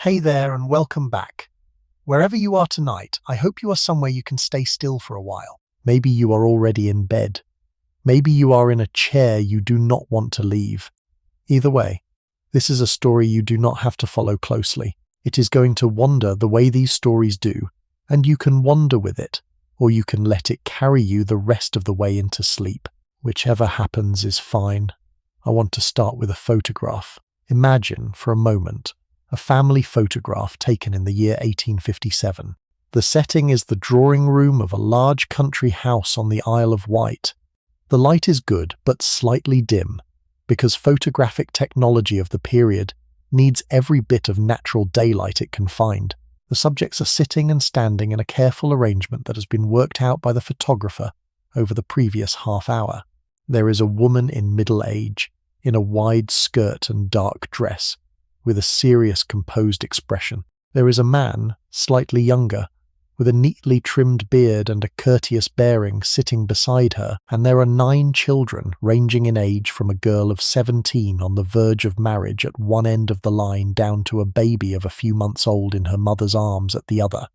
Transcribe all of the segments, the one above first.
Hey there and welcome back. Wherever you are tonight, I hope you are somewhere you can stay still for a while. Maybe you are already in bed. Maybe you are in a chair you do not want to leave. Either way, this is a story you do not have to follow closely. It is going to wander the way these stories do, and you can wander with it, or you can let it carry you the rest of the way into sleep. Whichever happens is fine. I want to start with a photograph. Imagine, for a moment, a family photograph taken in the year 1857. The setting is the drawing room of a large country house on the Isle of Wight. The light is good, but slightly dim, because photographic technology of the period needs every bit of natural daylight it can find. The subjects are sitting and standing in a careful arrangement that has been worked out by the photographer over the previous half hour. There is a woman in middle age, in a wide skirt and dark dress, with a serious, composed expression. There is a man, slightly younger, with a neatly trimmed beard and a courteous bearing, sitting beside her, and there are 9 children, ranging in age from a girl of 17 on the verge of marriage at one end of the line down to a baby of a few months old in her mother's arms at the other.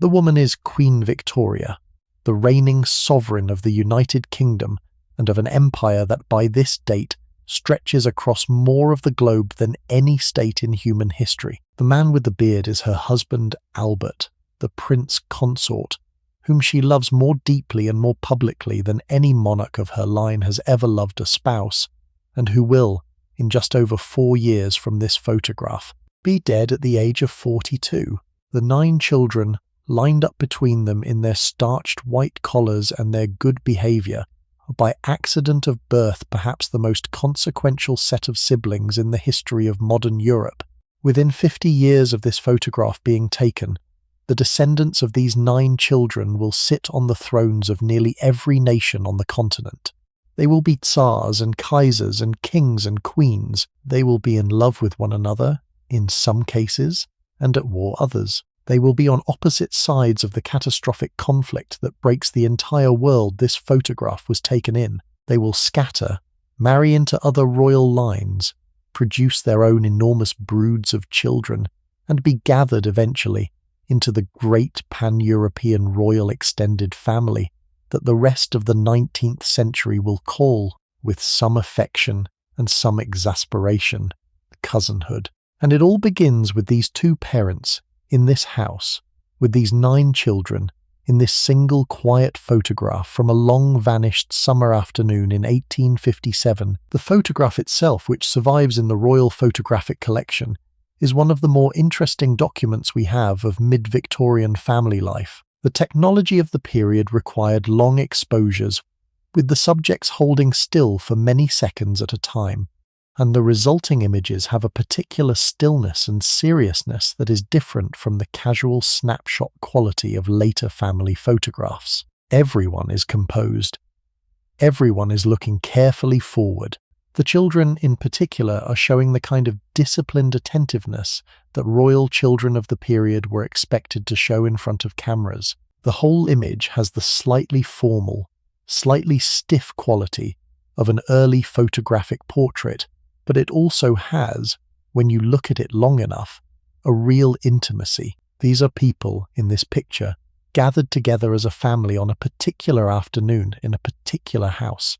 The woman is Queen Victoria, the reigning sovereign of the United Kingdom and of an empire that by this date stretches across more of the globe than any state in human history. The man with the beard is her husband Albert, the prince consort, whom she loves more deeply and more publicly than any monarch of her line has ever loved a spouse, and who will, in just over 4 years from this photograph, be dead at the age of 42. The 9 children, lined up between them in their starched white collars and their good behaviour, by accident of birth perhaps the most consequential set of siblings in the history of modern Europe. Within 50 years of this photograph being taken, the descendants of these 9 children will sit on the thrones of nearly every nation on the continent. They will be tsars and kaisers and kings and queens. They will be in love with one another, in some cases, and at war others. They will be on opposite sides of the catastrophic conflict that breaks the entire world this photograph was taken in. They will scatter, marry into other royal lines, produce their own enormous broods of children, and be gathered eventually into the great pan-European royal extended family that the rest of the 19th century will call, with some affection and some exasperation, cousinhood. And it all begins with these 2 parents in this house, with these 9 children, in this single quiet photograph from a long-vanished summer afternoon in 1857. The photograph itself, which survives in the Royal Photographic Collection, is one of the more interesting documents we have of mid-Victorian family life. The technology of the period required long exposures, with the subjects holding still for many seconds at a time, and the resulting images have a particular stillness and seriousness that is different from the casual snapshot quality of later family photographs. Everyone is composed. Everyone is looking carefully forward. The children in particular are showing the kind of disciplined attentiveness that royal children of the period were expected to show in front of cameras. The whole image has the slightly formal, slightly stiff quality of an early photographic portrait, but it also has, when you look at it long enough, a real intimacy. These are people, in this picture, gathered together as a family on a particular afternoon in a particular house,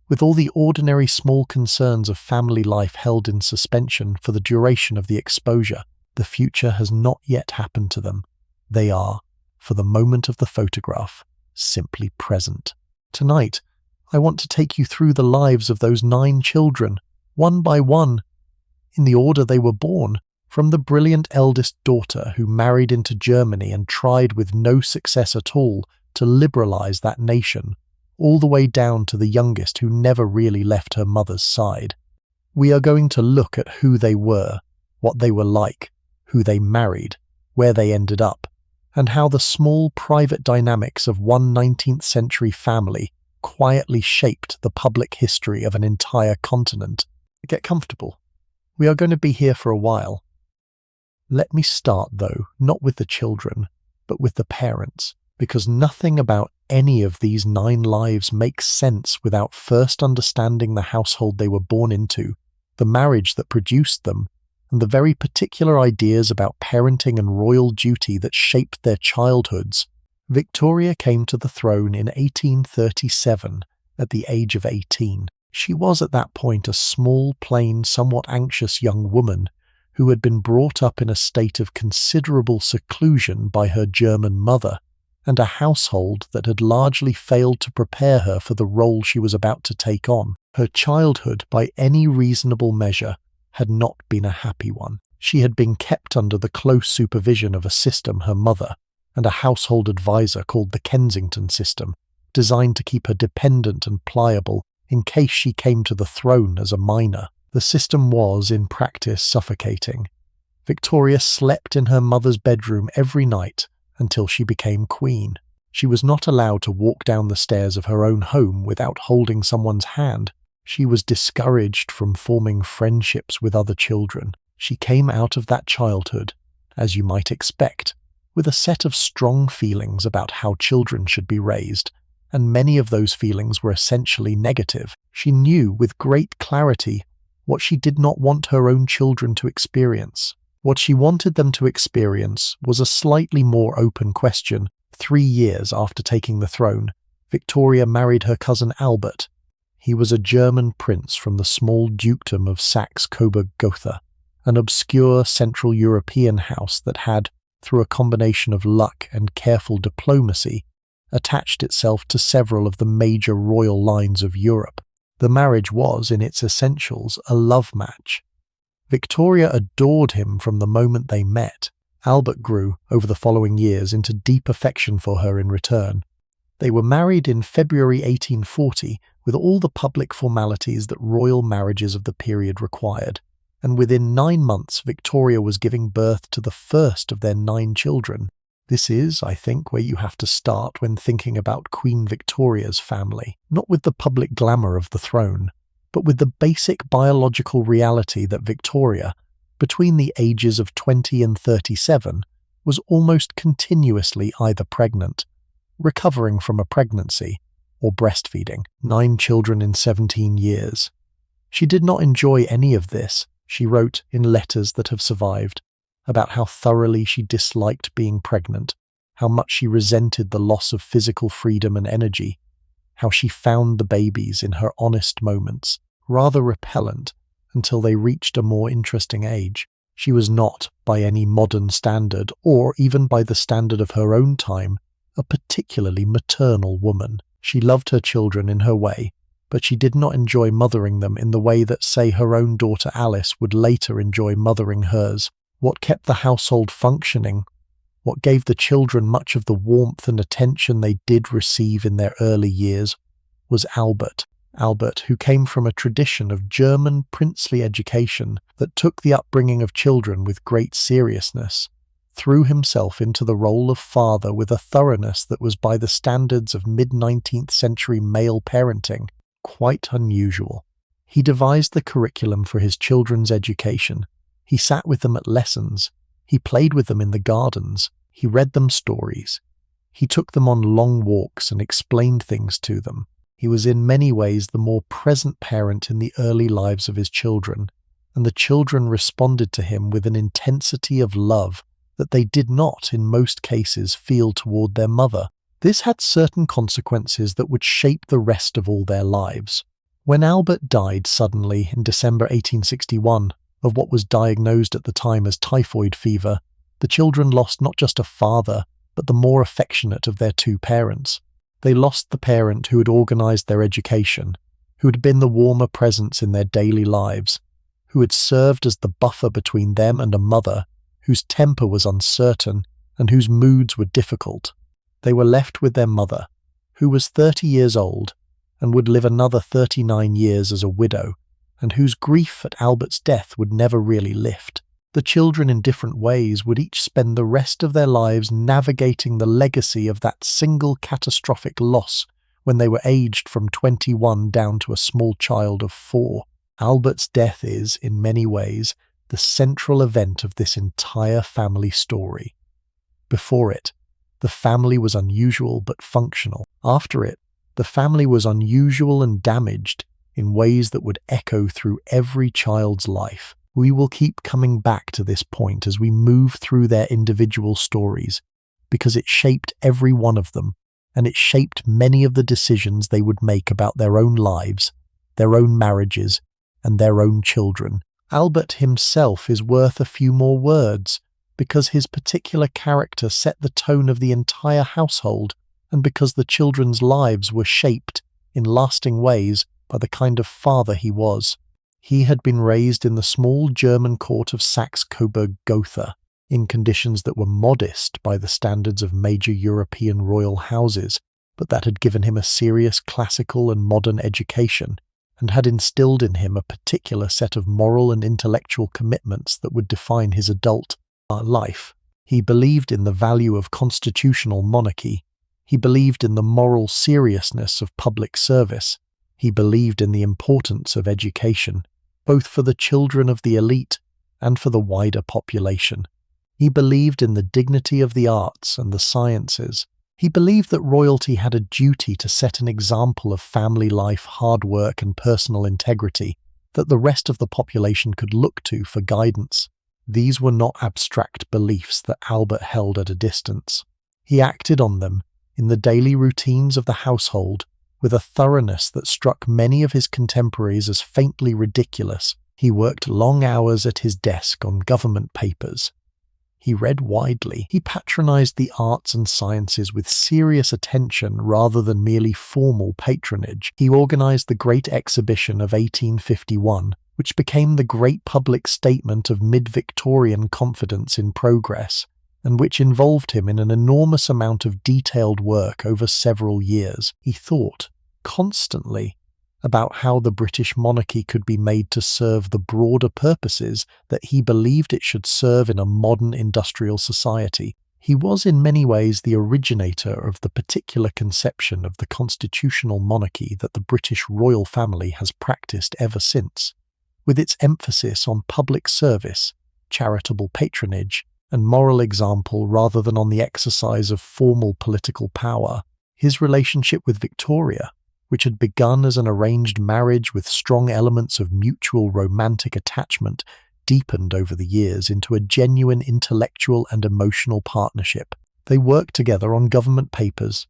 with all the ordinary small concerns of family life held in suspension for the duration of the exposure. The future has not yet happened to them. They are, for the moment of the photograph, simply present. Tonight, I want to take you through the lives of those 9 children, one by one, in the order they were born, from the brilliant eldest daughter who married into Germany and tried with no success at all to liberalize that nation, all the way down to the youngest who never really left her mother's side. We are going to look at who they were, what they were like, who they married, where they ended up, and how the small private dynamics of one 19th century family quietly shaped the public history of an entire continent. Get comfortable. We are going to be here for a while. Let me start, though, not with the children, but with the parents, because nothing about any of these 9 lives makes sense without first understanding the household they were born into, the marriage that produced them, and the very particular ideas about parenting and royal duty that shaped their childhoods. Victoria came to the throne in 1837 at the age of 18. She was at that point a small, plain, somewhat anxious young woman who had been brought up in a state of considerable seclusion by her German mother, and a household that had largely failed to prepare her for the role she was about to take on. Her childhood, by any reasonable measure, had not been a happy one. She had been kept under the close supervision of a system, her mother, and a household advisor called the Kensington system, designed to keep her dependent and pliable in case she came to the throne as a minor. The system was, in practice, suffocating. Victoria slept in her mother's bedroom every night until she became queen. She was not allowed to walk down the stairs of her own home without holding someone's hand. She was discouraged from forming friendships with other children. She came out of that childhood, as you might expect, with a set of strong feelings about how children should be raised, and many of those feelings were essentially negative. She knew with great clarity what she did not want her own children to experience. What she wanted them to experience was a slightly more open question. 3 years after taking the throne, Victoria married her cousin Albert. He was a German prince from the small dukedom of Saxe-Coburg-Gotha, an obscure Central European house that had, through a combination of luck and careful diplomacy, attached itself to several of the major royal lines of Europe. The marriage was, in its essentials, a love match. Victoria adored him from the moment they met. Albert grew, over the following years, into deep affection for her in return. They were married in February 1840 with all the public formalities that royal marriages of the period required, and within 9 months Victoria was giving birth to the first of their 9 children. This is, I think, where you have to start when thinking about Queen Victoria's family, not with the public glamour of the throne, but with the basic biological reality that Victoria, between the ages of 20 and 37, was almost continuously either pregnant, recovering from a pregnancy, or breastfeeding. 9 children in 17 years. She did not enjoy any of this, she wrote in letters that have survived, about how thoroughly she disliked being pregnant, how much she resented the loss of physical freedom and energy, how she found the babies in her honest moments rather repellent until they reached a more interesting age. She was not, by any modern standard, or even by the standard of her own time, a particularly maternal woman. She loved her children in her way, but she did not enjoy mothering them in the way that, say, her own daughter Alice would later enjoy mothering hers. What kept the household functioning, what gave the children much of the warmth and attention they did receive in their early years, was Albert. Albert, who came from a tradition of German princely education that took the upbringing of children with great seriousness, threw himself into the role of father with a thoroughness that was, by the standards of mid-19th century male parenting, quite unusual. He devised the curriculum for his children's education. He sat with them at lessons. He played with them in the gardens. He read them stories. He took them on long walks and explained things to them. He was in many ways the more present parent in the early lives of his children, and the children responded to him with an intensity of love that they did not, in most cases, feel toward their mother. This had certain consequences that would shape the rest of all their lives. When Albert died suddenly in December 1861, of what was diagnosed at the time as typhoid fever, the children lost not just a father, but the more affectionate of their 2 parents. They lost the parent who had organized their education, who had been the warmer presence in their daily lives, who had served as the buffer between them and a mother whose temper was uncertain and whose moods were difficult. They were left with their mother, who was 30 years old and would live another 39 years as a widow, and whose grief at Albert's death would never really lift. The children, in different ways, would each spend the rest of their lives navigating the legacy of that single catastrophic loss when they were aged from 21 down to a small child of 4. Albert's death is, in many ways, the central event of this entire family story. Before it, the family was unusual but functional. After it, the family was unusual and damaged in ways that would echo through every child's life. We will keep coming back to this point as we move through their individual stories, because it shaped every one of them, and it shaped many of the decisions they would make about their own lives, their own marriages, and their own children. Albert himself is worth a few more words, because his particular character set the tone of the entire household, and because the children's lives were shaped in lasting ways by the kind of father he was. He had been raised in the small German court of Saxe-Coburg-Gotha, in conditions that were modest by the standards of major European royal houses, but that had given him a serious classical and modern education, and had instilled in him a particular set of moral and intellectual commitments that would define his adult life. He believed in the value of constitutional monarchy. He believed in the moral seriousness of public service. He believed in the importance of education, both for the children of the elite and for the wider population. He believed in the dignity of the arts and the sciences. He believed that royalty had a duty to set an example of family life, hard work, and personal integrity that the rest of the population could look to for guidance. These were not abstract beliefs that Albert held at a distance. He acted on them in the daily routines of the household with a thoroughness that struck many of his contemporaries as faintly ridiculous. He worked long hours at his desk on government papers. He read widely. He patronized the arts and sciences with serious attention rather than merely formal patronage. He organized the Great Exhibition of 1851, which became the great public statement of mid-Victorian confidence in progress, and which involved him in an enormous amount of detailed work over several years. He thought constantly about how the British monarchy could be made to serve the broader purposes that he believed it should serve in a modern industrial society. He was in many ways the originator of the particular conception of the constitutional monarchy that the British royal family has practiced ever since, with its emphasis on public service, charitable patronage, and moral example rather than on the exercise of formal political power. His relationship with Victoria, which had begun as an arranged marriage with strong elements of mutual romantic attachment, deepened over the years into a genuine intellectual and emotional partnership. They worked together on government papers.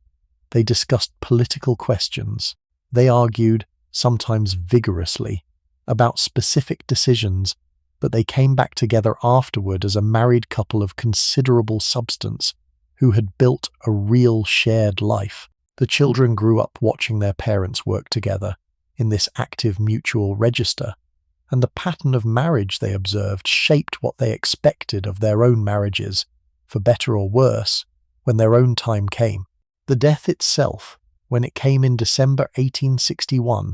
They discussed political questions. They argued, sometimes vigorously, about specific decisions, but they came back together afterward as a married couple of considerable substance who had built a real shared life. The children grew up watching their parents work together in this active mutual register, and the pattern of marriage they observed shaped what they expected of their own marriages, for better or worse, when their own time came. The death itself, when it came in December 1861,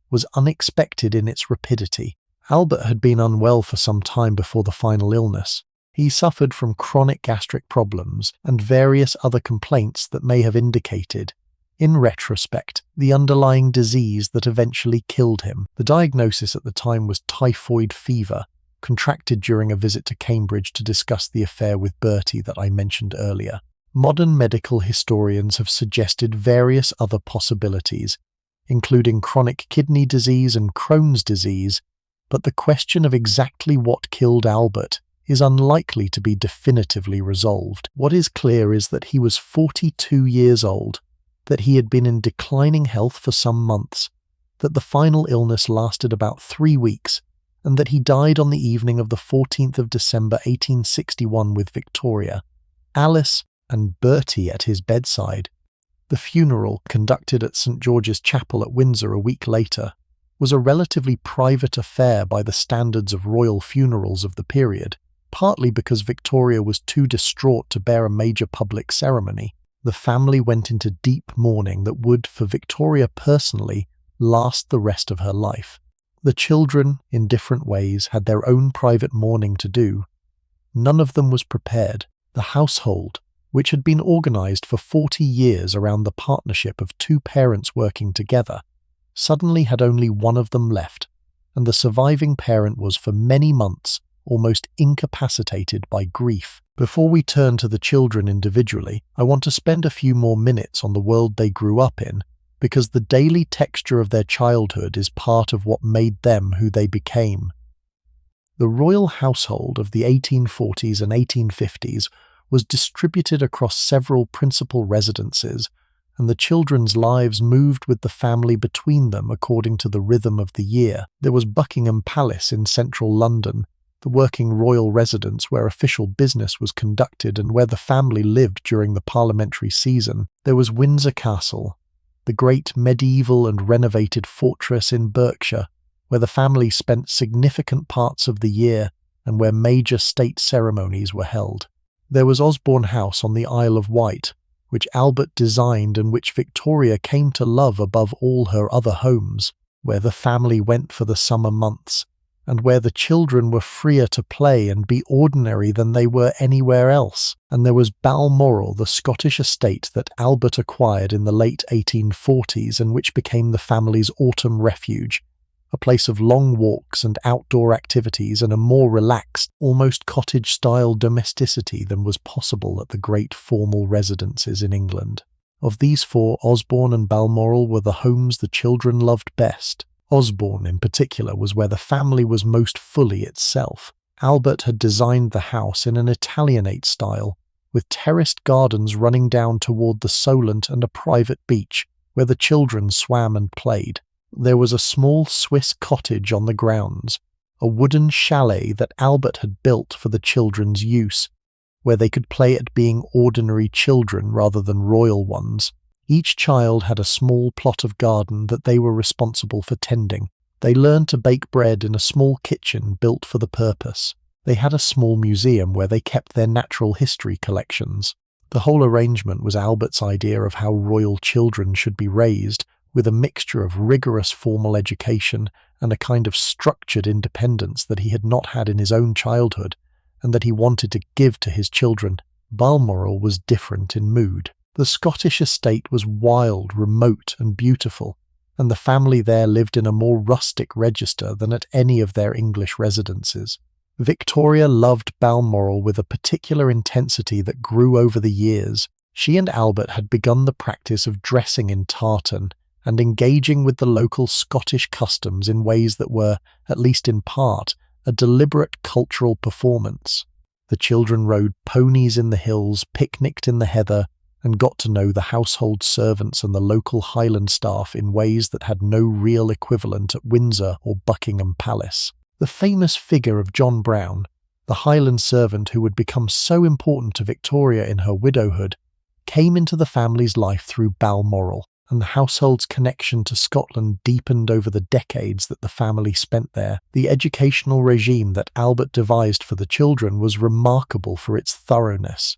was unexpected in its rapidity. Albert had been unwell for some time before the final illness. He suffered from chronic gastric problems and various other complaints that may have indicated, in retrospect, the underlying disease that eventually killed him. The diagnosis at the time was typhoid fever, contracted during a visit to Cambridge to discuss the affair with Bertie that I mentioned earlier. Modern medical historians have suggested various other possibilities, including chronic kidney disease and Crohn's disease, but the question of exactly what killed Albert is unlikely to be definitively resolved. What is clear is that he was 42 years old, that he had been in declining health for some months, that the final illness lasted about 3 weeks, and that he died on the evening of the 14th of December 1861 with Victoria, Alice, and Bertie at his bedside. The funeral, conducted at St. George's Chapel at Windsor a week later, was a relatively private affair by the standards of royal funerals of the period, partly because Victoria was too distraught to bear a major public ceremony. The family went into deep mourning that would, for Victoria personally, last the rest of her life. The children, in different ways, had their own private mourning to do. None of them was prepared. The household, which had been organized for 40 years around the partnership of two parents working together, suddenly had only one of them left, and the surviving parent was for many months almost incapacitated by grief. Before we turn to the children individually, I want to spend a few more minutes on the world they grew up in, because the daily texture of their childhood is part of what made them who they became. The royal household of the 1840s and 1850s was distributed across several principal residences, and the children's lives moved with the family between them according to the rhythm of the year. There was Buckingham Palace in central London, the working royal residence where official business was conducted and where the family lived during the parliamentary season. There was Windsor Castle, the great medieval and renovated fortress in Berkshire, where the family spent significant parts of the year and where major state ceremonies were held. There was Osborne House on the Isle of Wight, which Albert designed and which Victoria came to love above all her other homes, where the family went for the summer months, and where the children were freer to play and be ordinary than they were anywhere else. And there was Balmoral, the Scottish estate that Albert acquired in the late 1840s and which became the family's autumn refuge, a place of long walks and outdoor activities and a more relaxed, almost cottage-style domesticity than was possible at the great formal residences in England. Of these four, Osborne and Balmoral were the homes the children loved best. Osborne, in particular, was where the family was most fully itself. Albert had designed the house in an Italianate style, with terraced gardens running down toward the Solent and a private beach, where the children swam and played. There was a small Swiss cottage on the grounds, a wooden chalet that Albert had built for the children's use, where they could play at being ordinary children rather than royal ones. Each child had a small plot of garden that they were responsible for tending. They learned to bake bread in a small kitchen built for the purpose. They had a small museum where they kept their natural history collections. The whole arrangement was Albert's idea of how royal children should be raised, with a mixture of rigorous formal education and a kind of structured independence that he had not had in his own childhood, and that he wanted to give to his children. Balmoral was different in mood. The Scottish estate was wild, remote, and beautiful, and the family there lived in a more rustic register than at any of their English residences. Victoria loved Balmoral with a particular intensity that grew over the years. She and Albert had begun the practice of dressing in tartan and engaging with the local Scottish customs in ways that were, at least in part, a deliberate cultural performance. The children rode ponies in the hills, picnicked in the heather, and got to know the household servants and the local Highland staff in ways that had no real equivalent at Windsor or Buckingham Palace. The famous figure of John Brown, the Highland servant who would become so important to Victoria in her widowhood, came into the family's life through Balmoral, and the household's connection to Scotland deepened over the decades that the family spent there. The educational regime that Albert devised for the children was remarkable for its thoroughness.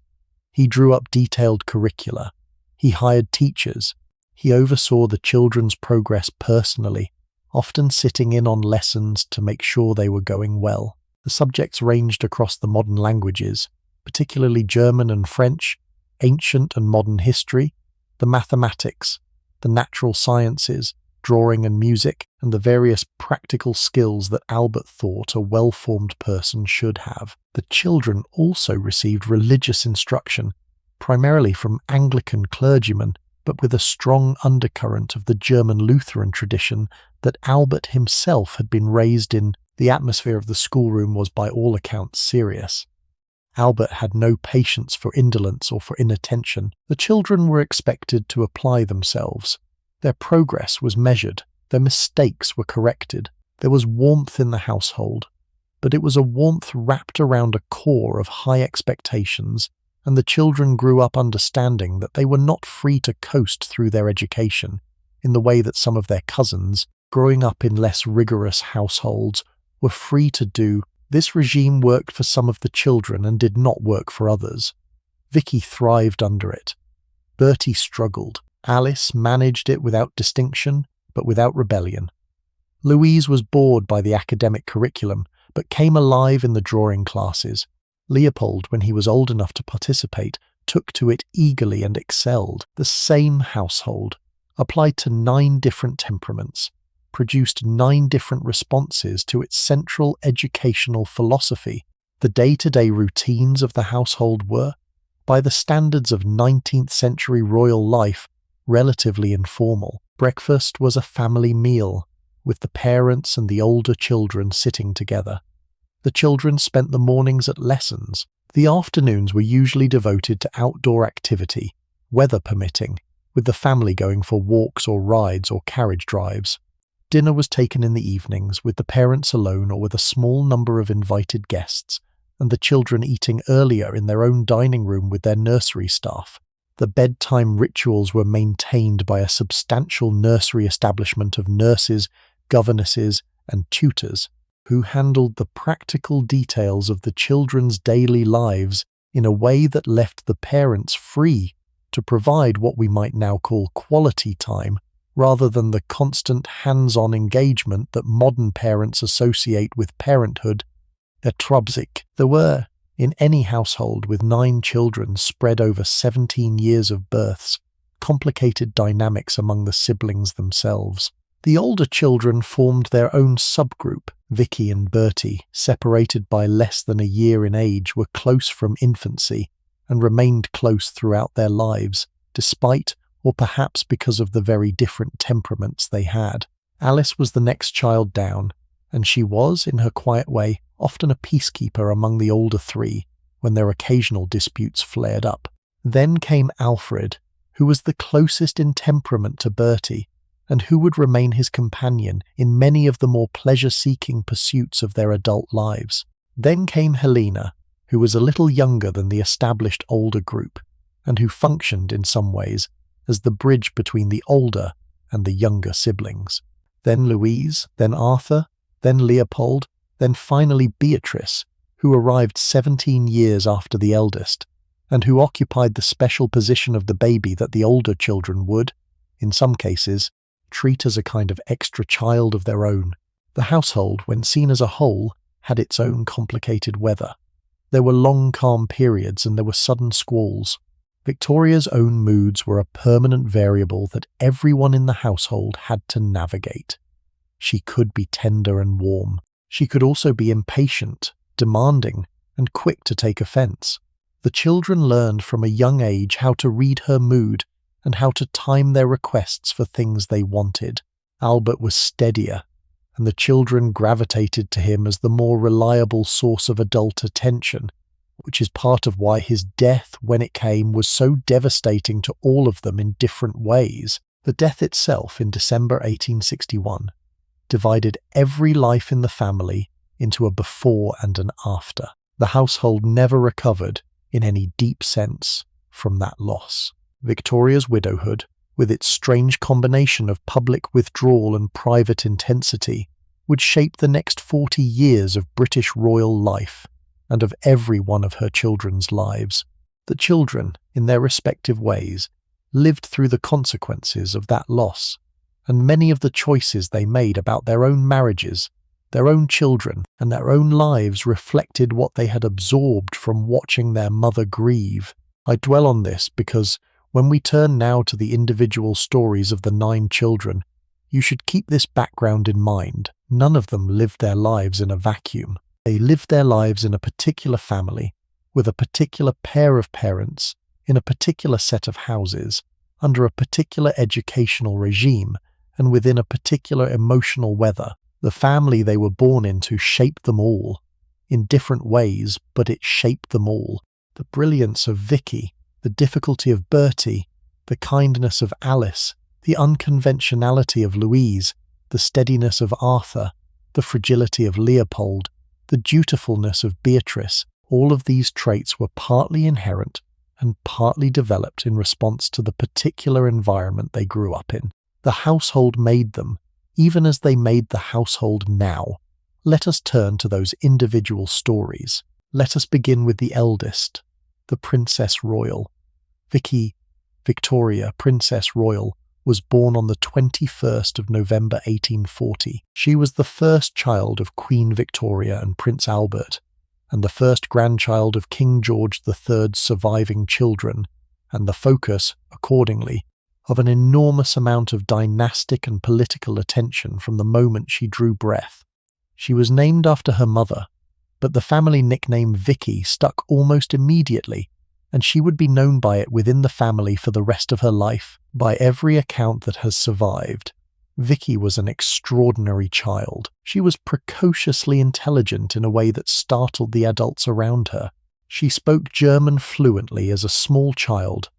He drew up detailed curricula. He hired teachers. He oversaw the children's progress personally, often sitting in on lessons to make sure they were going well. The subjects ranged across the modern languages, particularly German and French, ancient and modern history, the mathematics, the natural sciences, drawing and music, and the various practical skills that Albert thought a well-formed person should have. The children also received religious instruction, primarily from Anglican clergymen, but with a strong undercurrent of the German Lutheran tradition that Albert himself had been raised in. The atmosphere of the schoolroom was by all accounts serious. Albert had no patience for indolence or for inattention. The children were expected to apply themselves. Their progress was measured. Their mistakes were corrected. There was warmth in the household, but it was a warmth wrapped around a core of high expectations, and the children grew up understanding that they were not free to coast through their education in the way that some of their cousins, growing up in less rigorous households, were free to do. This regime worked for some of the children and did not work for others. Vicky thrived under it. Bertie struggled. Alice managed it without distinction, but without rebellion. Louise was bored by the academic curriculum, but came alive in the drawing classes. Leopold, when he was old enough to participate, took to it eagerly and excelled. The same household, applied to 9 different temperaments, produced 9 different responses to its central educational philosophy. The day-to-day routines of the household were, by the standards of 19th century royal life, relatively informal. Breakfast was a family meal, with the parents and the older children sitting together. The children spent the mornings at lessons. The afternoons were usually devoted to outdoor activity, weather permitting, with the family going for walks or rides or carriage drives. Dinner was taken in the evenings, with the parents alone or with a small number of invited guests, and the children eating earlier in their own dining room with their nursery staff. The bedtime rituals were maintained by a substantial nursery establishment of nurses, governesses, and tutors, who handled the practical details of the children's daily lives in a way that left the parents free to provide what we might now call quality time, rather than the constant hands-on engagement that modern parents associate with parenthood. There were, in any household with 9 children spread over 17 years of births, complicated dynamics among the siblings themselves. The older children formed their own subgroup. Vicky and Bertie, separated by less than a year in age, were close from infancy and remained close throughout their lives, despite or perhaps because of the very different temperaments they had. Alice was the next child down, and she was, in her quiet way, often a peacekeeper among the older 3 when their occasional disputes flared up. Then came Alfred, who was the closest in temperament to Bertie, and who would remain his companion in many of the more pleasure-seeking pursuits of their adult lives. Then came Helena, who was a little younger than the established older group, and who functioned in some ways as the bridge between the older and the younger siblings. Then Louise, then Arthur, then Leopold, then finally Beatrice, who arrived 17 years after the eldest, and who occupied the special position of the baby that the older children would, in some cases, treat as a kind of extra child of their own. The household, when seen as a whole, had its own complicated weather. There were long calm periods and there were sudden squalls. Victoria's own moods were a permanent variable that everyone in the household had to navigate. She could be tender and warm. She could also be impatient, demanding, and quick to take offense. The children learned from a young age how to read her mood and how to time their requests for things they wanted. Albert was steadier, and the children gravitated to him as the more reliable source of adult attention, which is part of why his death, when it came, was so devastating to all of them in different ways. The death itself, in December 1861, divided every life in the family into a before and an after. The household never recovered, in any deep sense, from that loss. Victoria's widowhood, with its strange combination of public withdrawal and private intensity, would shape the next 40 years of British royal life and of every one of her children's lives. The children, in their respective ways, lived through the consequences of that loss, and many of the choices they made about their own marriages, their own children, and their own lives reflected what they had absorbed from watching their mother grieve. I dwell on this because, when we turn now to the individual stories of the 9 children, you should keep this background in mind. None of them lived their lives in a vacuum. They lived their lives in a particular family, with a particular pair of parents, in a particular set of houses, under a particular educational regime, and within a particular emotional weather. The family they were born into shaped them all, in different ways, but it shaped them all. The brilliance of Vicky, the difficulty of Bertie, the kindness of Alice, the unconventionality of Louise, the steadiness of Arthur, the fragility of Leopold, the dutifulness of Beatrice, all of these traits were partly inherent and partly developed in response to the particular environment they grew up in. The household made them, even as they made the household now. Let us turn to those individual stories. Let us begin with the eldest, the Princess Royal. Victoria, Princess Royal, was born on the 21st of November 1840. She was the first child of Queen Victoria and Prince Albert, and the first grandchild of King George III's surviving children, and the focus, accordingly, of an enormous amount of dynastic and political attention from the moment she drew breath. She was named after her mother, but the family nickname Vicky stuck almost immediately, and she would be known by it within the family for the rest of her life. By every account that has survived, Vicky was an extraordinary child. She was precociously intelligent in a way that startled the adults around her. She spoke German fluently as a small child,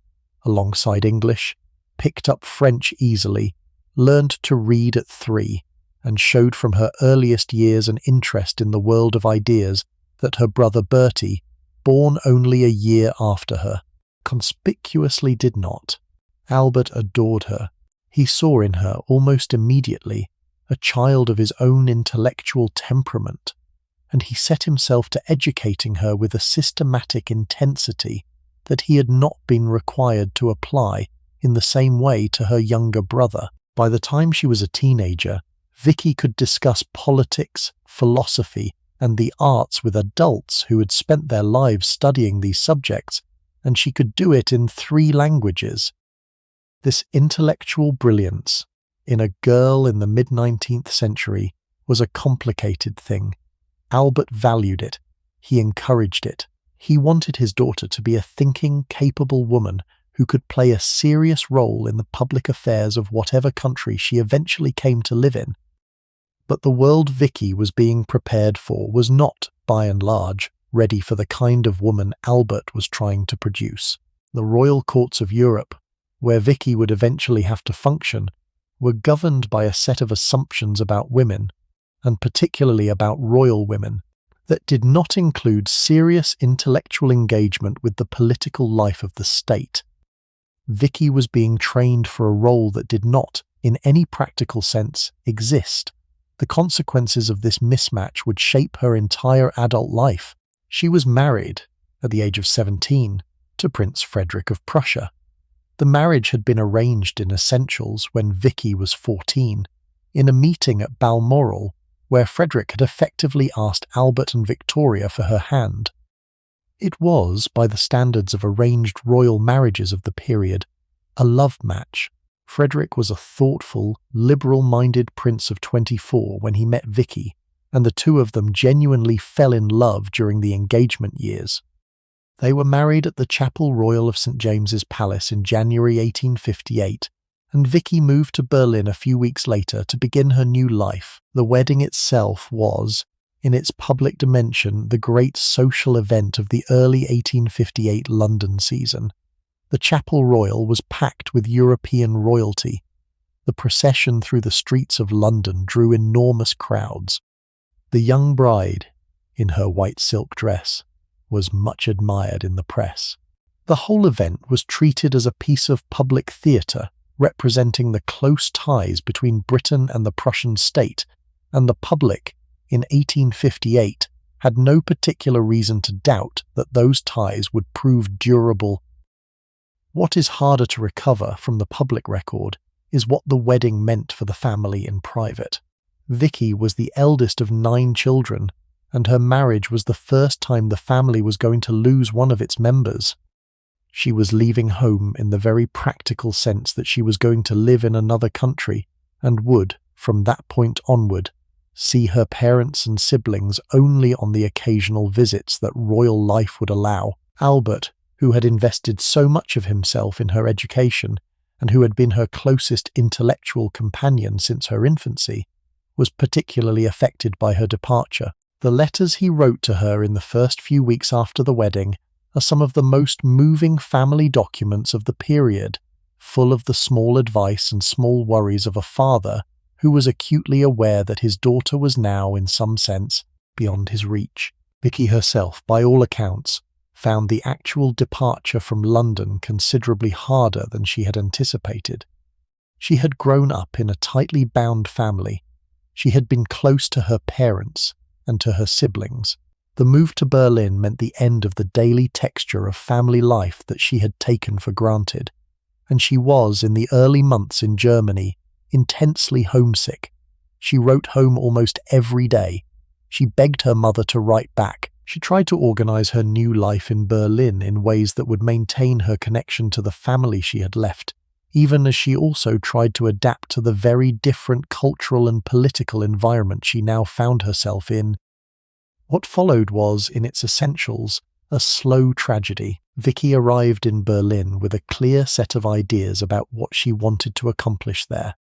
alongside English, picked up French easily, learned to read at 3, and showed from her earliest years an interest in the world of ideas that her brother Bertie, born only a year after her, conspicuously did not. Albert adored her. He saw in her, almost immediately, a child of his own intellectual temperament, and he set himself to educating her with a systematic intensity that he had not been required to apply in the same way to her younger brother. By the time she was a teenager, Vicky could discuss politics, philosophy, and the arts with adults who had spent their lives studying these subjects, and she could do it in 3 languages. This intellectual brilliance in a girl in the mid-19th century was a complicated thing. Albert valued it. He encouraged it. He wanted his daughter to be a thinking, capable woman who could play a serious role in the public affairs of whatever country she eventually came to live in. But the world Vicky was being prepared for was not, by and large, ready for the kind of woman Albert was trying to produce. The royal courts of Europe, where Vicky would eventually have to function, were governed by a set of assumptions about women, and particularly about royal women, that did not include serious intellectual engagement with the political life of the state. Vicky was being trained for a role that did not, in any practical sense, exist. The consequences of this mismatch would shape her entire adult life. She was married, at the age of 17, to Prince Frederick of Prussia. The marriage had been arranged in essentials when Vicky was 14, in a meeting at Balmoral, where Frederick had effectively asked Albert and Victoria for her hand. It was, by the standards of arranged royal marriages of the period, a love match. Frederick was a thoughtful, liberal-minded prince of 24 when he met Vicky, and the two of them genuinely fell in love during the engagement years. They were married at the Chapel Royal of St. James's Palace in January 1858, and Vicky moved to Berlin a few weeks later to begin her new life. The wedding itself was, in its public dimension, the great social event of the early 1858 London season. The Chapel Royal was packed with European royalty. The procession through the streets of London drew enormous crowds. The young bride, in her white silk dress, was much admired in the press. The whole event was treated as a piece of public theatre, representing the close ties between Britain and the Prussian state, and the public, in 1858, had no particular reason to doubt that those ties would prove durable. What is harder to recover from the public record is what the wedding meant for the family in private. Vicky was the eldest of 9 children, and her marriage was the first time the family was going to lose one of its members. She was leaving home in the very practical sense that she was going to live in another country, and would, from that point onward, see her parents and siblings only on the occasional visits that royal life would allow. Albert, who had invested so much of himself in her education, and who had been her closest intellectual companion since her infancy, was particularly affected by her departure. The letters he wrote to her in the first few weeks after the wedding are some of the most moving family documents of the period, full of the small advice and small worries of a father who was acutely aware that his daughter was now, in some sense, beyond his reach. Vicky herself, by all accounts, found the actual departure from London considerably harder than she had anticipated. She had grown up in a tightly bound family. She had been close to her parents and to her siblings. The move to Berlin meant the end of the daily texture of family life that she had taken for granted, and she was, in the early months in Germany, intensely homesick. She wrote home almost every day. She begged her mother to write back. She tried to organize her new life in Berlin in ways that would maintain her connection to the family she had left, even as she also tried to adapt to the very different cultural and political environment she now found herself in. What followed was, in its essentials, a slow tragedy. Vicky arrived in Berlin with a clear set of ideas about what she wanted to accomplish there.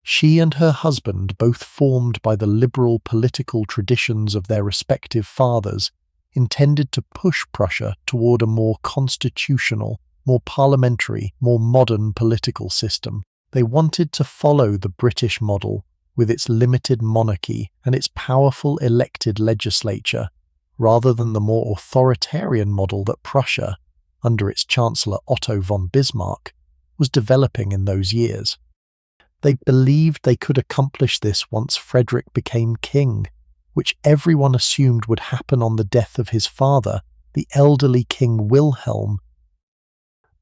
She and her husband, both formed by the liberal political traditions of their respective fathers, intended to push Prussia toward a more constitutional, more parliamentary, more modern political system. They wanted to follow the British model with its limited monarchy and its powerful elected legislature, rather than the more authoritarian model that Prussia, under its Chancellor Otto von Bismarck, was developing in those years. They believed they could accomplish this once Frederick became king, which everyone assumed would happen on the death of his father, the elderly King Wilhelm.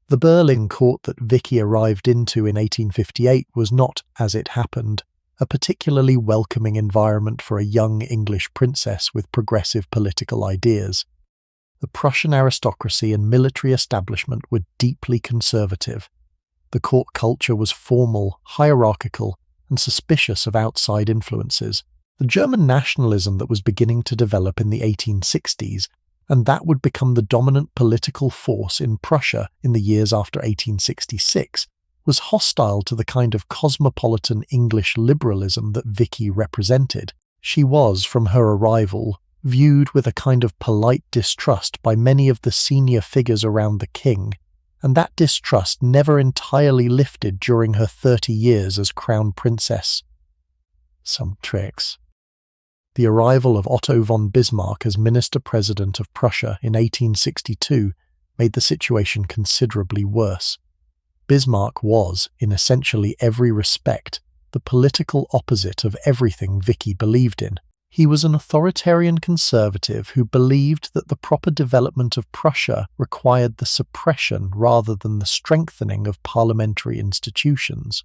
The Berlin court that Vicky arrived into in 1858 was not, as it happened, a particularly welcoming environment for a young English princess with progressive political ideas. The Prussian aristocracy and military establishment were deeply conservative. The court culture was formal, hierarchical, and suspicious of outside influences. The German nationalism that was beginning to develop in the 1860s, and that would become the dominant political force in Prussia in the years after 1866, was hostile to the kind of cosmopolitan English liberalism that Vicky represented. She was, from her arrival, viewed with a kind of polite distrust by many of the senior figures around the king, and that distrust never entirely lifted during her 30 years as crown princess. Some tricks. The arrival of Otto von Bismarck as minister-president of Prussia in 1862 made the situation considerably worse. Bismarck was, in essentially every respect, the political opposite of everything Vicky believed in. He was an authoritarian conservative who believed that the proper development of Prussia required the suppression rather than the strengthening of parliamentary institutions.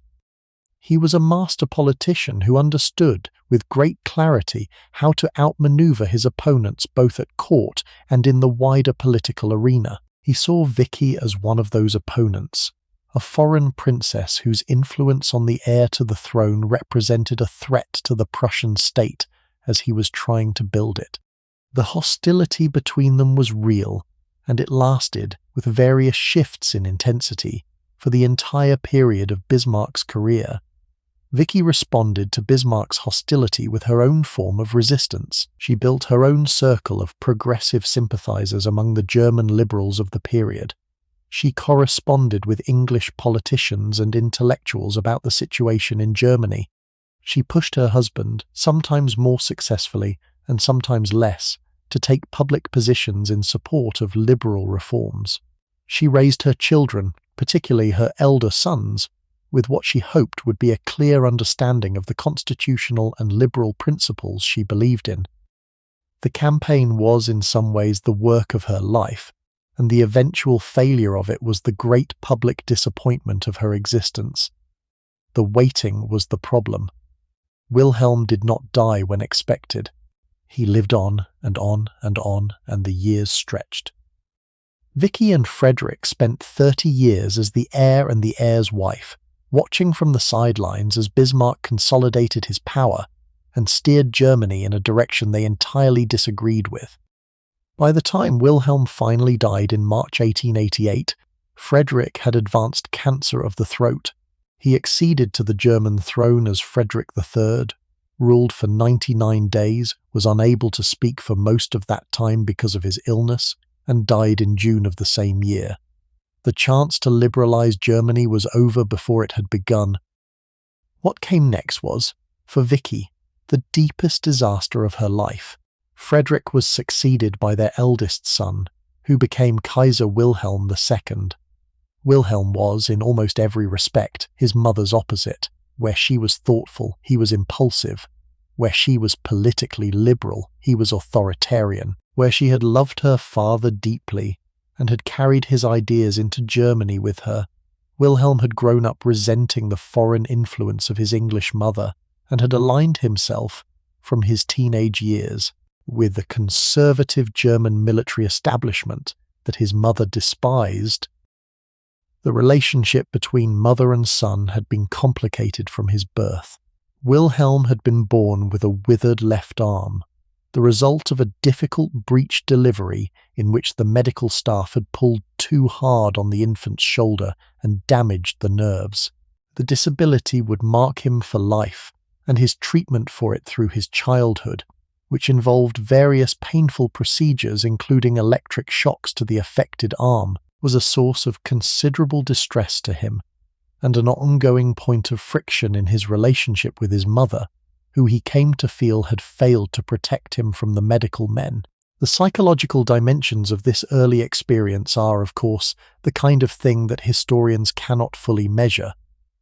He was a master politician who understood, with great clarity, how to outmaneuver his opponents both at court and in the wider political arena. He saw Vicky as one of those opponents, a foreign princess whose influence on the heir to the throne represented a threat to the Prussian state as he was trying to build it. The hostility between them was real, and it lasted, with various shifts in intensity, for the entire period of Bismarck's career. Vicky responded to Bismarck's hostility with her own form of resistance. She built her own circle of progressive sympathizers among the German liberals of the period. She corresponded with English politicians and intellectuals about the situation in Germany. She pushed her husband, sometimes more successfully and sometimes less, to take public positions in support of liberal reforms. She raised her children, particularly her elder sons, with what she hoped would be a clear understanding of the constitutional and liberal principles she believed in. The campaign was in some ways the work of her life, and the eventual failure of it was the great public disappointment of her existence. The waiting was the problem. Wilhelm did not die when expected. He lived on and on and on, and the years stretched. Vicky and Frederick spent 30 years as the heir and the heir's wife, watching from the sidelines as Bismarck consolidated his power and steered Germany in a direction they entirely disagreed with. By the time Wilhelm finally died in March 1888, Frederick had advanced cancer of the throat. He acceded to the German throne as Frederick III, ruled for 99 days, was unable to speak for most of that time because of his illness, and died in June of the same year. The chance to liberalize Germany was over before it had begun. What came next was, for Vicky, the deepest disaster of her life. Frederick was succeeded by their eldest son, who became Kaiser Wilhelm II. Wilhelm was, in almost every respect, his mother's opposite. Where she was thoughtful, he was impulsive. Where she was politically liberal, he was authoritarian. Where she had loved her father deeply and had carried his ideas into Germany with her, Wilhelm had grown up resenting the foreign influence of his English mother and had aligned himself, from his teenage years, with the conservative German military establishment that his mother despised. The relationship between mother and son had been complicated from his birth. Wilhelm had been born with a withered left arm, the result of a difficult breech delivery in which the medical staff had pulled too hard on the infant's shoulder and damaged the nerves. The disability would mark him for life, and his treatment for it through his childhood, which involved various painful procedures including electric shocks to the affected arm, was a source of considerable distress to him, and an ongoing point of friction in his relationship with his mother, who he came to feel had failed to protect him from the medical men. The psychological dimensions of this early experience are, of course, the kind of thing that historians cannot fully measure,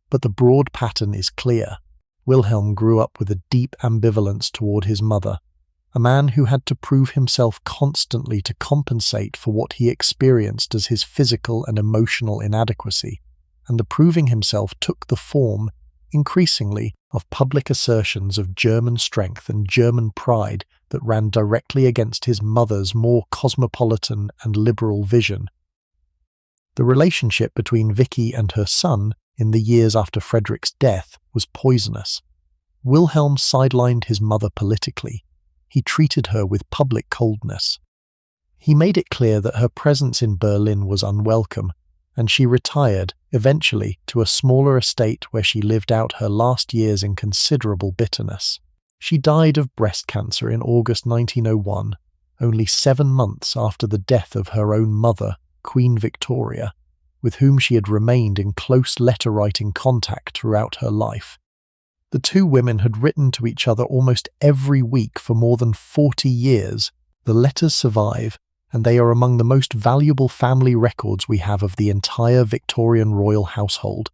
but the broad pattern is clear. Wilhelm grew up with a deep ambivalence toward his mother, a man who had to prove himself constantly to compensate for what he experienced as his physical and emotional inadequacy, and the proving himself took the form, increasingly, of public assertions of German strength and German pride that ran directly against his mother's more cosmopolitan and liberal vision. The relationship between Vicky and her son in the years after Frederick's death was poisonous. Wilhelm sidelined his mother politically. He treated her with public coldness. He made it clear that her presence in Berlin was unwelcome, and she retired, eventually, to a smaller estate where she lived out her last years in considerable bitterness. She died of breast cancer in August 1901, only 7 months after the death of her own mother, Queen Victoria, with whom she had remained in close letter-writing contact throughout her life. The two women had written to each other almost every week for more than 40 years. The letters survive, and they are among the most valuable family records we have of the entire Victorian royal household.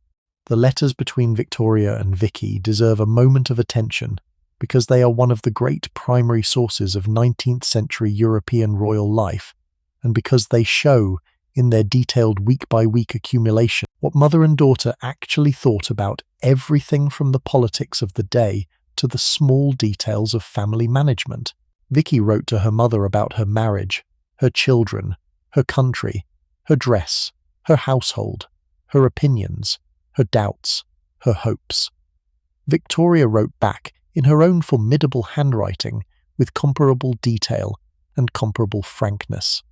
The letters between Victoria and Vicky deserve a moment of attention because they are one of the great primary sources of 19th century European royal life, and because they show, in their detailed week-by-week accumulation, what mother and daughter actually thought about everything from the politics of the day to the small details of family management. Vicky wrote to her mother about her marriage, her children, her country, her dress, her household, her opinions, her doubts, her hopes. Victoria wrote back in her own formidable handwriting with comparable detail and comparable frankness.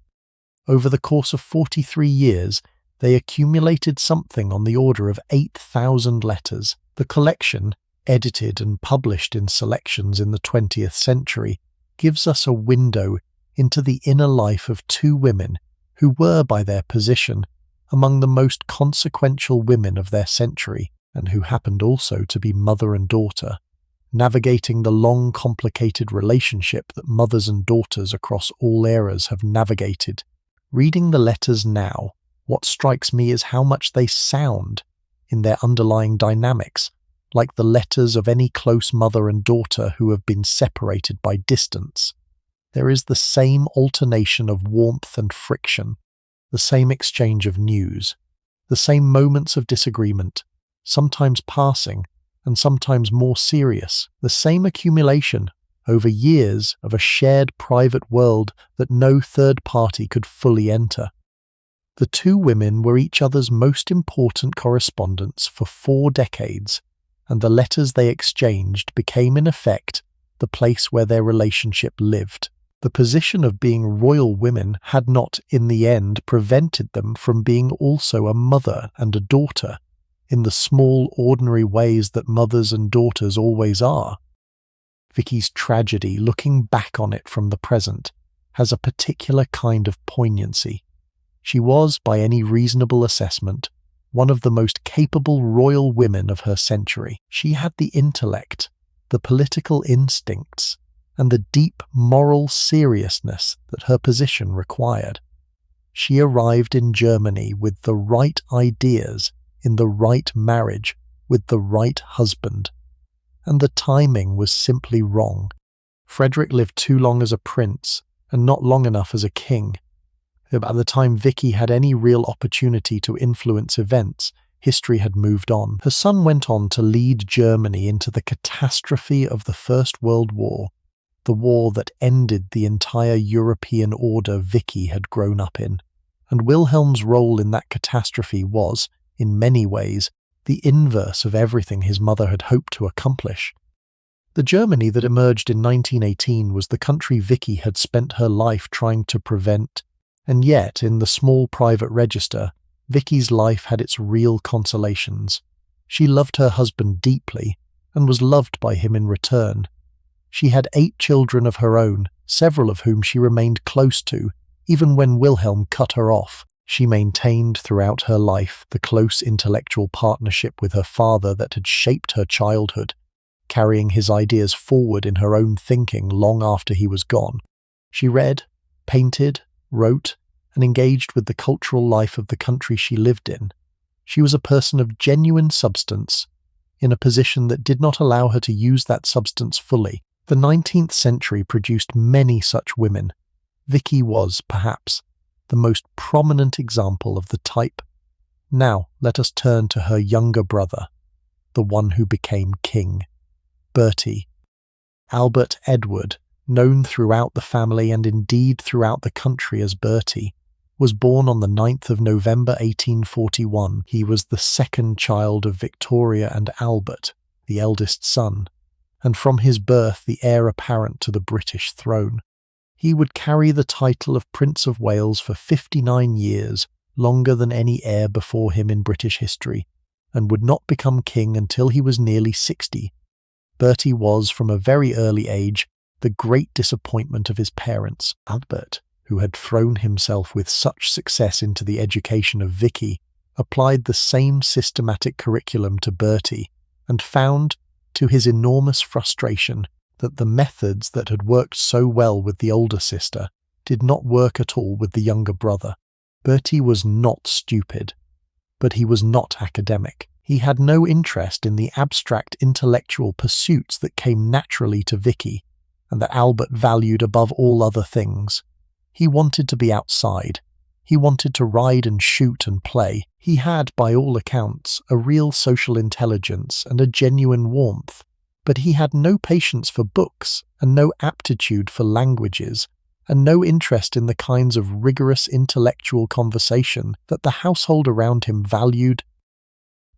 Over the course of 43 years, they accumulated something on the order of 8,000 letters. The collection, edited and published in selections in the 20th century, gives us a window into the inner life of two women who were, by their position, among the most consequential women of their century, and who happened also to be mother and daughter, navigating the long, complicated relationship that mothers and daughters across all eras have navigated. Reading the letters now, what strikes me is how much they sound, in their underlying dynamics, like the letters of any close mother and daughter who have been separated by distance. There is the same alternation of warmth and friction, the same exchange of news, the same moments of disagreement, sometimes passing and sometimes more serious, the same accumulation over years of a shared private world that no third party could fully enter. The two women were each other's most important correspondents for 4 decades, and the letters they exchanged became in effect the place where their relationship lived. The position of being royal women had not, in the end, prevented them from being also a mother and a daughter, in the small, ordinary ways that mothers and daughters always are. Vicky's tragedy, looking back on it from the present, has a particular kind of poignancy. She was, by any reasonable assessment, one of the most capable royal women of her century. She had the intellect, the political instincts, and the deep moral seriousness that her position required. She arrived in Germany with the right ideas, in the right marriage, with the right husband. And the timing was simply wrong. Frederick lived too long as a prince, and not long enough as a king. By the time Vicky had any real opportunity to influence events, history had moved on. Her son went on to lead Germany into the catastrophe of the First World War, the war that ended the entire European order Vicky had grown up in. And Wilhelm's role in that catastrophe was, in many ways, the inverse of everything his mother had hoped to accomplish. The Germany that emerged in 1918 was the country Vicky had spent her life trying to prevent, and yet, in the small private register, Vicky's life had its real consolations. She loved her husband deeply and was loved by him in return. She had 8 children of her own, several of whom she remained close to, even when Wilhelm cut her off. She maintained throughout her life the close intellectual partnership with her father that had shaped her childhood, carrying his ideas forward in her own thinking long after he was gone. She read, painted, wrote, and engaged with the cultural life of the country she lived in. She was a person of genuine substance, in a position that did not allow her to use that substance fully. The 19th century produced many such women. Vicky was, perhaps, the most prominent example of the type. Now let us turn to her younger brother, the one who became king, Bertie. Albert Edward, known throughout the family and indeed throughout the country as Bertie, was born on the 9th of November 1841. He was the second child of Victoria and Albert, the eldest son, and from his birth the heir apparent to the British throne. He would carry the title of Prince of Wales for 59 years, longer than any heir before him in British history, and would not become king until he was nearly 60. Bertie was, from a very early age, the great disappointment of his parents. Albert, who had thrown himself with such success into the education of Vicky, applied the same systematic curriculum to Bertie, and found, to his enormous frustration, that the methods that had worked so well with the older sister did not work at all with the younger brother. Bertie was not stupid, but he was not academic. He had no interest in the abstract intellectual pursuits that came naturally to Vicky, and that Albert valued above all other things. He wanted to be outside. He wanted to ride and shoot and play. He had, by all accounts, a real social intelligence and a genuine warmth, but he had no patience for books and no aptitude for languages and no interest in the kinds of rigorous intellectual conversation that the household around him valued.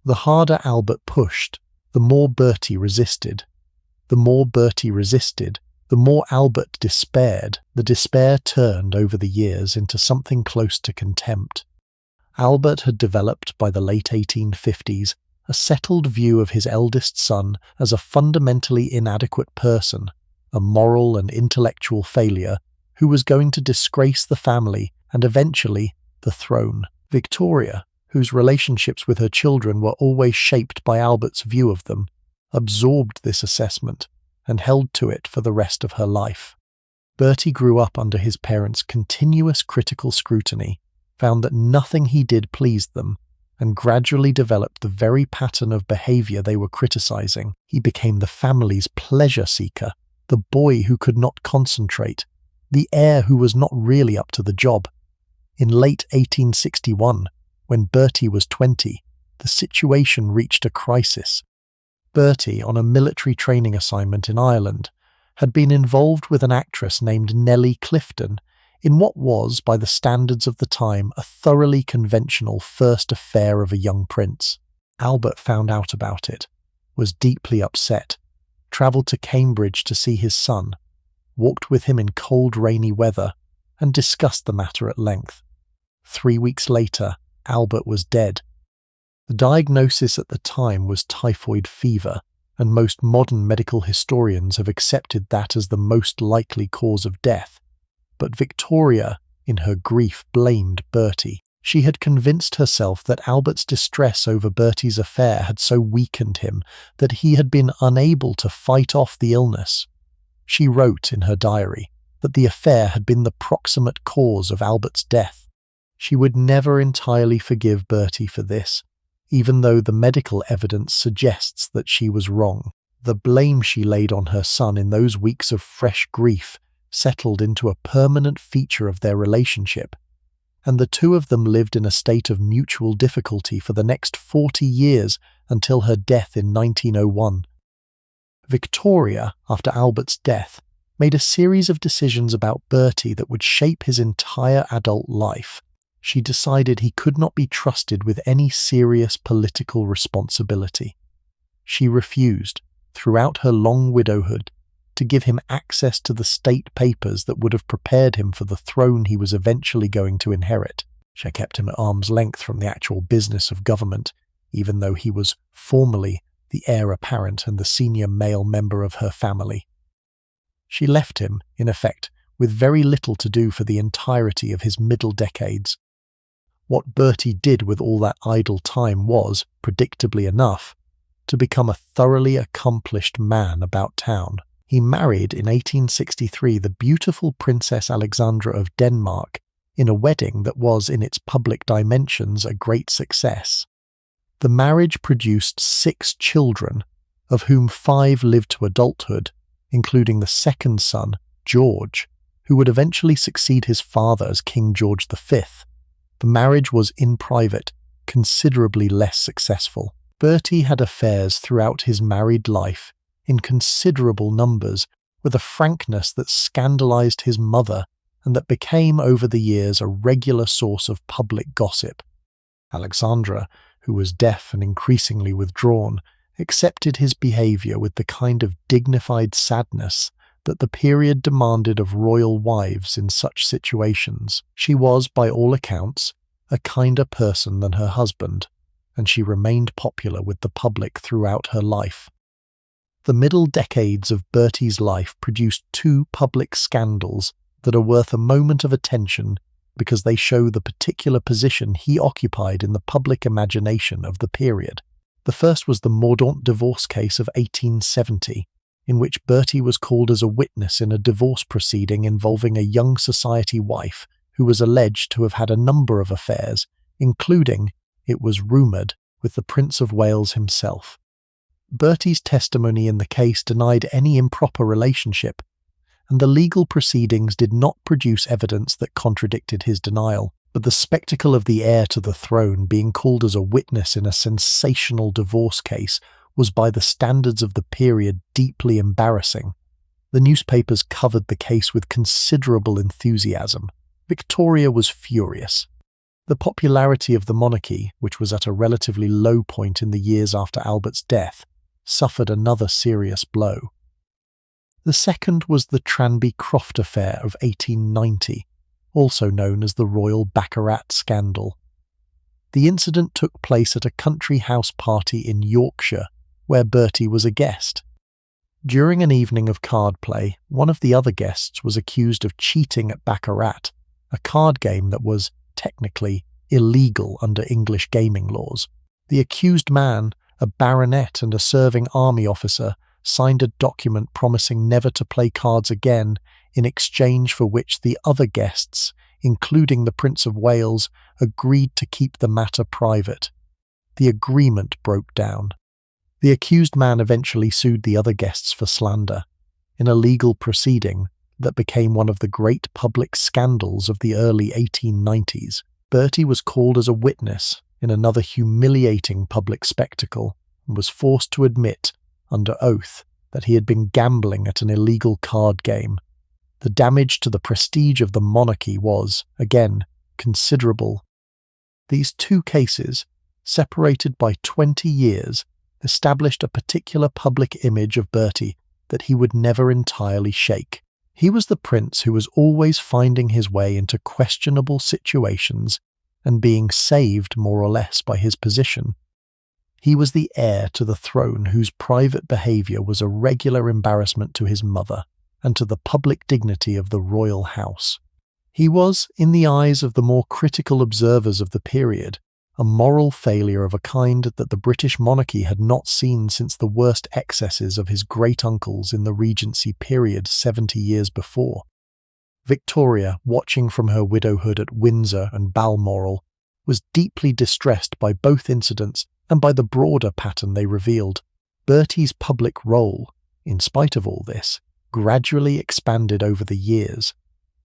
The harder Albert pushed, the more Bertie resisted. The more Bertie resisted, the more Albert despaired. The despair turned over the years into something close to contempt. Albert had developed by the late 1850s a settled view of his eldest son as a fundamentally inadequate person, a moral and intellectual failure who was going to disgrace the family and eventually the throne. Victoria, whose relationships with her children were always shaped by Albert's view of them, absorbed this assessment and held to it for the rest of her life. Bertie grew up under his parents' continuous critical scrutiny, found that nothing he did pleased them, and gradually developed the very pattern of behavior they were criticizing. He became the family's pleasure seeker, the boy who could not concentrate, the heir who was not really up to the job. In late 1861, when Bertie was 20, the situation reached a crisis. Bertie, on a military training assignment in Ireland, had been involved with an actress named Nellie Clifton in what was, by the standards of the time, a thoroughly conventional first affair of a young prince. Albert found out about it, was deeply upset, travelled to Cambridge to see his son, walked with him in cold, rainy weather, and discussed the matter at length. 3 weeks later, Albert was dead. The diagnosis at the time was typhoid fever, and most modern medical historians have accepted that as the most likely cause of death. But Victoria, in her grief, blamed Bertie. She had convinced herself that Albert's distress over Bertie's affair had so weakened him that he had been unable to fight off the illness. She wrote in her diary that the affair had been the proximate cause of Albert's death. She would never entirely forgive Bertie for this, even though the medical evidence suggests that she was wrong. The blame she laid on her son in those weeks of fresh grief settled into a permanent feature of their relationship, and the two of them lived in a state of mutual difficulty for the next 40 years until her death in 1901. Victoria, after Albert's death, made a series of decisions about Bertie that would shape his entire adult life. She decided he could not be trusted with any serious political responsibility. She refused, throughout her long widowhood, to give him access to the state papers that would have prepared him for the throne he was eventually going to inherit. She kept him at arm's length from the actual business of government, even though he was formally the heir apparent and the senior male member of her family. She left him, in effect, with very little to do for the entirety of his middle decades. What Bertie did with all that idle time was, predictably enough, to become a thoroughly accomplished man about town. He married in 1863 the beautiful Princess Alexandra of Denmark in a wedding that was, in its public dimensions, a great success. The marriage produced 6 children, of whom 5 lived to adulthood, including the second son, George, who would eventually succeed his father as King George V. The marriage was, in private, considerably less successful. Bertie had affairs throughout his married life, in considerable numbers, with a frankness that scandalized his mother and that became over the years a regular source of public gossip. Alexandra, who was deaf and increasingly withdrawn, accepted his behavior with the kind of dignified sadness that the period demanded of royal wives in such situations. She was, by all accounts, a kinder person than her husband, and she remained popular with the public throughout her life. The middle decades of Bertie's life produced 2 public scandals that are worth a moment of attention because they show the particular position he occupied in the public imagination of the period. The first was the Mordaunt divorce case of 1870, in which Bertie was called as a witness in a divorce proceeding involving a young society wife who was alleged to have had a number of affairs, including, it was rumoured, with the Prince of Wales himself. Bertie's testimony in the case denied any improper relationship, and the legal proceedings did not produce evidence that contradicted his denial. But the spectacle of the heir to the throne being called as a witness in a sensational divorce case was, by the standards of the period, deeply embarrassing. The newspapers covered the case with considerable enthusiasm. Victoria was furious. The popularity of the monarchy, which was at a relatively low point in the years after Albert's death, suffered another serious blow. The second was the Tranby-Croft affair of 1890, also known as the Royal Baccarat Scandal. The incident took place at a country house party in Yorkshire, where Bertie was a guest. During an evening of card play, one of the other guests was accused of cheating at baccarat, a card game that was, technically, illegal under English gaming laws. The accused man, a baronet and a serving army officer, signed a document promising never to play cards again, in exchange for which the other guests, including the Prince of Wales, agreed to keep the matter private. The agreement broke down. The accused man eventually sued the other guests for slander, in a legal proceeding that became one of the great public scandals of the early 1890s. Bertie was called as a witness in another humiliating public spectacle and was forced to admit, under oath, that he had been gambling at an illegal card game. The damage to the prestige of the monarchy was, again, considerable. These 2 cases, separated by 20 years, established a particular public image of Bertie that he would never entirely shake. He was the prince who was always finding his way into questionable situations and being saved more or less by his position. He was the heir to the throne whose private behaviour was a regular embarrassment to his mother and to the public dignity of the royal house. He was, in the eyes of the more critical observers of the period, a moral failure of a kind that the British monarchy had not seen since the worst excesses of his great-uncles in the Regency period 70 years before. Victoria, watching from her widowhood at Windsor and Balmoral, was deeply distressed by both incidents and by the broader pattern they revealed. Bertie's public role, in spite of all this, gradually expanded over the years.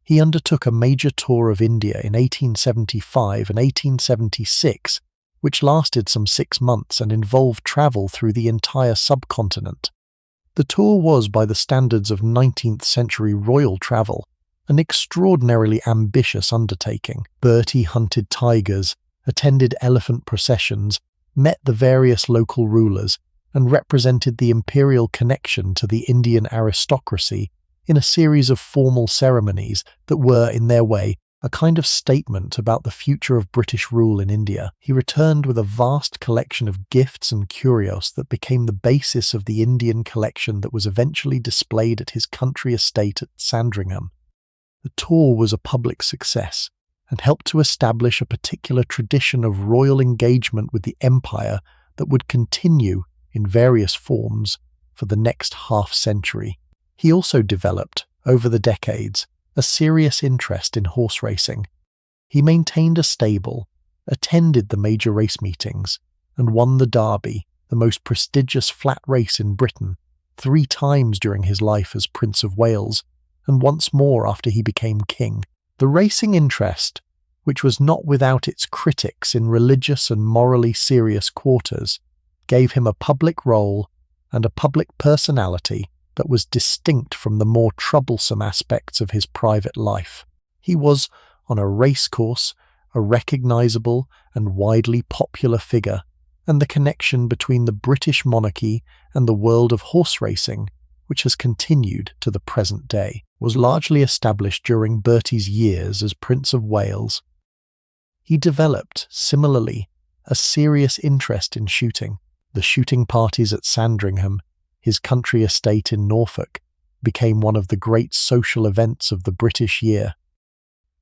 He undertook a major tour of India in 1875 and 1876, which lasted some 6 months and involved travel through the entire subcontinent. The tour was, by the standards of 19th century royal travel, an extraordinarily ambitious undertaking. Bertie hunted tigers, attended elephant processions, met the various local rulers, and represented the imperial connection to the Indian aristocracy in a series of formal ceremonies that were, in their way, a kind of statement about the future of British rule in India. He returned with a vast collection of gifts and curios that became the basis of the Indian collection that was eventually displayed at his country estate at Sandringham. The tour was a public success and helped to establish a particular tradition of royal engagement with the empire that would continue in various forms for the next half-century. He also developed, over the decades, a serious interest in horse racing. He maintained a stable, attended the major race meetings, and won the Derby, the most prestigious flat race in Britain, 3 times during his life as Prince of Wales, and once more after he became king. The racing interest, which was not without its critics in religious and morally serious quarters, gave him a public role and a public personality that was distinct from the more troublesome aspects of his private life. He was, on a racecourse, a recognizable and widely popular figure, and the connection between the British monarchy and the world of horse racing, which has continued to the present day, was largely established during Bertie's years as Prince of Wales. He developed, similarly, a serious interest in shooting. The shooting parties at Sandringham, his country estate in Norfolk, became one of the great social events of the British year.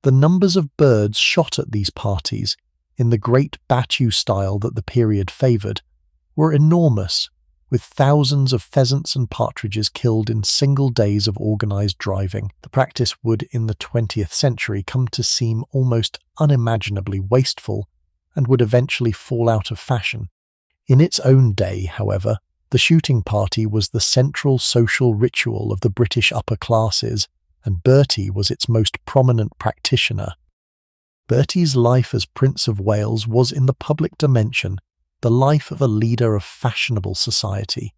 The numbers of birds shot at these parties, in the great battue style that the period favoured, were enormous, with thousands of pheasants and partridges killed in single days of organised driving. The practice would, in the 20th century, come to seem almost unimaginably wasteful and would eventually fall out of fashion. In its own day, however, the shooting party was the central social ritual of the British upper classes, and Bertie was its most prominent practitioner. Bertie's life as Prince of Wales was, in the public dimension, the life of a leader of fashionable society.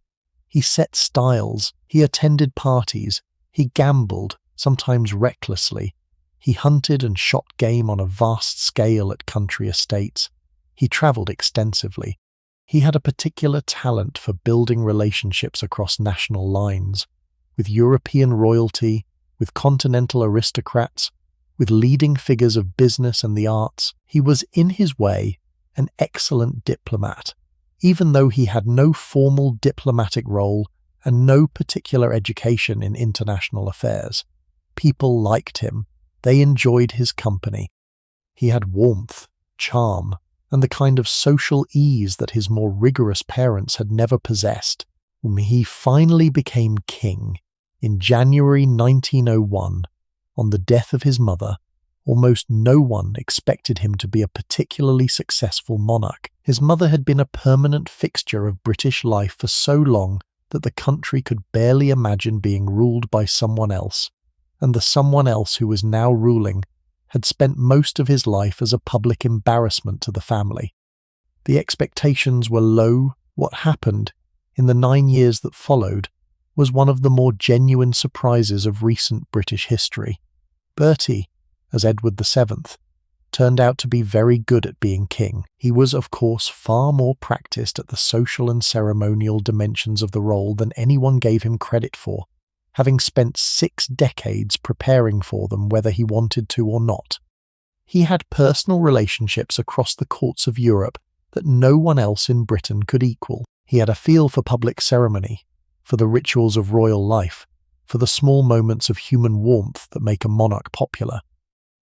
He set styles, he attended parties, he gambled, sometimes recklessly, he hunted and shot game on a vast scale at country estates, he travelled extensively. He had a particular talent for building relationships across national lines, with European royalty, with continental aristocrats, with leading figures of business and the arts. He was, in his way, an excellent diplomat, even though he had no formal diplomatic role and no particular education in international affairs. People liked him. They enjoyed his company. He had warmth, charm, and the kind of social ease that his more rigorous parents had never possessed. When he finally became king, in January 1901, on the death of his mother, almost no one expected him to be a particularly successful monarch. His mother had been a permanent fixture of British life for so long that the country could barely imagine being ruled by someone else, and the someone else who was now ruling had spent most of his life as a public embarrassment to the family. The expectations were low. What happened, in the 9 years that followed, was one of the more genuine surprises of recent British history. Bertie, as Edward VII, turned out to be very good at being king. He was, of course, far more practiced at the social and ceremonial dimensions of the role than anyone gave him credit for, having spent 6 decades preparing for them whether he wanted to or not. He had personal relationships across the courts of Europe that no one else in Britain could equal. He had a feel for public ceremony, for the rituals of royal life, for the small moments of human warmth that make a monarch popular.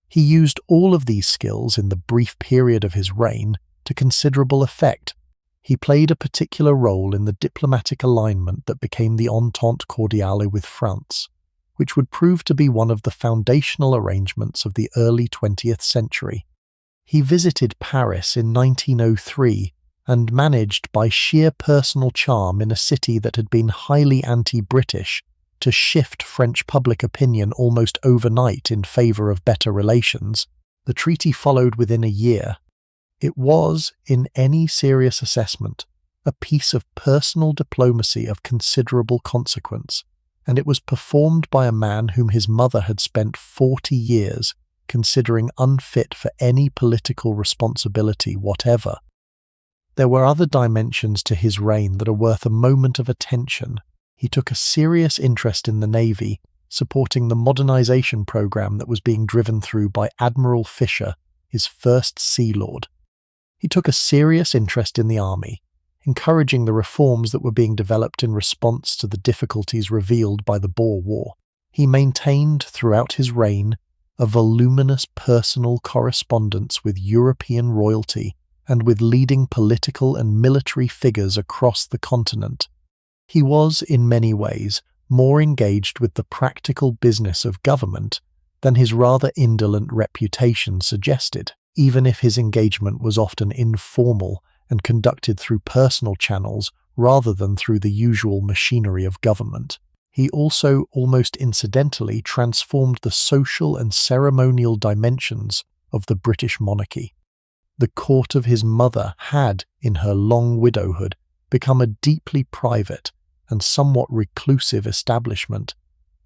He used all of these skills in the brief period of his reign to considerable effect. He played a particular role in the diplomatic alignment that became the Entente Cordiale with France, which would prove to be one of the foundational arrangements of the early 20th century. He visited Paris in 1903 and managed, by sheer personal charm in a city that had been highly anti-British, to shift French public opinion almost overnight in favour of better relations. The treaty followed within a year. It was, in any serious assessment, a piece of personal diplomacy of considerable consequence, and it was performed by a man whom his mother had spent 40 years considering unfit for any political responsibility whatever. There were other dimensions to his reign that are worth a moment of attention. He took a serious interest in the navy supporting the modernization program that was being driven through by Admiral Fisher, his first Sea Lord. He took a serious interest in the army, encouraging the reforms that were being developed in response to the difficulties revealed by the Boer War. He maintained throughout his reign a voluminous personal correspondence with European royalty and with leading political and military figures across the continent. He was, in many ways, more engaged with the practical business of government than his rather indolent reputation suggested, even if his engagement was often informal and conducted through personal channels rather than through the usual machinery of government. He also, almost incidentally, transformed the social and ceremonial dimensions of the British monarchy. The court of his mother had, in her long widowhood, become a deeply private and somewhat reclusive establishment,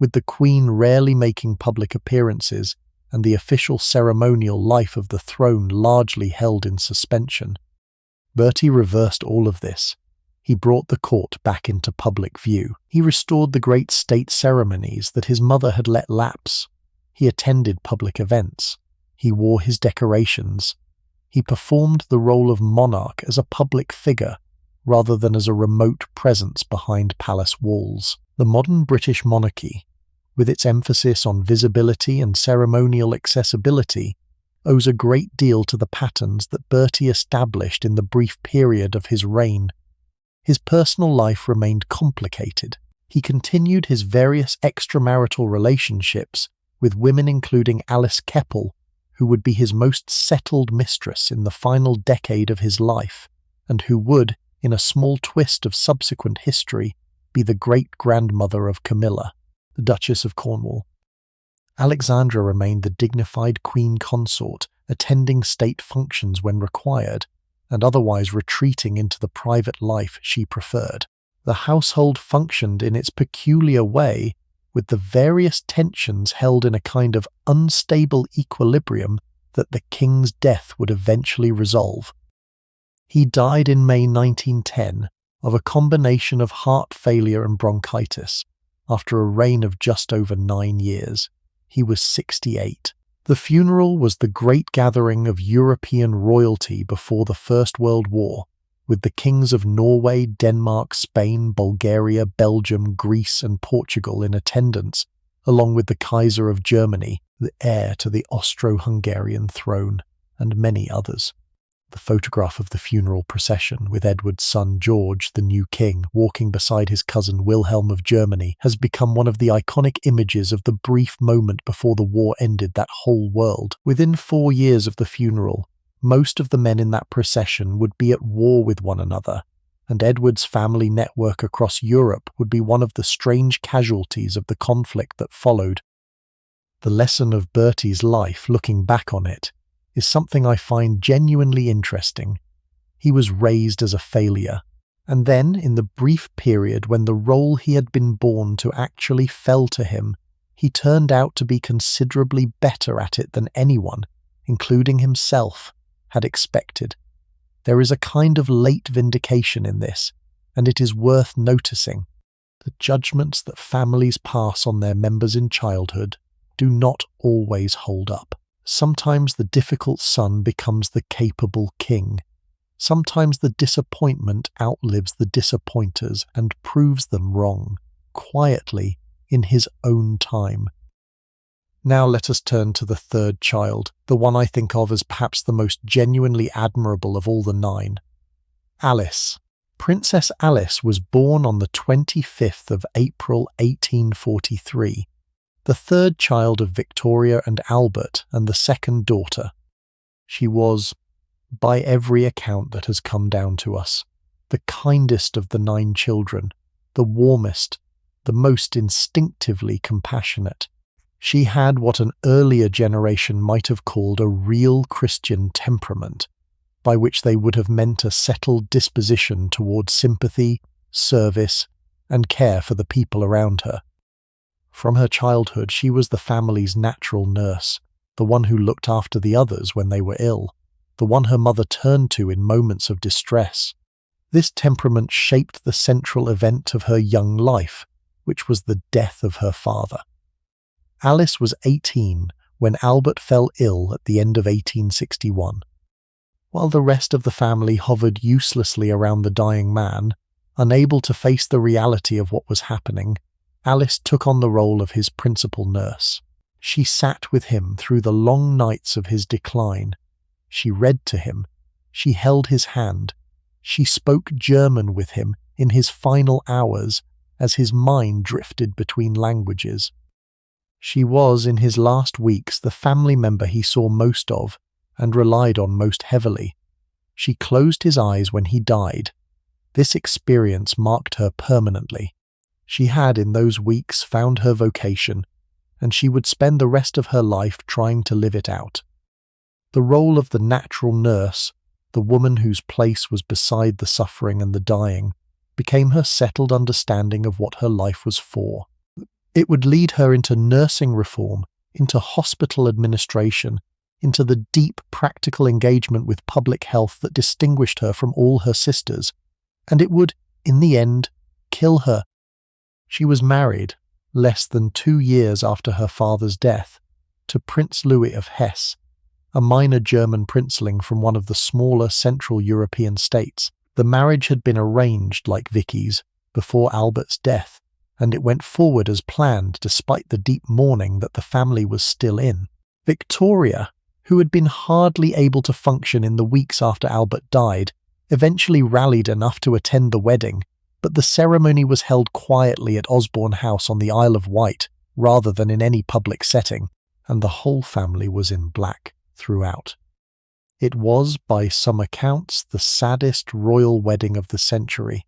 with the Queen rarely making public appearances and the official ceremonial life of the throne largely held in suspension. Bertie reversed all of this. He brought the court back into public view. He restored the great state ceremonies that his mother had let lapse. He attended public events. He wore his decorations. He performed the role of monarch as a public figure, rather than as a remote presence behind palace walls. The modern British monarchy, with its emphasis on visibility and ceremonial accessibility, owes a great deal to the patterns that Bertie established in the brief period of his reign. His personal life remained complicated. He continued his various extramarital relationships with women including Alice Keppel, who would be his most settled mistress in the final decade of his life, and who would, in a small twist of subsequent history, be the great-grandmother of Camilla, the Duchess of Cornwall. Alexandra remained the dignified queen consort, attending state functions when required, and otherwise retreating into the private life she preferred. The household functioned in its peculiar way, with the various tensions held in a kind of unstable equilibrium that the king's death would eventually resolve. He died in May 1910 of a combination of heart failure and bronchitis, after a reign of just over 9 years. He was 68. The funeral was the great gathering of European royalty before the First World War, with the kings of Norway, Denmark, Spain, Bulgaria, Belgium, Greece and Portugal in attendance, along with the Kaiser of Germany, the heir to the Austro-Hungarian throne, and many others. The photograph of the funeral procession, with Edward's son George, the new king, walking beside his cousin Wilhelm of Germany, has become one of the iconic images of the brief moment before the war ended that whole world. Within 4 years of the funeral, most of the men in that procession would be at war with one another, and Edward's family network across Europe would be one of the strange casualties of the conflict that followed. The lesson of Bertie's life, looking back on it, is something I find genuinely interesting. He was raised as a failure, and then, in the brief period when the role he had been born to actually fell to him, he turned out to be considerably better at it than anyone, including himself, had expected. There is a kind of late vindication in this, and it is worth noticing. The judgments that families pass on their members in childhood do not always hold up. Sometimes the difficult son becomes the capable king. Sometimes the disappointment outlives the disappointers and proves them wrong, quietly, in his own time. Now let us turn to the third child, the one I think of as perhaps the most genuinely admirable of all the 9. Alice. Princess Alice was born on the 25th of April 1843. The third child of Victoria and Albert, and the second daughter. She was, by every account that has come down to us, the kindest of the 9 children, the warmest, the most instinctively compassionate. She had what an earlier generation might have called a real Christian temperament, by which they would have meant a settled disposition towards sympathy, service, and care for the people around her. From her childhood, she was the family's natural nurse, the one who looked after the others when they were ill, the one her mother turned to in moments of distress. This temperament shaped the central event of her young life, which was the death of her father. Alice was 18 when Albert fell ill at the end of 1861. While the rest of the family hovered uselessly around the dying man, unable to face the reality of what was happening, Alice took on the role of his principal nurse. She sat with him through the long nights of his decline. She read to him. She held his hand. She spoke German with him in his final hours as his mind drifted between languages. She was, in his last weeks, the family member he saw most of and relied on most heavily. She closed his eyes when he died. This experience marked her permanently. She had, in those weeks, found her vocation, and she would spend the rest of her life trying to live it out. The role of the natural nurse, the woman whose place was beside the suffering and the dying, became her settled understanding of what her life was for. It would lead her into nursing reform, into hospital administration, into the deep practical engagement with public health that distinguished her from all her sisters, and it would, in the end, kill her. She was married, less than 2 years after her father's death, to Prince Louis of Hesse, a minor German princeling from one of the smaller Central European states. The marriage had been arranged, like Vicky's, before Albert's death, and it went forward as planned despite the deep mourning that the family was still in. Victoria, who had been hardly able to function in the weeks after Albert died, eventually rallied enough to attend the wedding, but the ceremony was held quietly at Osborne House on the Isle of Wight rather than in any public setting, and the whole family was in black throughout. It was, by some accounts, the saddest royal wedding of the century.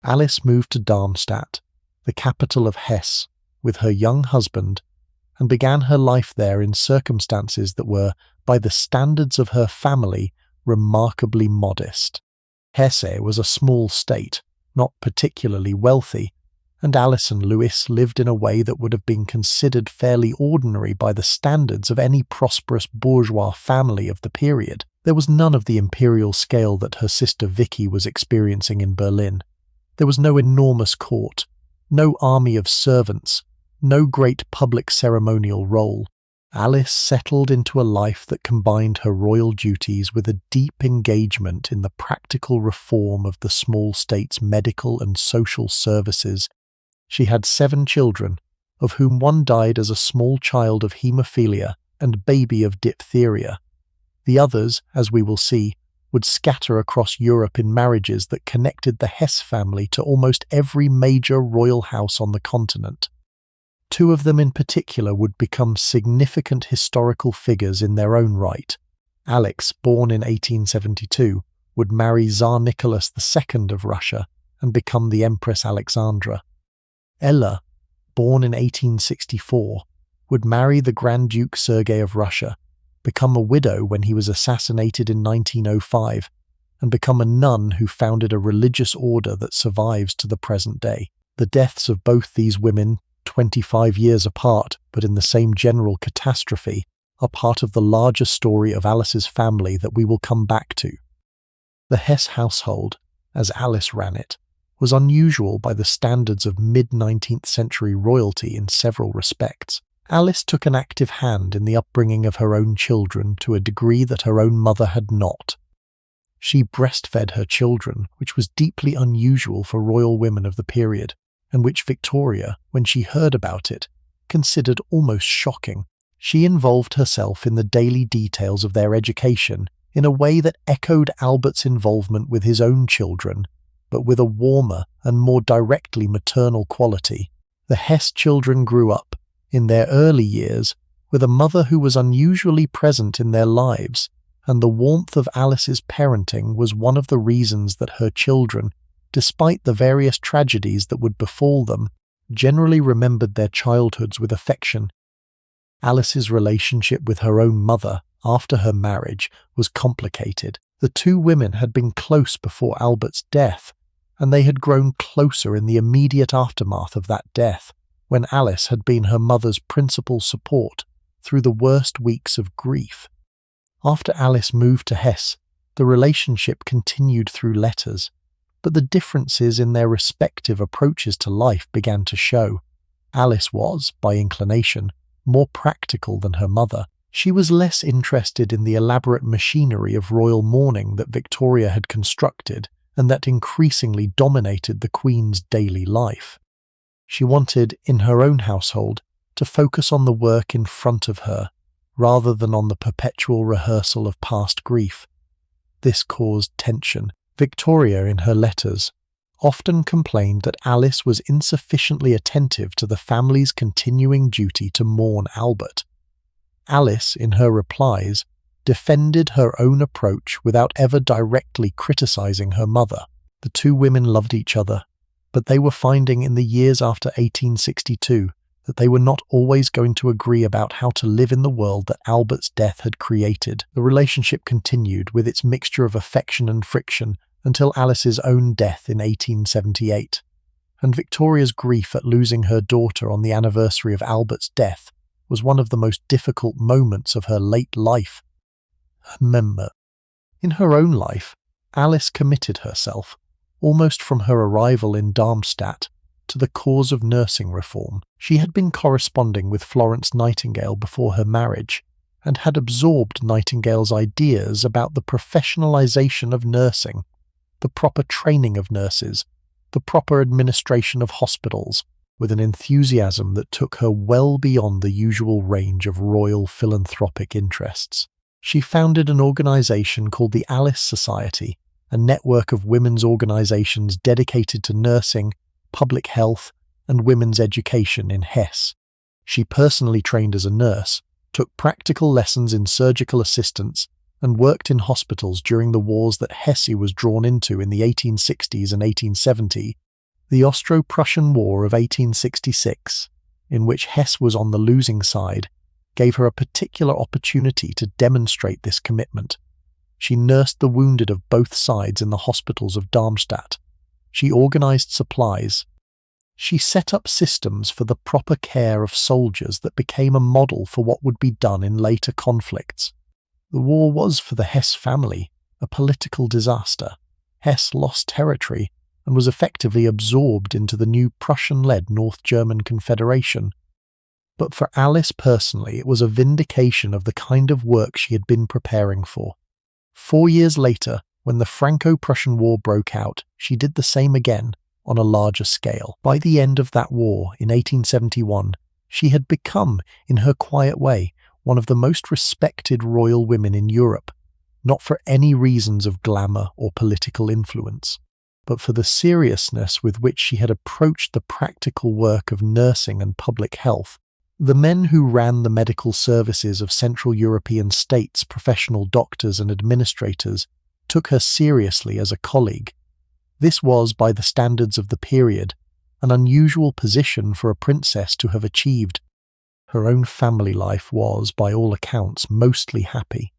Alice moved to Darmstadt, the capital of Hesse, with her young husband, and began her life there in circumstances that were, by the standards of her family, remarkably modest. Hesse was a small state, not particularly wealthy, and Alice and Louis lived in a way that would have been considered fairly ordinary by the standards of any prosperous bourgeois family of the period. There was none of the imperial scale that her sister Vicky was experiencing in Berlin. There was no enormous court, no army of servants, no great public ceremonial role. Alice settled into a life that combined her royal duties with a deep engagement in the practical reform of the small state's medical and social services. She had 7 children, of whom one died as a small child of haemophilia and baby of diphtheria. The others, as we will see, would scatter across Europe in marriages that connected the Hesse family to almost every major royal house on the continent. 2 of them in particular would become significant historical figures in their own right. Alex, born in 1872, would marry Tsar Nicholas II of Russia and become the Empress Alexandra. Ella, born in 1864, would marry the Grand Duke Sergei of Russia, become a widow when he was assassinated in 1905, and become a nun who founded a religious order that survives to the present day. The deaths of both these women, 25 years apart but in the same general catastrophe, are part of the larger story of Alice's family that we will come back to. The Hesse household, as Alice ran it, was unusual by the standards of mid-19th century royalty in several respects. Alice took an active hand in the upbringing of her own children to a degree that her own mother had not. She breastfed her children, which was deeply unusual for royal women of the period, and which Victoria, when she heard about it, considered almost shocking. She involved herself in the daily details of their education in a way that echoed Albert's involvement with his own children, but with a warmer and more directly maternal quality. The Hesse children grew up, in their early years, with a mother who was unusually present in their lives, and the warmth of Alice's parenting was one of the reasons that her children, despite the various tragedies that would befall them, generally remembered their childhoods with affection. Alice's relationship with her own mother, after her marriage, was complicated. The 2 women had been close before Albert's death, and they had grown closer in the immediate aftermath of that death, when Alice had been her mother's principal support through the worst weeks of grief. After Alice moved to Hesse, the relationship continued through letters, but the differences in their respective approaches to life began to show. Alice was, by inclination, more practical than her mother. She was less interested in the elaborate machinery of royal mourning that Victoria had constructed and that increasingly dominated the Queen's daily life. She wanted, in her own household, to focus on the work in front of her, rather than on the perpetual rehearsal of past grief. This caused tension. Victoria, in her letters, often complained that Alice was insufficiently attentive to the family's continuing duty to mourn Albert. Alice, in her replies, defended her own approach without ever directly criticizing her mother. The two women loved each other, but they were finding in the years after 1862 that they were not always going to agree about how to live in the world that Albert's death had created. The relationship continued with its mixture of affection and friction until Alice's own death in 1878, and Victoria's grief at losing her daughter on the anniversary of Albert's death was one of the most difficult moments of her late life. Remember, in her own life, Alice committed herself, almost from her arrival in Darmstadt, to the cause of nursing reform. She had been corresponding with Florence Nightingale before her marriage, and had absorbed Nightingale's ideas about the professionalization of nursing, the proper training of nurses, the proper administration of hospitals, with an enthusiasm that took her well beyond the usual range of royal philanthropic interests. She founded an organization called the Alice Society, a network of women's organizations dedicated to nursing, public health, and women's education in Hesse. She personally trained as a nurse, took practical lessons in surgical assistance, and worked in hospitals during the wars that Hesse was drawn into in the 1860s and 1870, the Austro-Prussian War of 1866, in which Hesse was on the losing side, gave her a particular opportunity to demonstrate this commitment. She nursed the wounded of both sides in the hospitals of Darmstadt. She organized supplies. She set up systems for the proper care of soldiers that became a model for what would be done in later conflicts. The war was, for the Hesse family, a political disaster. Hesse lost territory and was effectively absorbed into the new Prussian-led North German Confederation. But for Alice personally, it was a vindication of the kind of work she had been preparing for. 4 years later, when the Franco-Prussian War broke out, she did the same again, on a larger scale. By the end of that war, in 1871, she had become, in her quiet way, one of the most respected royal women in Europe, not for any reasons of glamour or political influence, but for the seriousness with which she had approached the practical work of nursing and public health. The men who ran the medical services of Central European states, professional doctors and administrators, took her seriously as a colleague. This was, by the standards of the period, an unusual position for a princess to have achieved. Her own family life was, by all accounts, mostly happy.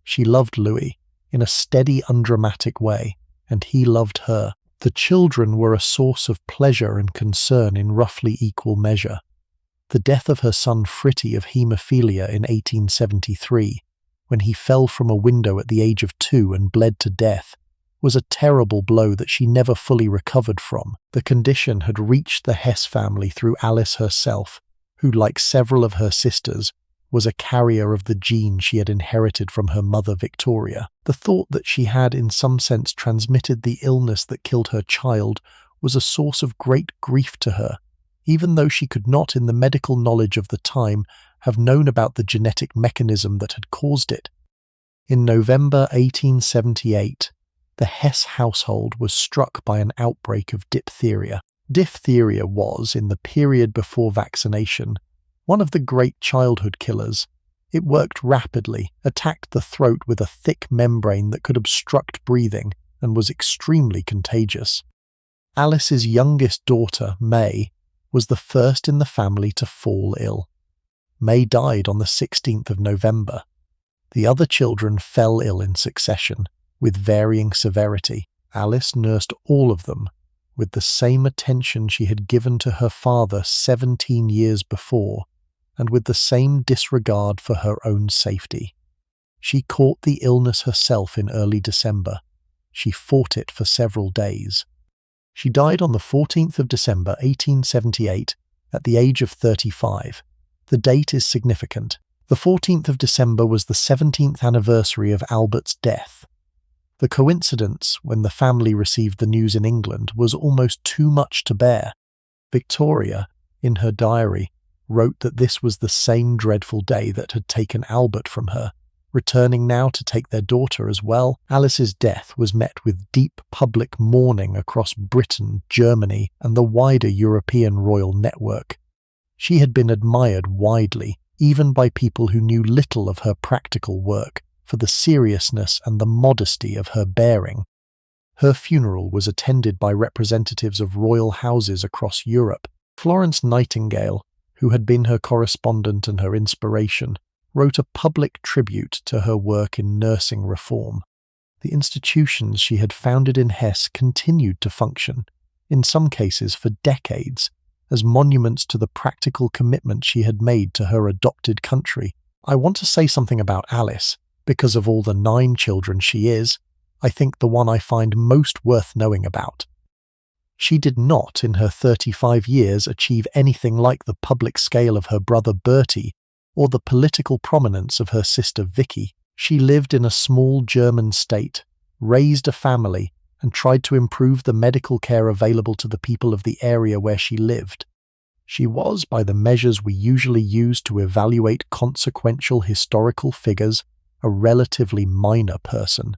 She loved Louis, in a steady, undramatic way, and he loved her. The children were a source of pleasure and concern in roughly equal measure. The death of her son Fritti of haemophilia in 1873, when he fell from a window at the age of 2 and bled to death, was a terrible blow that she never fully recovered from. The condition had reached the Hesse family through Alice herself, who, like several of her sisters, was a carrier of the gene she had inherited from her mother Victoria. The thought that she had in some sense transmitted the illness that killed her child was a source of great grief to her, even though she could not, in the medical knowledge of the time, have known about the genetic mechanism that had caused it. In November 1878, the Hesse household was struck by an outbreak of diphtheria. Diphtheria was, in the period before vaccination, one of the great childhood killers. It worked rapidly, attacked the throat with a thick membrane that could obstruct breathing, and was extremely contagious. Alice's youngest daughter, May, was the first in the family to fall ill. May died on the 16th of November. The other children fell ill in succession, with varying severity. Alice nursed all of them with the same attention she had given to her father 17 years before, and with the same disregard for her own safety. She caught the illness herself in early December. She fought it for several days. She died on the 14th of December 1878 at the age of 35. The date is significant. The 14th of December was the 17th anniversary of Albert's death. The coincidence, when the family received the news in England, was almost too much to bear. Victoria, in her diary, wrote that this was the same dreadful day that had taken Albert from her, returning now to take their daughter as well. Alice's death was met with deep public mourning across Britain, Germany, and the wider European royal network. She had been admired widely, even by people who knew little of her practical work, for the seriousness and the modesty of her bearing. Her funeral was attended by representatives of royal houses across Europe. Florence Nightingale, who had been her correspondent and her inspiration, wrote a public tribute to her work in nursing reform. The institutions she had founded in Hesse continued to function, in some cases for decades, as monuments to the practical commitment she had made to her adopted country. I want to say something about Alice, because of all the 9 children she is, I think the one I find most worth knowing about. She did not, in her 35 years, achieve anything like the public scale of her brother Bertie or the political prominence of her sister Vicky. She lived in a small German state, raised a family, and tried to improve the medical care available to the people of the area where she lived. She was, by the measures we usually use to evaluate consequential historical figures, a relatively minor person.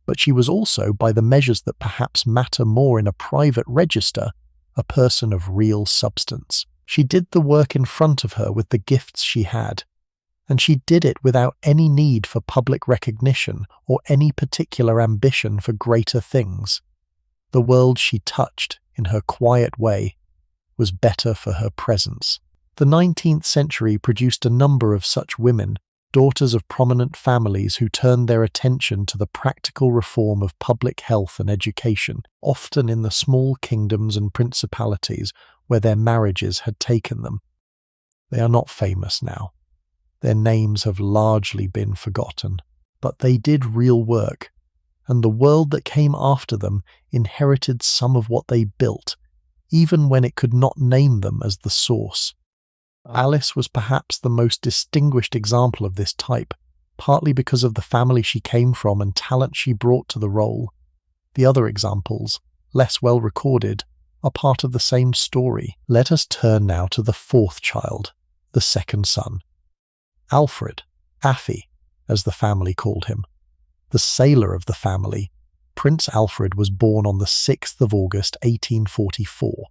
But she was also, by the measures that perhaps matter more in a private register, a person of real substance. She did the work in front of her with the gifts she had, and she did it without any need for public recognition or any particular ambition for greater things. The world she touched, in her quiet way, was better for her presence. The 19th century produced a number of such women, daughters of prominent families who turned their attention to the practical reform of public health and education, often in the small kingdoms and principalities where their marriages had taken them. They are not famous now. Their names have largely been forgotten, but they did real work, and the world that came after them inherited some of what they built, even when it could not name them as the source. Alice was perhaps the most distinguished example of this type, partly because of the family she came from and talent she brought to the role. The other examples, less well recorded, are part of the same story. Let us turn now to the 4th child, the second son. Alfred, Affy, as the family called him. The sailor of the family, Prince Alfred was born on the 6th of August 1844.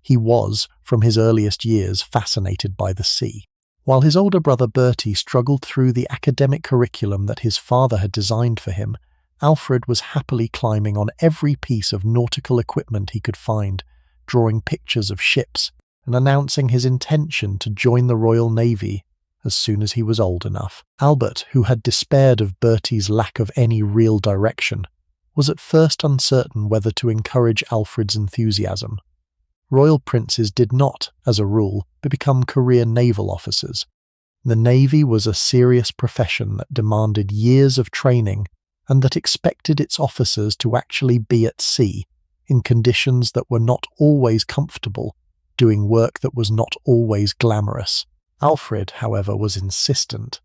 He was, from his earliest years, fascinated by the sea. While his older brother Bertie struggled through the academic curriculum that his father had designed for him, Alfred was happily climbing on every piece of nautical equipment he could find, drawing pictures of ships, and announcing his intention to join the Royal Navy as soon as he was old enough. Albert, who had despaired of Bertie's lack of any real direction, was at first uncertain whether to encourage Alfred's enthusiasm. Royal princes did not, as a rule, become career naval officers. The Navy was a serious profession that demanded years of training and that expected its officers to actually be at sea, in conditions that were not always comfortable, doing work that was not always glamorous. Alfred, however, was insistent.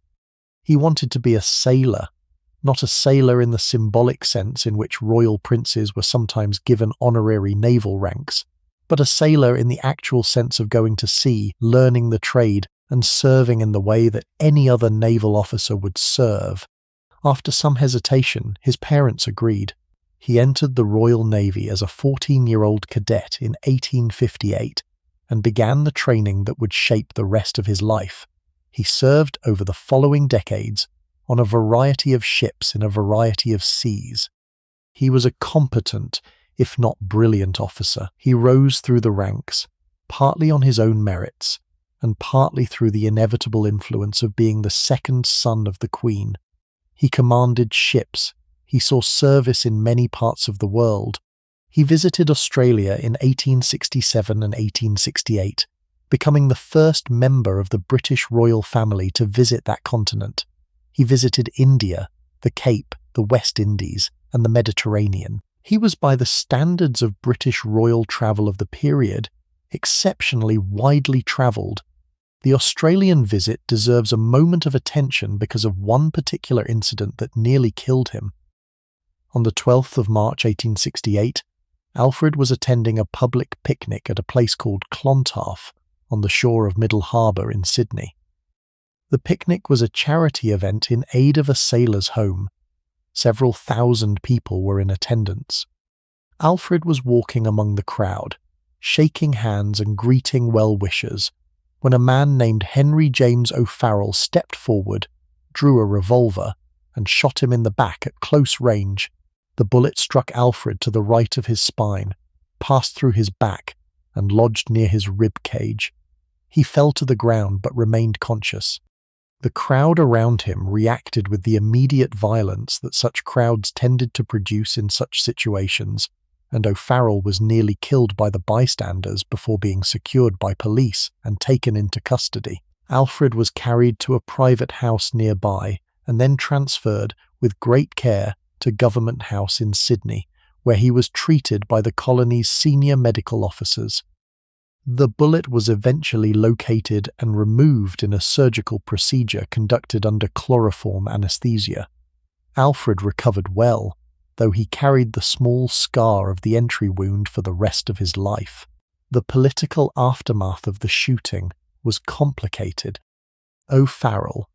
He wanted to be a sailor, not a sailor in the symbolic sense in which royal princes were sometimes given honorary naval ranks, but a sailor in the actual sense of going to sea, learning the trade, and serving in the way that any other naval officer would serve. After some hesitation, his parents agreed. He entered the Royal Navy as a 14-year-old cadet in 1858 and began the training that would shape the rest of his life. He served over the following decades on a variety of ships in a variety of seas. He was a competent, if not brilliant officer. He rose through the ranks, partly on his own merits, and partly through the inevitable influence of being the second son of the Queen. He commanded ships. He saw service in many parts of the world. He visited Australia in 1867 and 1868, becoming the first member of the British royal family to visit that continent. He visited India, the Cape, the West Indies, and the Mediterranean. He was, by the standards of British royal travel of the period, exceptionally widely travelled. The Australian visit deserves a moment of attention because of one particular incident that nearly killed him. On the 12th of March 1868, Alfred was attending a public picnic at a place called Clontarf on the shore of Middle Harbour in Sydney. The picnic was a charity event in aid of a sailor's home. Several thousand people were in attendance. Alfred was walking among the crowd, shaking hands and greeting well-wishers, when a man named Henry James O'Farrell stepped forward, drew a revolver, and shot him in the back at close range. The bullet struck Alfred to the right of his spine, passed through his back, and lodged near his rib cage. He fell to the ground but remained conscious. The crowd around him reacted with the immediate violence that such crowds tended to produce in such situations, and O'Farrell was nearly killed by the bystanders before being secured by police and taken into custody. Alfred was carried to a private house nearby and then transferred with great care to Government House in Sydney, where he was treated by the colony's senior medical officers. The bullet was eventually located and removed in a surgical procedure conducted under chloroform anesthesia. Alfred recovered well, though he carried the small scar of the entry wound for the rest of his life. The political aftermath of the shooting was complicated. O'Farrell,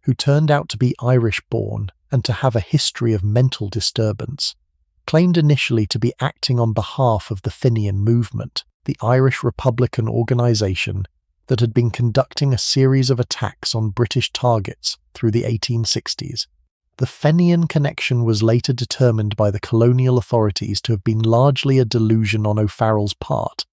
who turned out to be Irish-born and to have a history of mental disturbance, claimed initially to be acting on behalf of the Fenian movement, the Irish Republican organisation that had been conducting a series of attacks on British targets through the 1860s. The Fenian connection was later determined by the colonial authorities to have been largely a delusion on O'Farrell's part,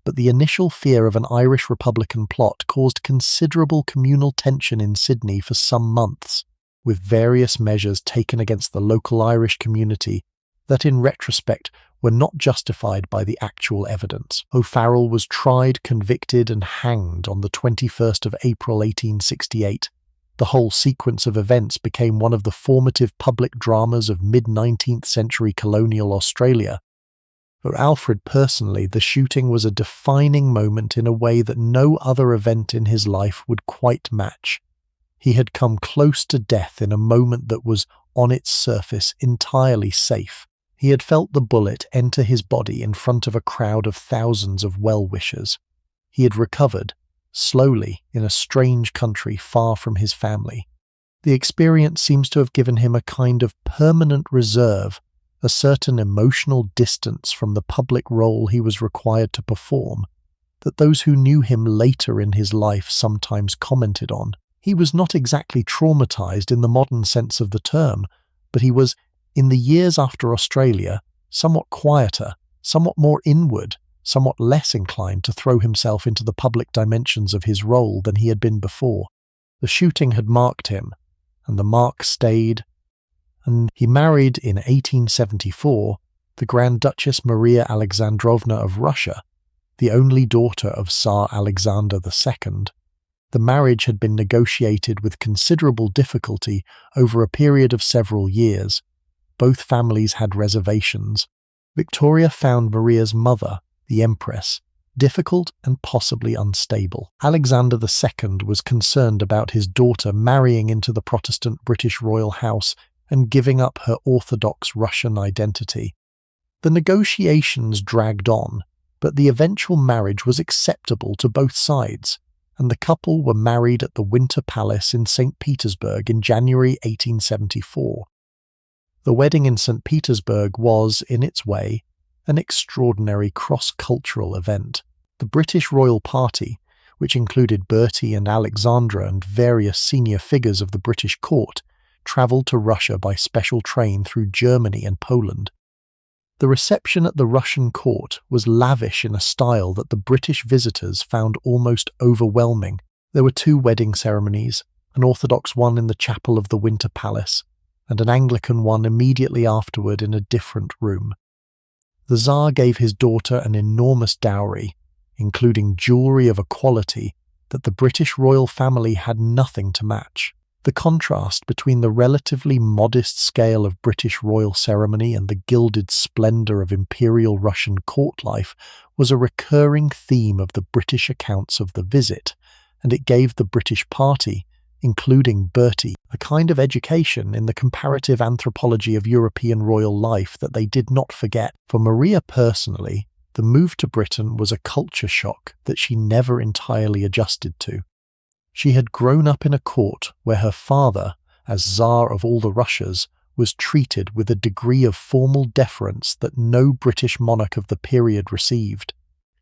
but the initial fear of an Irish Republican plot caused considerable communal tension in Sydney for some months, with various measures taken against the local Irish community that in retrospect were not justified by the actual evidence. O'Farrell was tried, convicted and hanged on the 21st of April 1868. The whole sequence of events became one of the formative public dramas of mid-19th century colonial Australia. For Alfred personally, the shooting was a defining moment in a way that no other event in his life would quite match. He had come close to death in a moment that was, on its surface, entirely safe. He had felt the bullet enter his body in front of a crowd of thousands of well-wishers. He had recovered, slowly, in a strange country far from his family. The experience seems to have given him a kind of permanent reserve, a certain emotional distance from the public role he was required to perform, that those who knew him later in his life sometimes commented on. He was not exactly traumatized in the modern sense of the term, but he was, in the years after Australia, somewhat quieter, somewhat more inward, somewhat less inclined to throw himself into the public dimensions of his role than he had been before. The shooting had marked him, and the mark stayed, and he married in 1874 the Grand Duchess Maria Alexandrovna of Russia, the only daughter of Tsar Alexander II. The marriage had been negotiated with considerable difficulty over a period of several years. Both families had reservations. Victoria found Maria's mother, the Empress, difficult and possibly unstable. Alexander II was concerned about his daughter marrying into the Protestant British royal house and giving up her Orthodox Russian identity. The negotiations dragged on, but the eventual marriage was acceptable to both sides, and the couple were married at the Winter Palace in St. Petersburg in January 1874. The wedding in St. Petersburg was, in its way, an extraordinary cross-cultural event. The British royal party, which included Bertie and Alexandra and various senior figures of the British court, travelled to Russia by special train through Germany and Poland. The reception at the Russian court was lavish in a style that the British visitors found almost overwhelming. There were 2 wedding ceremonies, an Orthodox one in the chapel of the Winter Palace, and an Anglican one immediately afterward in a different room. The Tsar gave his daughter an enormous dowry, including jewellery of a quality that the British royal family had nothing to match. The contrast between the relatively modest scale of British royal ceremony and the gilded splendor of Imperial Russian court life was a recurring theme of the British accounts of the visit, and it gave the British party, including Bertie, a kind of education in the comparative anthropology of European royal life that they did not forget. For Maria personally, the move to Britain was a culture shock that she never entirely adjusted to. She had grown up in a court where her father, as Tsar of all the Russias, was treated with a degree of formal deference that no British monarch of the period received.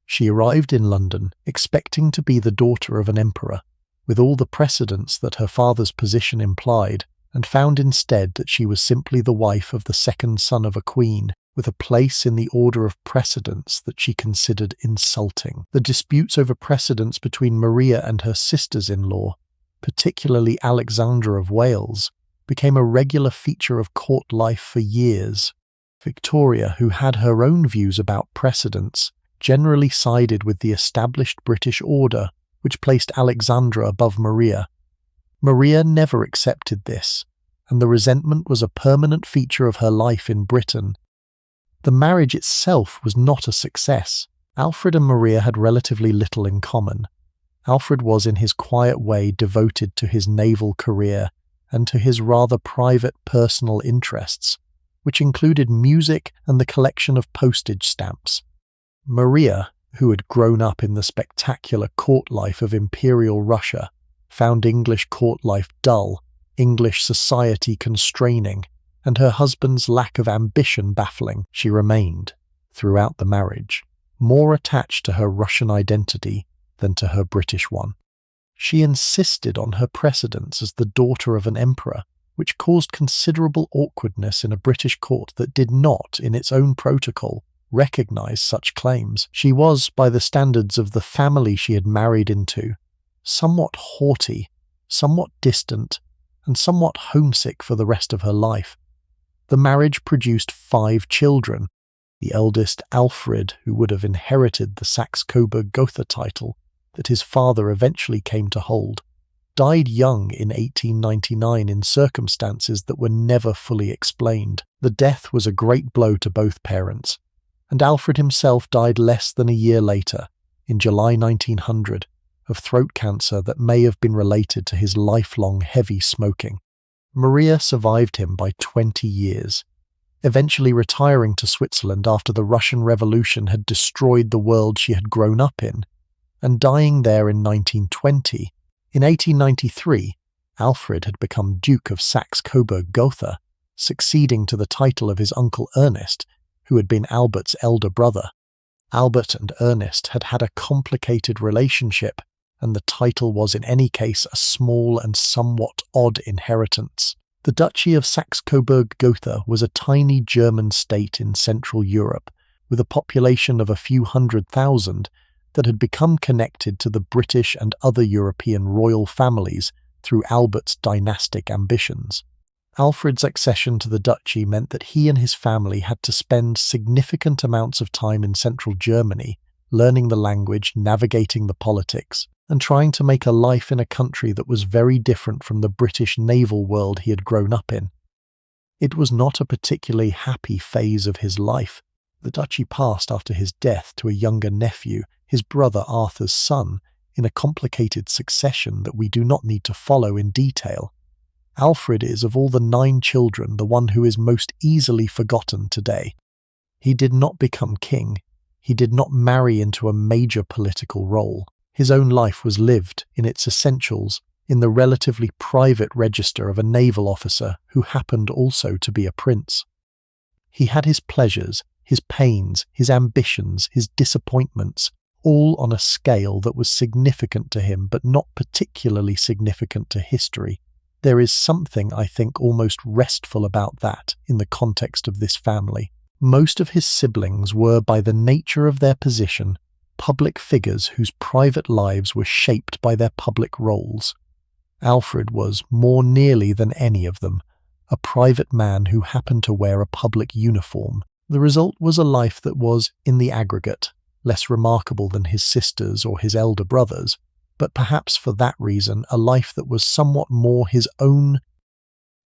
She arrived in London expecting to be the daughter of an emperor, with all the precedents that her father's position implied, and found instead that she was simply the wife of the second son of a queen, with a place in the order of precedence that she considered insulting. The disputes over precedence between Maria and her sisters-in-law, particularly Alexandra of Wales, became a regular feature of court life for years. Victoria, who had her own views about precedence, generally sided with the established British order, which placed Alexandra above Maria. Maria never accepted this, and the resentment was a permanent feature of her life in Britain. The marriage itself was not a success. Alfred and Maria had relatively little in common. Alfred was in his quiet way devoted to his naval career and to his rather private personal interests, which included music and the collection of postage stamps. Maria, who had grown up in the spectacular court life of Imperial Russia, found English court life dull, English society constraining, and her husband's lack of ambition baffling. She remained, throughout the marriage, more attached to her Russian identity than to her British one. She insisted on her precedence as the daughter of an emperor, which caused considerable awkwardness in a British court that did not, in its own protocol, recognize such claims. She was, by the standards of the family she had married into, somewhat haughty, somewhat distant, and somewhat homesick for the rest of her life. The marriage produced 5 children. The eldest, Alfred, who would have inherited the Saxe-Coburg-Gotha title that his father eventually came to hold, died young in 1899 in circumstances that were never fully explained. The death was a great blow to both parents, and Alfred himself died less than a year later, in July 1900, of throat cancer that may have been related to his lifelong heavy smoking. Maria survived him by 20 years, eventually retiring to Switzerland after the Russian Revolution had destroyed the world she had grown up in, and dying there in 1920. In 1893, Alfred had become Duke of Saxe-Coburg-Gotha, succeeding to the title of his uncle Ernest, who had been Albert's elder brother. Albert and Ernest had had a complicated relationship, and the title was in any case a small and somewhat odd inheritance. The Duchy of Saxe-Coburg-Gotha was a tiny German state in Central Europe, with a population of a few 100,000 that had become connected to the British and other European royal families through Albert's dynastic ambitions. Alfred's accession to the duchy meant that he and his family had to spend significant amounts of time in central Germany, learning the language, navigating the politics, and trying to make a life in a country that was very different from the British naval world he had grown up in. It was not a particularly happy phase of his life. The duchy passed after his death to a younger nephew, his brother Arthur's son, in a complicated succession that we do not need to follow in detail. Alfred is, of all the 9 children, the one who is most easily forgotten today. He did not become king. He did not marry into a major political role. His own life was lived, in its essentials, in the relatively private register of a naval officer who happened also to be a prince. He had his pleasures, his pains, his ambitions, his disappointments, all on a scale that was significant to him but not particularly significant to history. There is something, I think, almost restful about that in the context of this family. Most of his siblings were, by the nature of their position, public figures whose private lives were shaped by their public roles. Alfred was, more nearly than any of them, a private man who happened to wear a public uniform. The result was a life that was, in the aggregate, less remarkable than his sister's or his elder brother's, but perhaps for that reason a life that was somewhat more his own.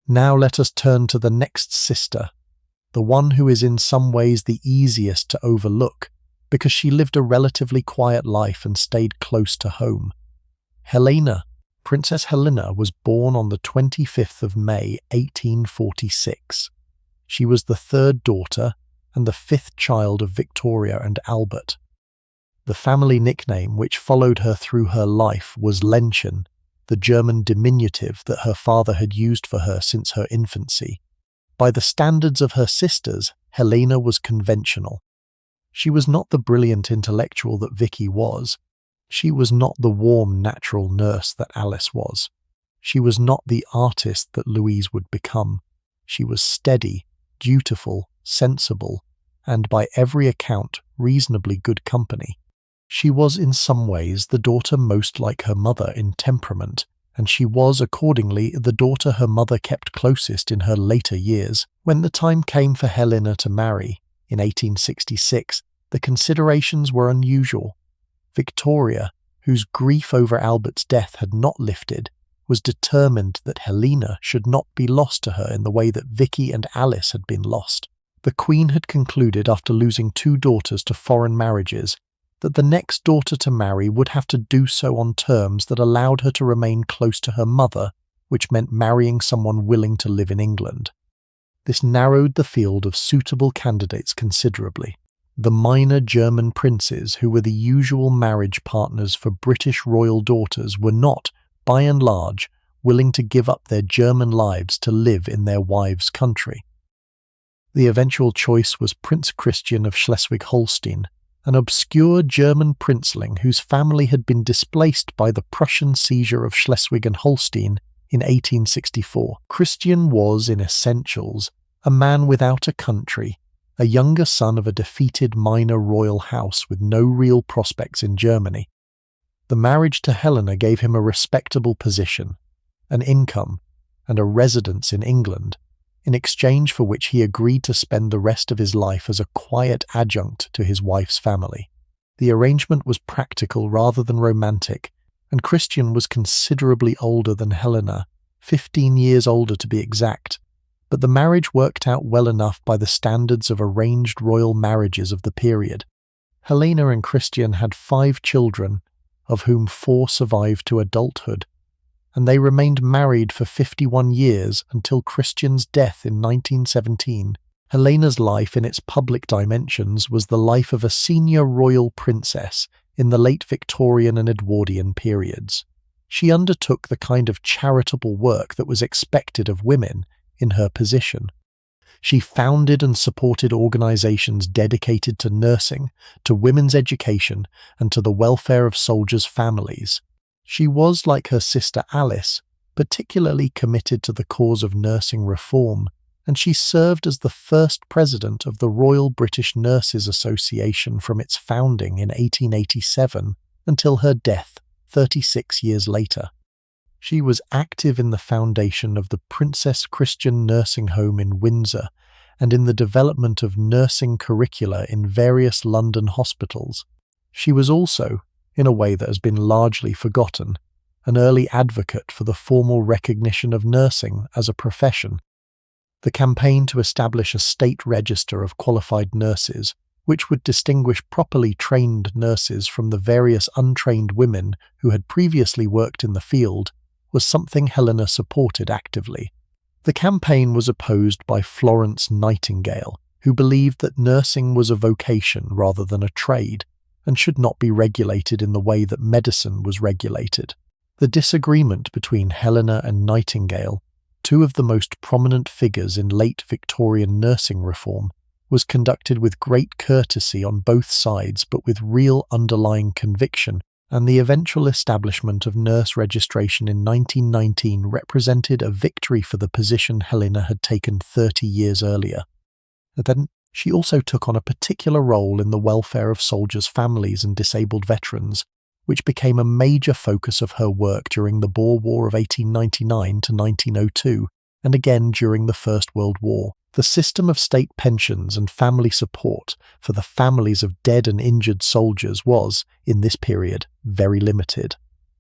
Now let us turn to the next sister, the one who is in some ways the easiest to overlook, because she lived a relatively quiet life and stayed close to home. Helena. Princess Helena was born on the 25th of May, 1846. She was the third daughter and the fifth child of Victoria and Albert. The family nickname which followed her through her life was Ländchen, the German diminutive that her father had used for her since her infancy. By the standards of her sisters, Helena was conventional. She was not the brilliant intellectual that Vicky was. She was not the warm, natural nurse that Alice was. She was not the artist that Louise would become. She was steady, dutiful, sensible, and by every account, reasonably good company. She was in some ways the daughter most like her mother in temperament, and she was accordingly the daughter her mother kept closest in her later years. When the time came for Helena to marry, in 1866, the considerations were unusual. Victoria, whose grief over Albert's death had not lifted, was determined that Helena should not be lost to her in the way that Vicky and Alice had been lost. The Queen had concluded, after losing two daughters to foreign marriages, that the next daughter to marry would have to do so on terms that allowed her to remain close to her mother, which meant marrying someone willing to live in England. This narrowed the field of suitable candidates considerably. The minor German princes, who were the usual marriage partners for British royal daughters, were not, by and large, willing to give up their German lives to live in their wives' country. The eventual choice was Prince Christian of Schleswig-Holstein, an obscure German princeling whose family had been displaced by the Prussian seizure of Schleswig and Holstein in 1864. Christian was, in essentials, a man without a country, a younger son of a defeated minor royal house with no real prospects in Germany. The marriage to Helena gave him a respectable position, an income, and a residence in England, in exchange for which he agreed to spend the rest of his life as a quiet adjunct to his wife's family. The arrangement was practical rather than romantic, and Christian was considerably older than Helena, 15 years older to be exact, but the marriage worked out well enough by the standards of arranged royal marriages of the period. Helena and Christian had 5 children, of whom 4 survived to adulthood, and they remained married for 51 years until Christian's death in 1917. Helena's life in its public dimensions was the life of a senior royal princess in the late Victorian and Edwardian periods. She undertook the kind of charitable work that was expected of women in her position. She founded and supported organizations dedicated to nursing, to women's education, and to the welfare of soldiers' families. She was, like her sister Alice, particularly committed to the cause of nursing reform, and she served as the first president of the Royal British Nurses Association from its founding in 1887 until her death 36 years later. She was active in the foundation of the Princess Christian Nursing Home in Windsor and in the development of nursing curricula in various London hospitals. She was also, in a way that has been largely forgotten, an early advocate for the formal recognition of nursing as a profession. The campaign to establish a state register of qualified nurses, which would distinguish properly trained nurses from the various untrained women who had previously worked in the field, was something Helena supported actively. The campaign was opposed by Florence Nightingale, who believed that nursing was a vocation rather than a trade, and should not be regulated in the way that medicine was regulated. The disagreement between Helena and Nightingale, two of the most prominent figures in late Victorian nursing reform, was conducted with great courtesy on both sides but with real underlying conviction, and the eventual establishment of nurse registration in 1919 represented a victory for the position Helena had taken 30 years earlier. Then she also took on a particular role in the welfare of soldiers' families and disabled veterans, which became a major focus of her work during the Boer War of 1899 to 1902, and again during the First World War. The system of state pensions and family support for the families of dead and injured soldiers was, in this period, very limited.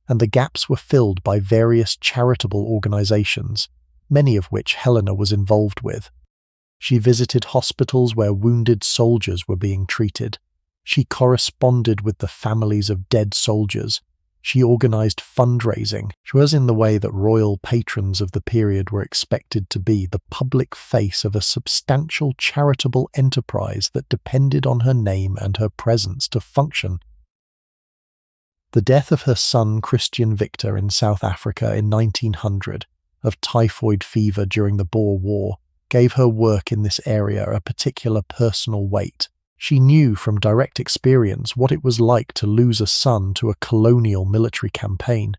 and the gaps were filled by various charitable organizations, many of which Helena was involved with. She visited hospitals where wounded soldiers were being treated. She corresponded with the families of dead soldiers. She organized fundraising. She was, in the way that royal patrons of the period were expected to be, the public face of a substantial charitable enterprise that depended on her name and her presence to function. The death of her son Christian Victor in South Africa in 1900, of typhoid fever during the Boer War, gave her work in this area a particular personal weight. She knew from direct experience what it was like to lose a son to a colonial military campaign.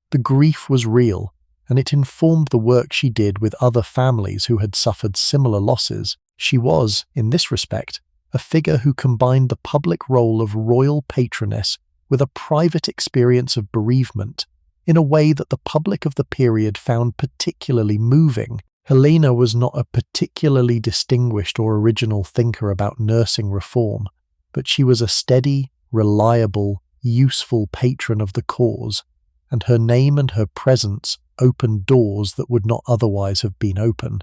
The grief was real, and it informed the work she did with other families who had suffered similar losses. She was, in this respect, a figure who combined the public role of royal patroness with a private experience of bereavement, in a way that the public of the period found particularly moving. Helena was not a particularly distinguished or original thinker about nursing reform, but she was a steady, reliable, useful patron of the cause, and her name and her presence opened doors that would not otherwise have been open.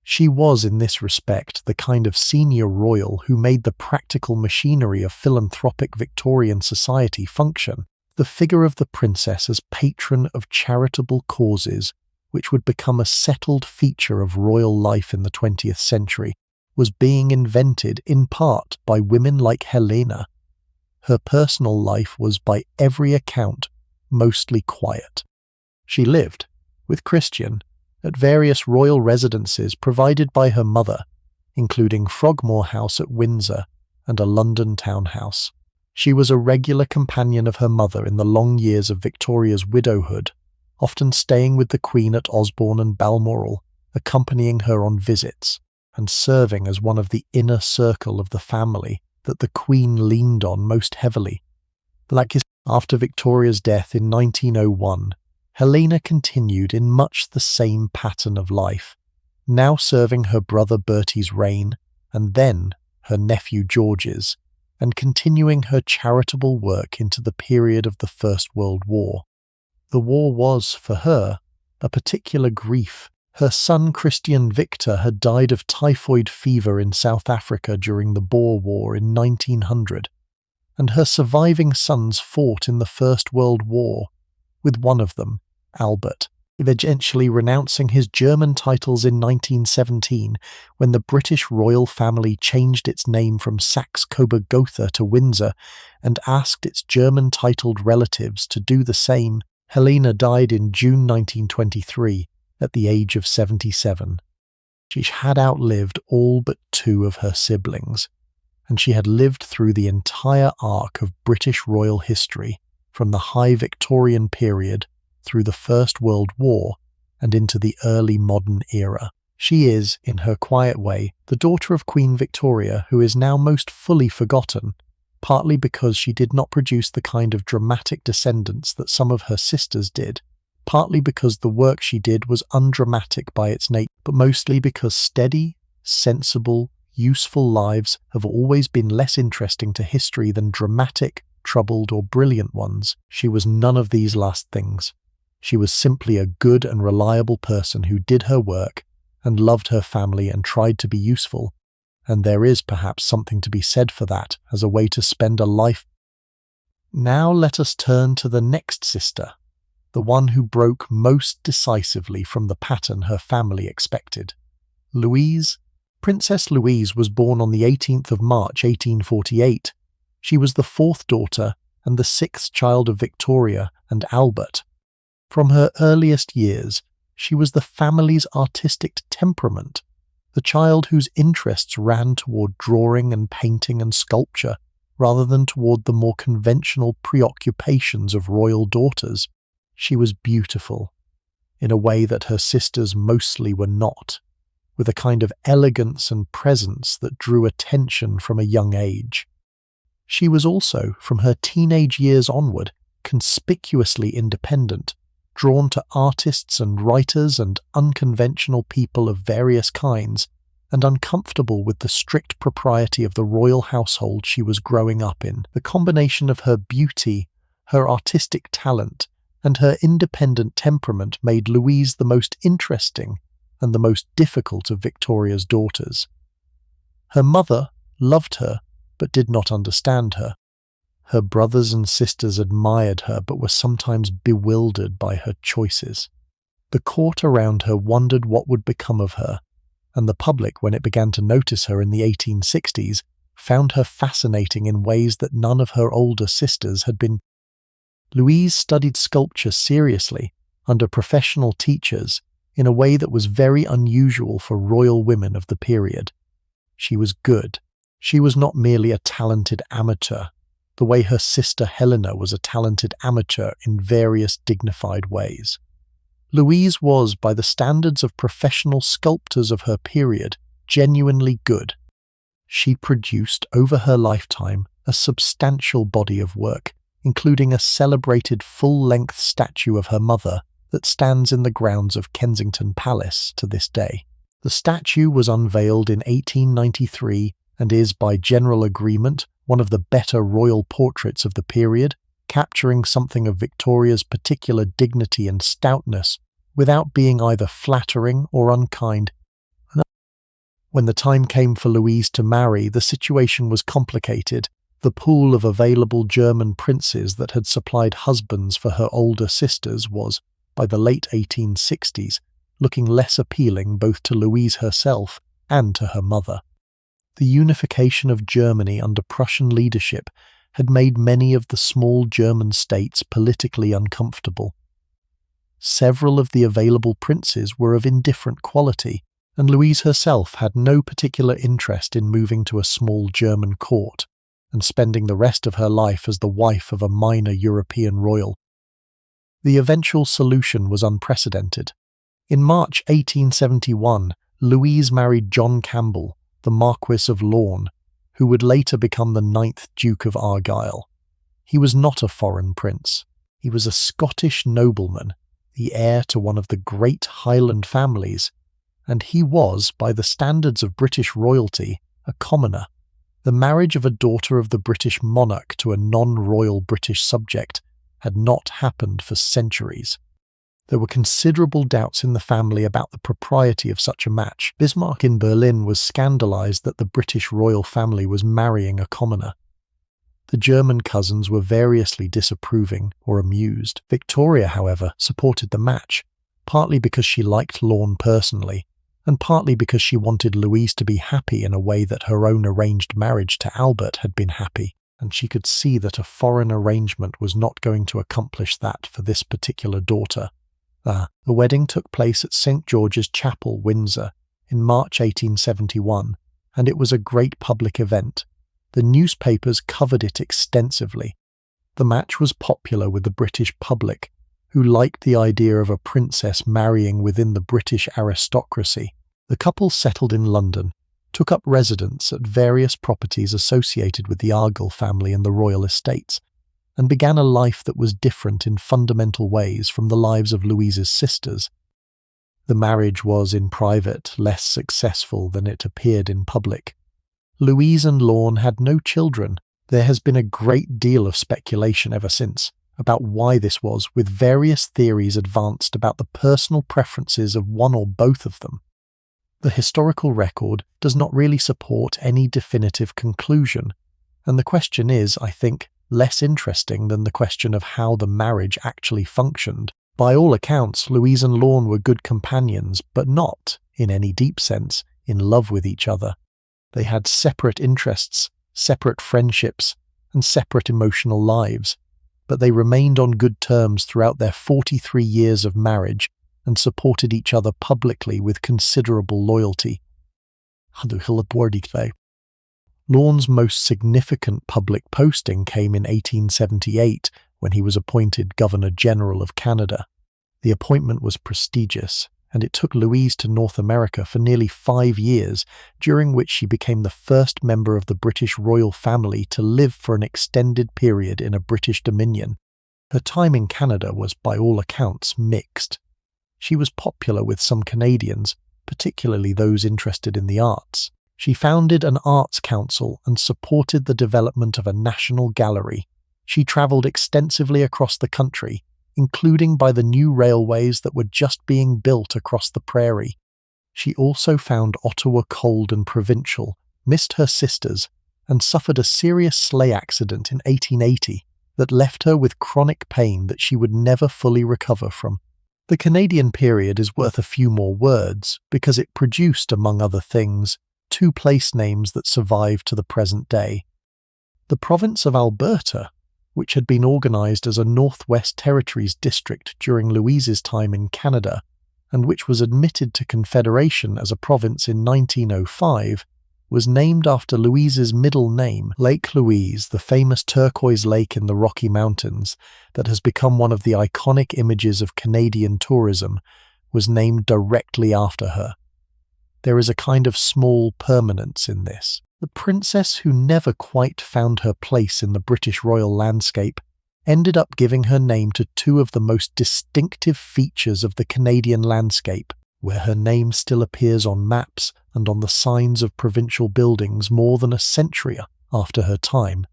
She was, in this respect, the kind of senior royal who made the practical machinery of philanthropic Victorian society function. The figure of the princess as patron of charitable causes, which would become a settled feature of royal life in the 20th century, was being invented in part by women like Helena. Her personal life was, by every account, mostly quiet. She lived, with Christian, at various royal residences provided by her mother, including Frogmore House at Windsor and a London townhouse. She was a regular companion of her mother in the long years of Victoria's widowhood, often staying with the Queen at Osborne and Balmoral, accompanying her on visits, and serving as one of the inner circle of the family that the Queen leaned on most heavily. After Victoria's death in 1901, Helena continued in much the same pattern of life, now serving her brother Bertie's reign, and then her nephew George's, and continuing her charitable work into the period of the First World War. The war was, for her, a particular grief. Her son Christian Victor had died of typhoid fever in South Africa during the Boer War in 1900, and her surviving sons fought in the First World War, with one of them, Albert, eventually renouncing his German titles in 1917 when the British royal family changed its name from Saxe-Coburg-Gotha to Windsor and asked its German-titled relatives to do the same. Helena died in June 1923 at the age of 77. She had outlived all but two of her siblings, and she had lived through the entire arc of British royal history, from the High Victorian period through the First World War and into the early modern era. She is, in her quiet way, the daughter of Queen Victoria, who is now most fully forgotten, partly because she did not produce the kind of dramatic descendants that some of her sisters did, partly because the work she did was undramatic by its nature, but mostly because steady, sensible, useful lives have always been less interesting to history than dramatic, troubled, or brilliant ones. She was none of these last things. She was simply a good and reliable person who did her work and loved her family and tried to be useful, and there is perhaps something to be said for that as a way to spend a life. Now let us turn to the next sister, the one who broke most decisively from the pattern her family expected. Louise. Princess Louise was born on the 18th of March 1848. She was the fourth daughter and the sixth child of Victoria and Albert. From her earliest years, she was the family's artistic temperament, the child whose interests ran toward drawing and painting and sculpture, rather than toward the more conventional preoccupations of royal daughters. She was beautiful, in a way that her sisters mostly were not, with a kind of elegance and presence that drew attention from a young age. She was also, from her teenage years onward, conspicuously independent, drawn to artists and writers and unconventional people of various kinds, and uncomfortable with the strict propriety of the royal household she was growing up in. The combination of her beauty, her artistic talent, and her independent temperament made Louise the most interesting and the most difficult of Victoria's daughters. Her mother loved her but did not understand her. Her brothers and sisters admired her but were sometimes bewildered by her choices. The court around her wondered what would become of her, and the public, when it began to notice her in the 1860s, found her fascinating in ways that none of her older sisters had been. Louise studied sculpture seriously, under professional teachers, in a way that was very unusual for royal women of the period. She was good. She was not merely a talented amateur, the way her sister Helena was a talented amateur in various dignified ways. Louise was, by the standards of professional sculptors of her period, genuinely good. She produced, over her lifetime, a substantial body of work, including a celebrated full-length statue of her mother that stands in the grounds of Kensington Palace to this day. The statue was unveiled in 1893 and is, by general agreement, one of the better royal portraits of the period, capturing something of Victoria's particular dignity and stoutness without being either flattering or unkind. When the time came for Louise to marry, the situation was complicated. The pool of available German princes that had supplied husbands for her older sisters was, by the late 1860s, looking less appealing both to Louise herself and to her mother. The unification of Germany under Prussian leadership had made many of the small German states politically uncomfortable. Several of the available princes were of indifferent quality, and Louise herself had no particular interest in moving to a small German court and spending the rest of her life as the wife of a minor European royal. The eventual solution was unprecedented. In March 1871, Louise married John Campbell, the Marquis of Lorne, who would later become the 9th Duke of Argyll. He was not a foreign prince. He was a Scottish nobleman, the heir to one of the great Highland families, and he was, by the standards of British royalty, a commoner. The marriage of a daughter of the British monarch to a non-royal British subject had not happened for centuries. There were considerable doubts in the family about the propriety of such a match. Bismarck in Berlin was scandalized that the British royal family was marrying a commoner. The German cousins were variously disapproving or amused. Victoria, however, supported the match, partly because she liked Lorne personally, and partly because she wanted Louise to be happy in a way that her own arranged marriage to Albert had been happy, and she could see that a foreign arrangement was not going to accomplish that for this particular daughter. The wedding took place at St. George's Chapel, Windsor, in March 1871, and it was a great public event. The newspapers covered it extensively. The match was popular with the British public, who liked the idea of a princess marrying within the British aristocracy. The couple settled in London, took up residence at various properties associated with the Argyll family and the royal estates, and began a life that was different in fundamental ways from the lives of Louise's sisters. The marriage was, in private, less successful than it appeared in public. Louise and Lorne had no children. There has been a great deal of speculation ever since about why this was, with various theories advanced about the personal preferences of one or both of them. The historical record does not really support any definitive conclusion, and the question is, I think, less interesting than the question of how the marriage actually functioned. By all accounts, Louise and Lorne were good companions, but not, in any deep sense, in love with each other. They had separate interests, separate friendships, and separate emotional lives, but they remained on good terms throughout their 43 years of marriage and supported each other publicly with considerable loyalty. Lorne's most significant public posting came in 1878 when he was appointed Governor-General of Canada. The appointment was prestigious, and it took Louise to North America for nearly 5 years, during which she became the first member of the British royal family to live for an extended period in a British dominion. Her time in Canada was, by all accounts, mixed. She was popular with some Canadians, particularly those interested in the arts. She founded an arts council and supported the development of a national gallery. She travelled extensively across the country, including by the new railways that were just being built across the prairie. She also found Ottawa cold and provincial, missed her sisters, and suffered a serious sleigh accident in 1880 that left her with chronic pain that she would never fully recover from. The Canadian period is worth a few more words because it produced, among other things, two place names that survive to the present day. The province of Alberta, which had been organized as a Northwest Territories district during Louise's time in Canada, and which was admitted to Confederation as a province in 1905, was named after Louise's middle name. Lake Louise, the famous turquoise lake in the Rocky Mountains that has become one of the iconic images of Canadian tourism, was named directly after her. There is a kind of small permanence in this. The princess who never quite found her place in the British royal landscape ended up giving her name to two of the most distinctive features of the Canadian landscape, where her name still appears on maps and on the signs of provincial buildings more than a century after her time.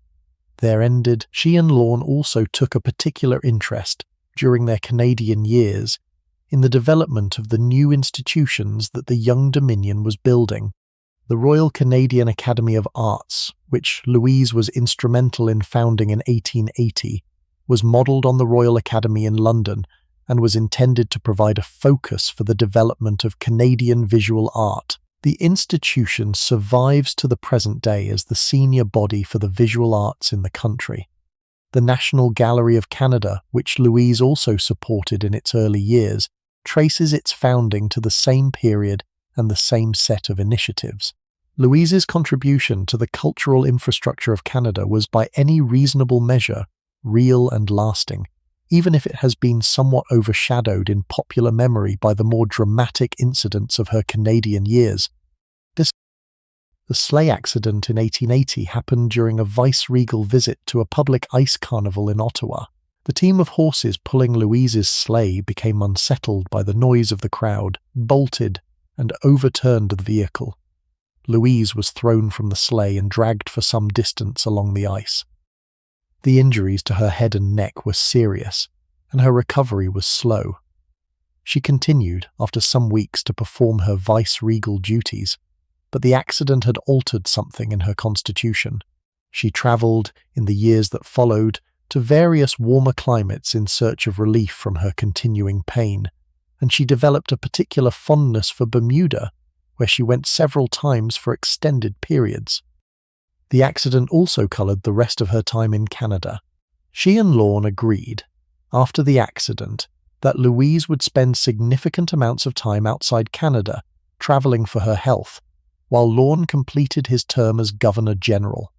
There ended. She and Lorne also took a particular interest, during their Canadian years, in the development of the new institutions that the young Dominion was building. The Royal Canadian Academy of Arts, which Louise was instrumental in founding in 1880, was modelled on the Royal Academy in London and was intended to provide a focus for the development of Canadian visual art. The institution survives to the present day as the senior body for the visual arts in the country. The National Gallery of Canada, which Louise also supported in its early years, traces its founding to the same period and the same set of initiatives. Louise's contribution to the cultural infrastructure of Canada was by any reasonable measure real and lasting, even if it has been somewhat overshadowed in popular memory by the more dramatic incidents of her Canadian years. The sleigh accident in 1880 happened during a vice-regal visit to a public ice carnival in Ottawa. The team of horses pulling Louise's sleigh became unsettled by the noise of the crowd, bolted, and overturned the vehicle. Louise was thrown from the sleigh and dragged for some distance along the ice. The injuries to her head and neck were serious, and her recovery was slow. She continued, after some weeks, to perform her vice-regal duties, but the accident had altered something in her constitution. She travelled, in the years that followed, to various warmer climates in search of relief from her continuing pain, and she developed a particular fondness for Bermuda, where she went several times for extended periods. The accident also coloured the rest of her time in Canada. She and Lorne agreed, after the accident, that Louise would spend significant amounts of time outside Canada, travelling for her health, while Lorne completed his term as Governor-General.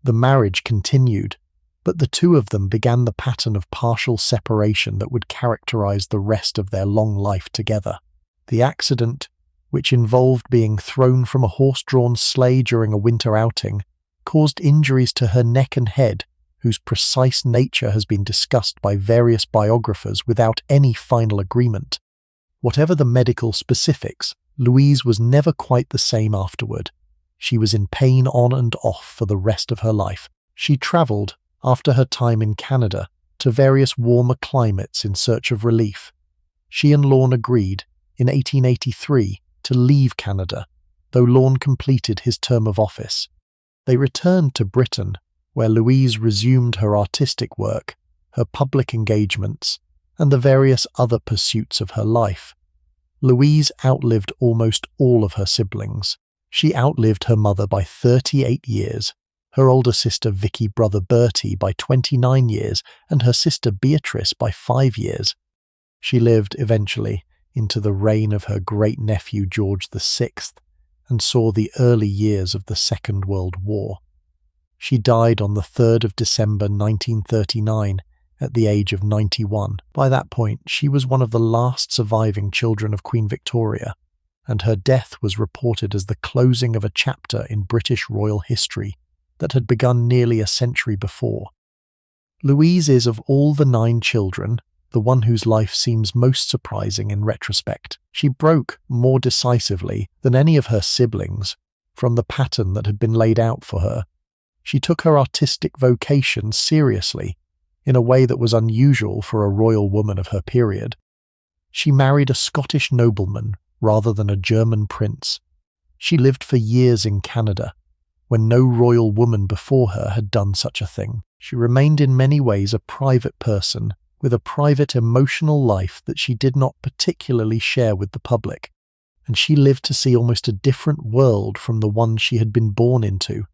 The marriage continued, but the two of them began the pattern of partial separation that would characterize the rest of their long life together. The accident, which involved being thrown from a horse-drawn sleigh during a winter outing, caused injuries to her neck and head, whose precise nature has been discussed by various biographers without any final agreement. Whatever the medical specifics, Louise was never quite the same afterward. She was in pain on and off for the rest of her life. She travelled, after her time in Canada, to various warmer climates in search of relief. She and Lorne agreed, in 1883, to leave Canada, though Lorne completed his term of office. They returned to Britain, where Louise resumed her artistic work, her public engagements, and the various other pursuits of her life. Louise outlived almost all of her siblings. She outlived her mother by 38 years, her older sister Vicky brother Bertie by 29 years, and her sister Beatrice by 5 years. She lived, eventually, into the reign of her great-nephew George VI, and saw the early years of the Second World War. She died on the 3rd of December 1939, at the age of 91. By that point, she was one of the last surviving children of Queen Victoria, and her death was reported as the closing of a chapter in British royal history that had begun nearly a century before. Louise is, of all the 9 children, the one whose life seems most surprising in retrospect. She broke, more decisively than any of her siblings, from the pattern that had been laid out for her. She took her artistic vocation seriously, in a way that was unusual for a royal woman of her period. She married a Scottish nobleman rather than a German prince. She lived for years in Canada, when no royal woman before her had done such a thing. She remained in many ways a private person, with a private emotional life that she did not particularly share with the public, and she lived to see almost a different world from the one she had been born into,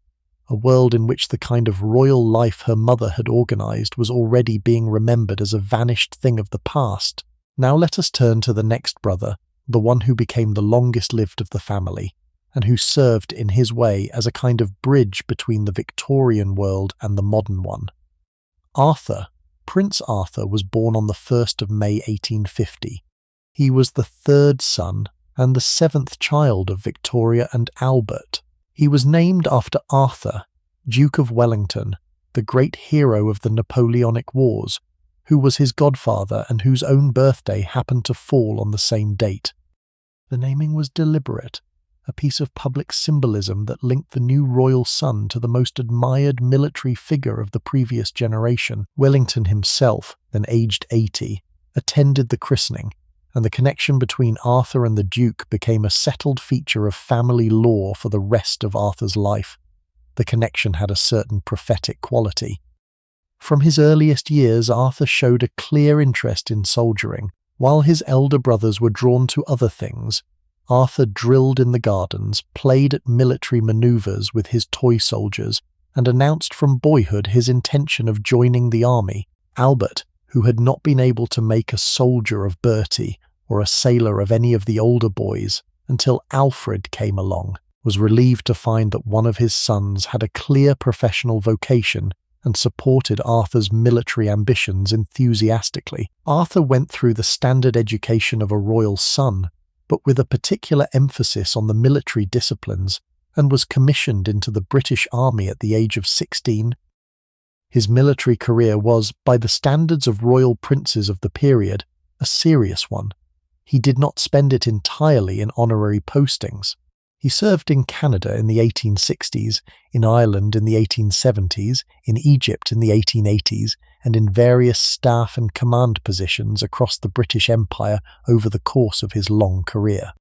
a world in which the kind of royal life her mother had organized was already being remembered as a vanished thing of the past. Now let us turn to the next brother, the one who became the longest-lived of the family, and who served in his way as a kind of bridge between the Victorian world and the modern one. Arthur. Prince Arthur was born on the 1st of May 1850. He was the third son and the seventh child of Victoria and Albert. He was named after Arthur, Duke of Wellington, the great hero of the Napoleonic Wars, who was his godfather and whose own birthday happened to fall on the same date. The naming was deliberate, a piece of public symbolism that linked the new royal son to the most admired military figure of the previous generation. Wellington himself, then aged 80, attended the christening, and the connection between Arthur and the Duke became a settled feature of family lore for the rest of Arthur's life. The connection had a certain prophetic quality. From his earliest years, Arthur showed a clear interest in soldiering. While his elder brothers were drawn to other things, Arthur drilled in the gardens, played at military maneuvers with his toy soldiers, and announced from boyhood his intention of joining the army. Albert, who had not been able to make a soldier of Bertie or a sailor of any of the older boys until Alfred came along, was relieved to find that one of his sons had a clear professional vocation and supported Arthur's military ambitions enthusiastically. Arthur went through the standard education of a royal son, but with a particular emphasis on the military disciplines, and was commissioned into the British Army at the age of 16. His military career was, by the standards of royal princes of the period, a serious one. He did not spend it entirely in honorary postings. He served in Canada in the 1860s, in Ireland in the 1870s, in Egypt in the 1880s, and in various staff and command positions across the British Empire over the course of his long career.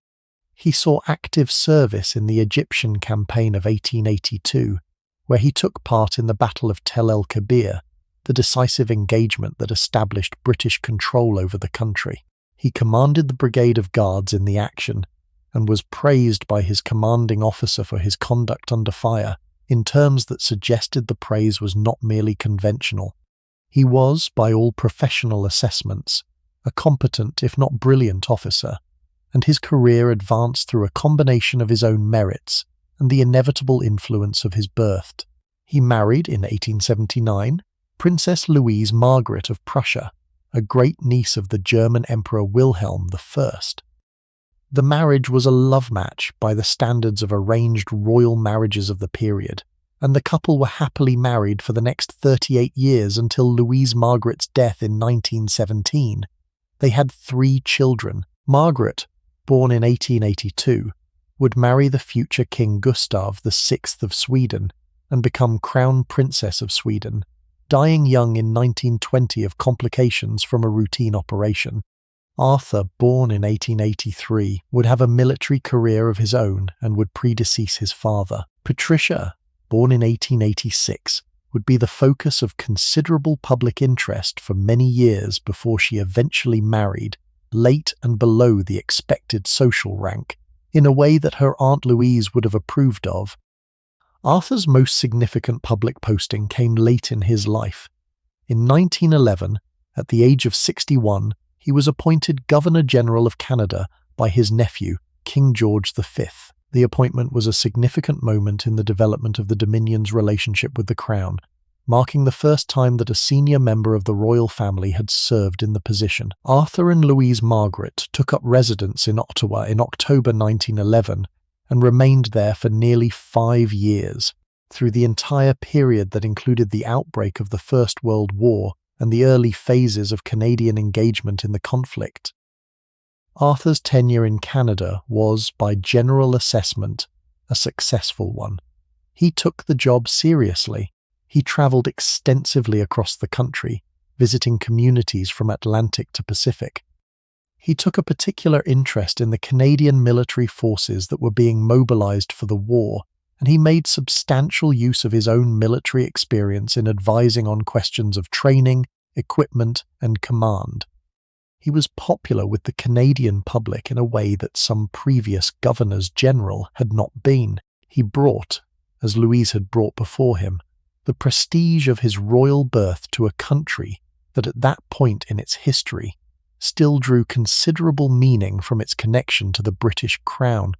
He saw active service in the Egyptian campaign of 1882, where he took part in the Battle of Tel el-Kebir, the decisive engagement that established British control over the country. He commanded the Brigade of Guards in the action, and was praised by his commanding officer for his conduct under fire, in terms that suggested the praise was not merely conventional. He was, by all professional assessments, a competent if not brilliant officer, and his career advanced through a combination of his own merits and the inevitable influence of his birth. He married, in 1879, Princess Louise Margaret of Prussia, a great niece of the German Emperor Wilhelm I. The marriage was a love match by the standards of arranged royal marriages of the period, and the couple were happily married for the next 38 years until Louise Margaret's death in 1917. They had 3 children. Margaret, born in 1882, would marry the future King Gustav VI of Sweden and become Crown Princess of Sweden, dying young in 1920 of complications from a routine operation. Arthur, born in 1883, would have a military career of his own and would predecease his father. Patricia, born in 1886, would be the focus of considerable public interest for many years before she eventually married, late and below the expected social rank, in a way that her Aunt Louise would have approved of. Arthur's most significant public posting came late in his life. In 1911, at the age of 61, he was appointed Governor-General of Canada by his nephew, King George V. The appointment was a significant moment in the development of the Dominion's relationship with the Crown, marking the first time that a senior member of the royal family had served in the position. Arthur and Louise Margaret took up residence in Ottawa in October 1911 and remained there for nearly 5 years, through the entire period that included the outbreak of the First World War and the early phases of Canadian engagement in the conflict. Arthur's tenure in Canada was, by general assessment, a successful one. He took the job seriously. He travelled extensively across the country, visiting communities from Atlantic to Pacific. He took a particular interest in the Canadian military forces that were being mobilized for the war, and he made substantial use of his own military experience in advising on questions of training, equipment, and command. He was popular with the Canadian public in a way that some previous governors-general had not been. He brought, as Louise had brought before him, the prestige of his royal birth to a country that at that point in its history still drew considerable meaning from its connection to the British Crown.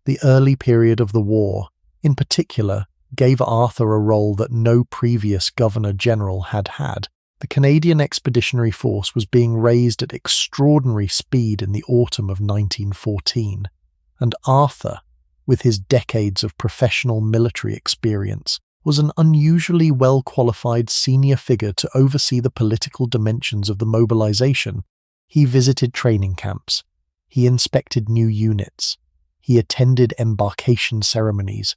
The early period of the war, in particular, gave Arthur a role that no previous Governor-General had had. The Canadian Expeditionary Force was being raised at extraordinary speed in the autumn of 1914, and Arthur, with his decades of professional military experience, was an unusually well-qualified senior figure to oversee the political dimensions of the mobilization. He visited training camps, he inspected new units, he attended embarkation ceremonies,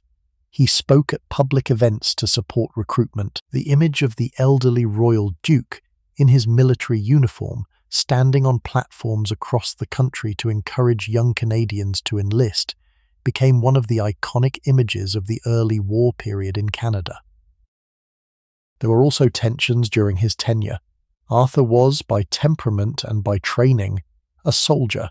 he spoke at public events to support recruitment. The image of the elderly royal duke in his military uniform standing on platforms across the country to encourage young Canadians to enlist became one of the iconic images of the early war period in Canada. There were also tensions during his tenure. Arthur was, by temperament and by training, a soldier,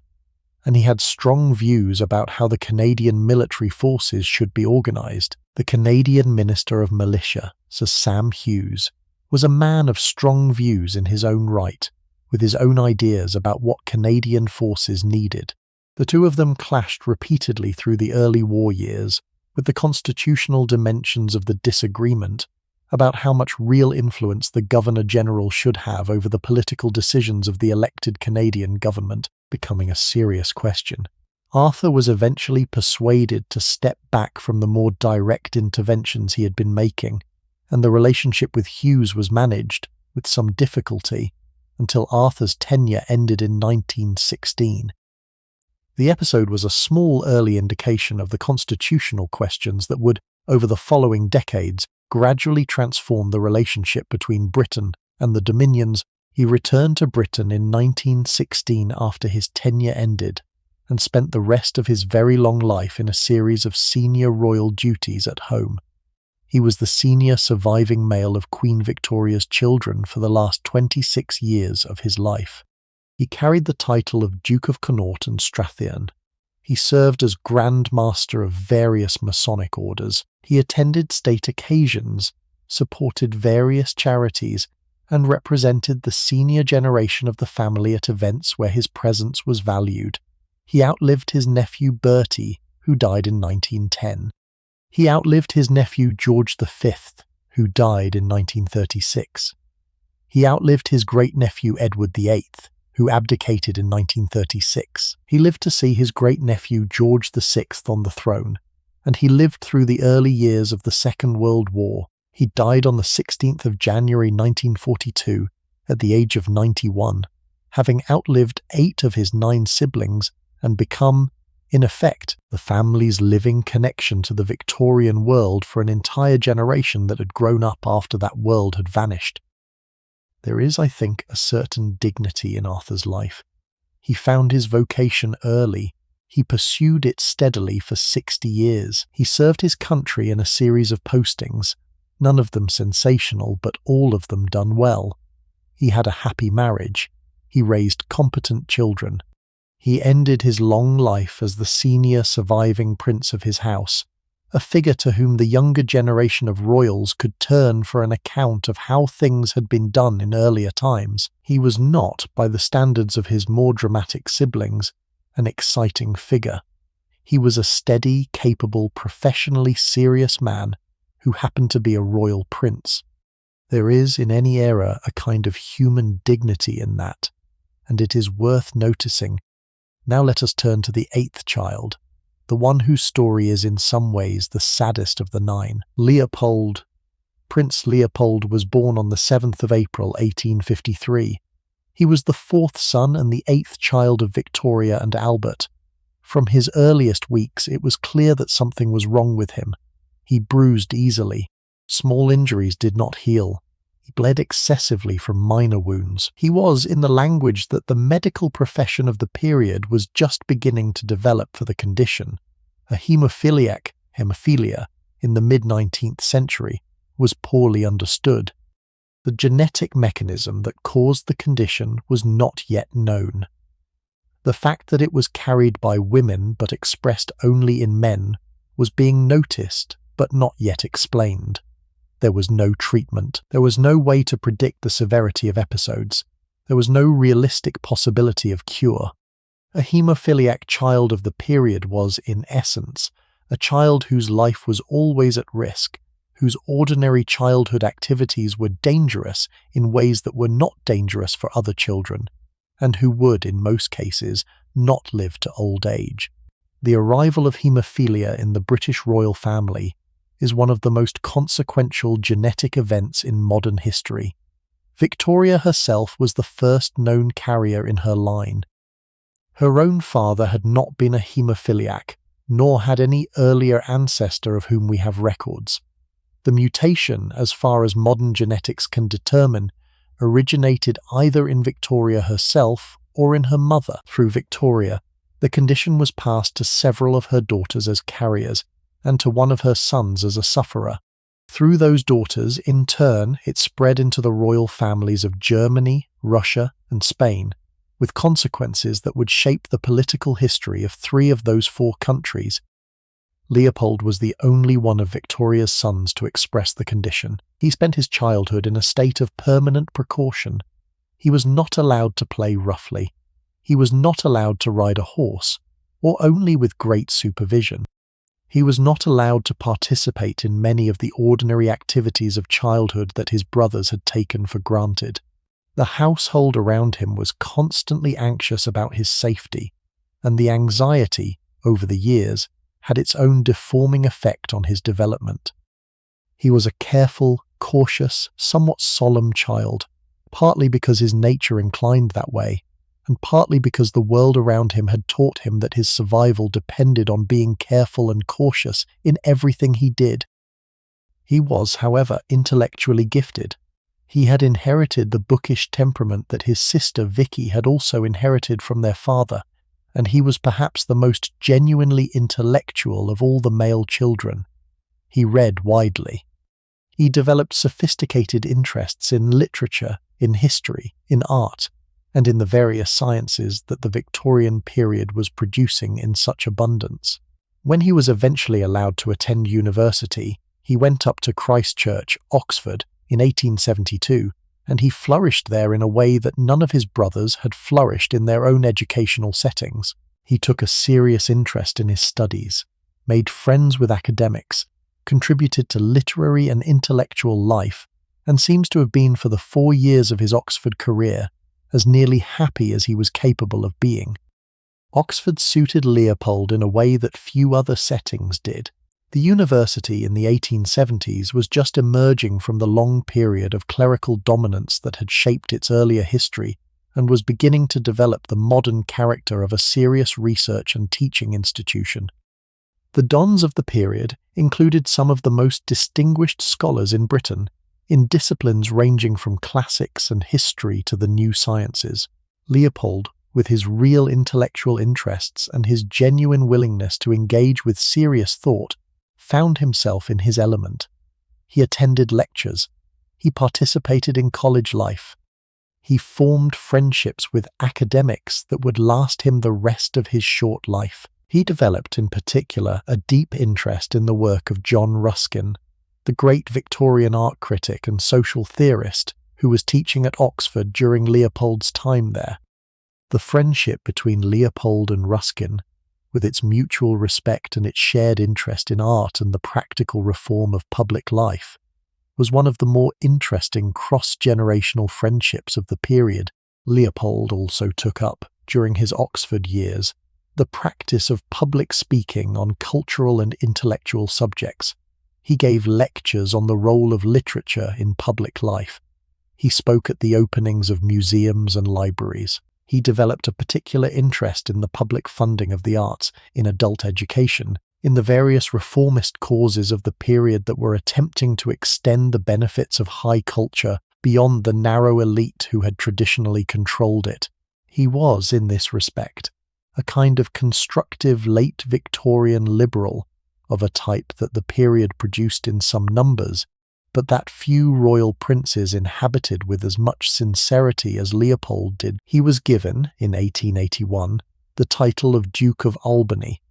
and he had strong views about how the Canadian military forces should be organized. The Canadian Minister of Militia, Sir Sam Hughes, was a man of strong views in his own right, with his own ideas about what Canadian forces needed. The two of them clashed repeatedly through the early war years, with the constitutional dimensions of the disagreement about how much real influence the Governor-General should have over the political decisions of the elected Canadian government becoming a serious question. Arthur was eventually persuaded to step back from the more direct interventions he had been making, and the relationship with Hughes was managed, with some difficulty, until Arthur's tenure ended in 1916. The episode was a small early indication of the constitutional questions that would, over the following decades, gradually transform the relationship between Britain and the Dominions. He returned to Britain in 1916 after his tenure ended, and spent the rest of his very long life in a series of senior royal duties at home. He was the senior surviving male of Queen Victoria's children for the last 26 years of his life. He carried the title of Duke of Connaught and Strathearn. He served as Grand Master of various Masonic orders. He attended state occasions, supported various charities, and represented the senior generation of the family at events where his presence was valued. He outlived his nephew Bertie, who died in 1910. He outlived his nephew George V, who died in 1936. He outlived his great-nephew Edward VIII, who abdicated in 1936. He lived to see his great-nephew George VI on the throne, and he lived through the early years of the Second World War. He died on the 16th of January 1942 at the age of 91, having outlived 8 of his 9 siblings and become, in effect, the family's living connection to the Victorian world for an entire generation that had grown up after that world had vanished. There is, I think, a certain dignity in Arthur's life. He found his vocation early. He pursued it steadily for 60 years. He served his country in a series of postings, none of them sensational, but all of them done well. He had a happy marriage. He raised competent children. He ended his long life as the senior surviving prince of his house, a figure to whom the younger generation of royals could turn for an account of how things had been done in earlier times. He was not, by the standards of his more dramatic siblings, an exciting figure. He was a steady, capable, professionally serious man who happened to be a royal prince. There is, in any era, a kind of human dignity in that, and it is worth noticing. Now let us turn to the 8th child, the one whose story is in some ways the saddest of the 9, Leopold. Prince Leopold was born on the 7th of April 1853. He was the 4th son and the 8th child of Victoria and Albert. From his earliest weeks it was clear that something was wrong with him. He bruised easily. Small injuries did not heal. He bled excessively from minor wounds. He was, in the language that the medical profession of the period was just beginning to develop for the condition, a hemophiliac hemophilia in the mid-19th century was poorly understood. The genetic mechanism that caused the condition was not yet known. The fact that it was carried by women but expressed only in men was being noticed but not yet explained. There was no treatment. There was no way to predict the severity of episodes. There was no realistic possibility of cure. A hemophiliac child of the period was, in essence, a child whose life was always at risk, whose ordinary childhood activities were dangerous in ways that were not dangerous for other children, and who would, in most cases, not live to old age. The arrival of haemophilia in the British royal family is one of the most consequential genetic events in modern history. Victoria herself was the first known carrier in her line. Her own father had not been a haemophiliac, nor had any earlier ancestor of whom we have records. The mutation, as far as modern genetics can determine, originated either in Victoria herself or in her mother. Through Victoria, the condition was passed to several of her daughters as carriers, and to one of her sons as a sufferer. Through those daughters, in turn, it spread into the royal families of Germany, Russia, and Spain, with consequences that would shape the political history of 3 of those 4 countries. Leopold was the only one of Victoria's sons to express the condition. He spent his childhood in a state of permanent precaution. He was not allowed to play roughly. He was not allowed to ride a horse, or only with great supervision. He was not allowed to participate in many of the ordinary activities of childhood that his brothers had taken for granted. The household around him was constantly anxious about his safety, and the anxiety, over the years, had its own deforming effect on his development. He was a careful, cautious, somewhat solemn child, partly because his nature inclined that way, and partly because the world around him had taught him that his survival depended on being careful and cautious in everything he did. He was, however, intellectually gifted. He had inherited the bookish temperament that his sister Vicky had also inherited from their father, and he was perhaps the most genuinely intellectual of all the male children. He read widely. He developed sophisticated interests in literature, in history, in art, and in the various sciences that the Victorian period was producing in such abundance. When he was eventually allowed to attend university, he went up to Christ Church, Oxford, in 1872, and he flourished there in a way that none of his brothers had flourished in their own educational settings. He took a serious interest in his studies, made friends with academics, contributed to literary and intellectual life, and seems to have been for the 4 years of his Oxford career as nearly happy as he was capable of being. Oxford suited Leopold in a way that few other settings did. The university in the 1870s was just emerging from the long period of clerical dominance that had shaped its earlier history and was beginning to develop the modern character of a serious research and teaching institution. The dons of the period included some of the most distinguished scholars in Britain, in disciplines ranging from classics and history to the new sciences. Leopold, with his real intellectual interests and his genuine willingness to engage with serious thought, found himself in his element. He attended lectures. He participated in college life. He formed friendships with academics that would last him the rest of his short life. He developed, in particular, a deep interest in the work of John Ruskin, the great Victorian art critic and social theorist who was teaching at Oxford during Leopold's time there. The friendship between Leopold and Ruskin, with its mutual respect and its shared interest in art and the practical reform of public life, was one of the more interesting cross-generational friendships of the period. Leopold also took up, during his Oxford years, the practice of public speaking on cultural and intellectual subjects. He gave lectures on the role of literature in public life. He spoke at the openings of museums and libraries. He developed a particular interest in the public funding of the arts, in adult education, in the various reformist causes of the period that were attempting to extend the benefits of high culture beyond the narrow elite who had traditionally controlled it. He was, in this respect, a kind of constructive late Victorian liberal of a type that the period produced in some numbers, but that few royal princes inhabited with as much sincerity as Leopold did. He was given, in 1881, the title of Duke of Albany,